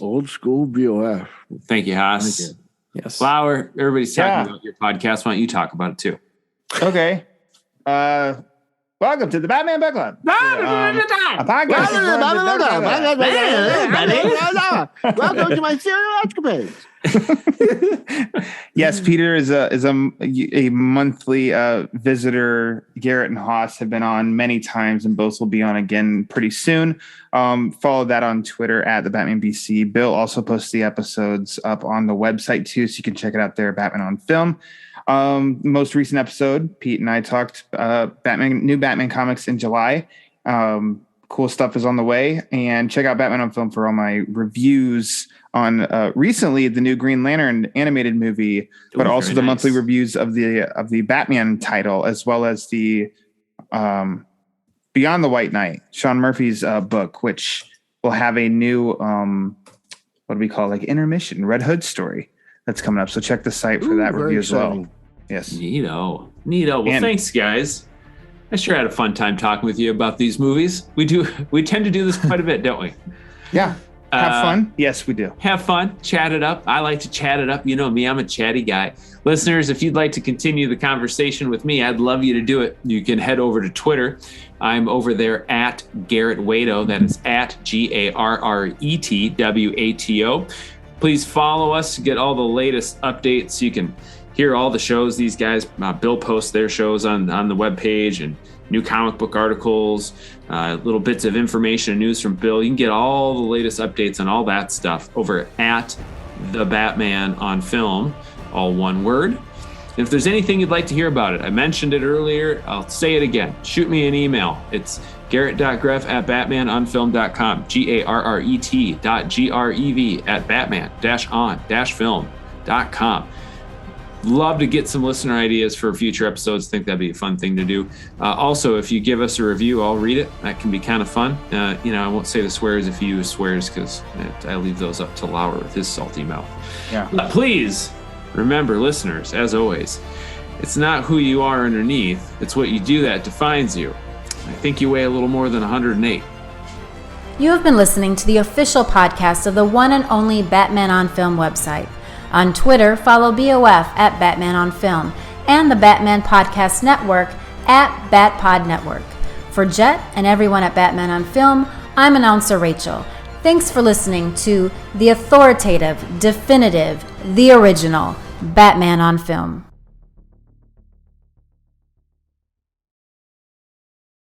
Old school BOF. Thank you, Haas. Thank you. Yes. Flower, everybody's talking about your podcast. Why don't you talk about it too? Okay. Welcome to the Batman Book Club. A podcast. Welcome to my serial escapades. Yes, Peter is a monthly visitor. Garrett and Haas have been on many times, and both will be on again pretty soon. Follow that on Twitter at the Batman BC. Bill also posts the episodes up on the website too, so you can check it out there. Batman on Film. Most recent episode, Pete and I talked new Batman comics in July. Cool stuff is on the way, and check out Batman on Film for all my reviews on recently the new Green Lantern animated movie, but also the monthly reviews of the Batman title, as well as the Beyond the White Knight, Sean Murphy's book, which will have a new what do we call intermission Red Hood story that's coming up. So check the site for that review as well. Yes. Neato. Well, thanks, guys. I sure had a fun time talking with you about these movies. We tend to do this quite a bit, don't we? Yeah. Have fun. Yes, we do. Have fun. Chat it up. I like to chat it up. You know me, I'm a chatty guy. Listeners, if you'd like to continue the conversation with me, I'd love you to do it. You can head over to Twitter. I'm over there at Garret Wato. That is at GARRETWATO. Please follow us to get all the latest updates. You can hear all the shows these guys, Bill posts their shows on the webpage, and new comic book articles, little bits of information and news from Bill. You can get all the latest updates on all that stuff over at the Batman on Film, all one word. And if there's anything you'd like to hear about it, I mentioned it earlier, I'll say it again. Shoot me an email. It's garret.grev@batmanonfilm.com, garret@batman-on-film.com. Love to get some listener ideas for future episodes. Think that'd be a fun thing to do. Also, if you give us a review, I'll read it. That can be kind of fun. I won't say the swears if you use swears, because I leave those up to Lauer with his salty mouth. Yeah. But please Remember, listeners, as always, it's not who you are underneath, it's what you do that defines you. I think you weigh a little more than 108. You have been listening to the official podcast of the one and only Batman on Film website. On Twitter, follow BOF at Batman on Film and the Batman Podcast Network at BatPod Network. For Jett and everyone at Batman on Film, I'm announcer Rachel. Thanks for listening to the authoritative, definitive, the original Batman on Film.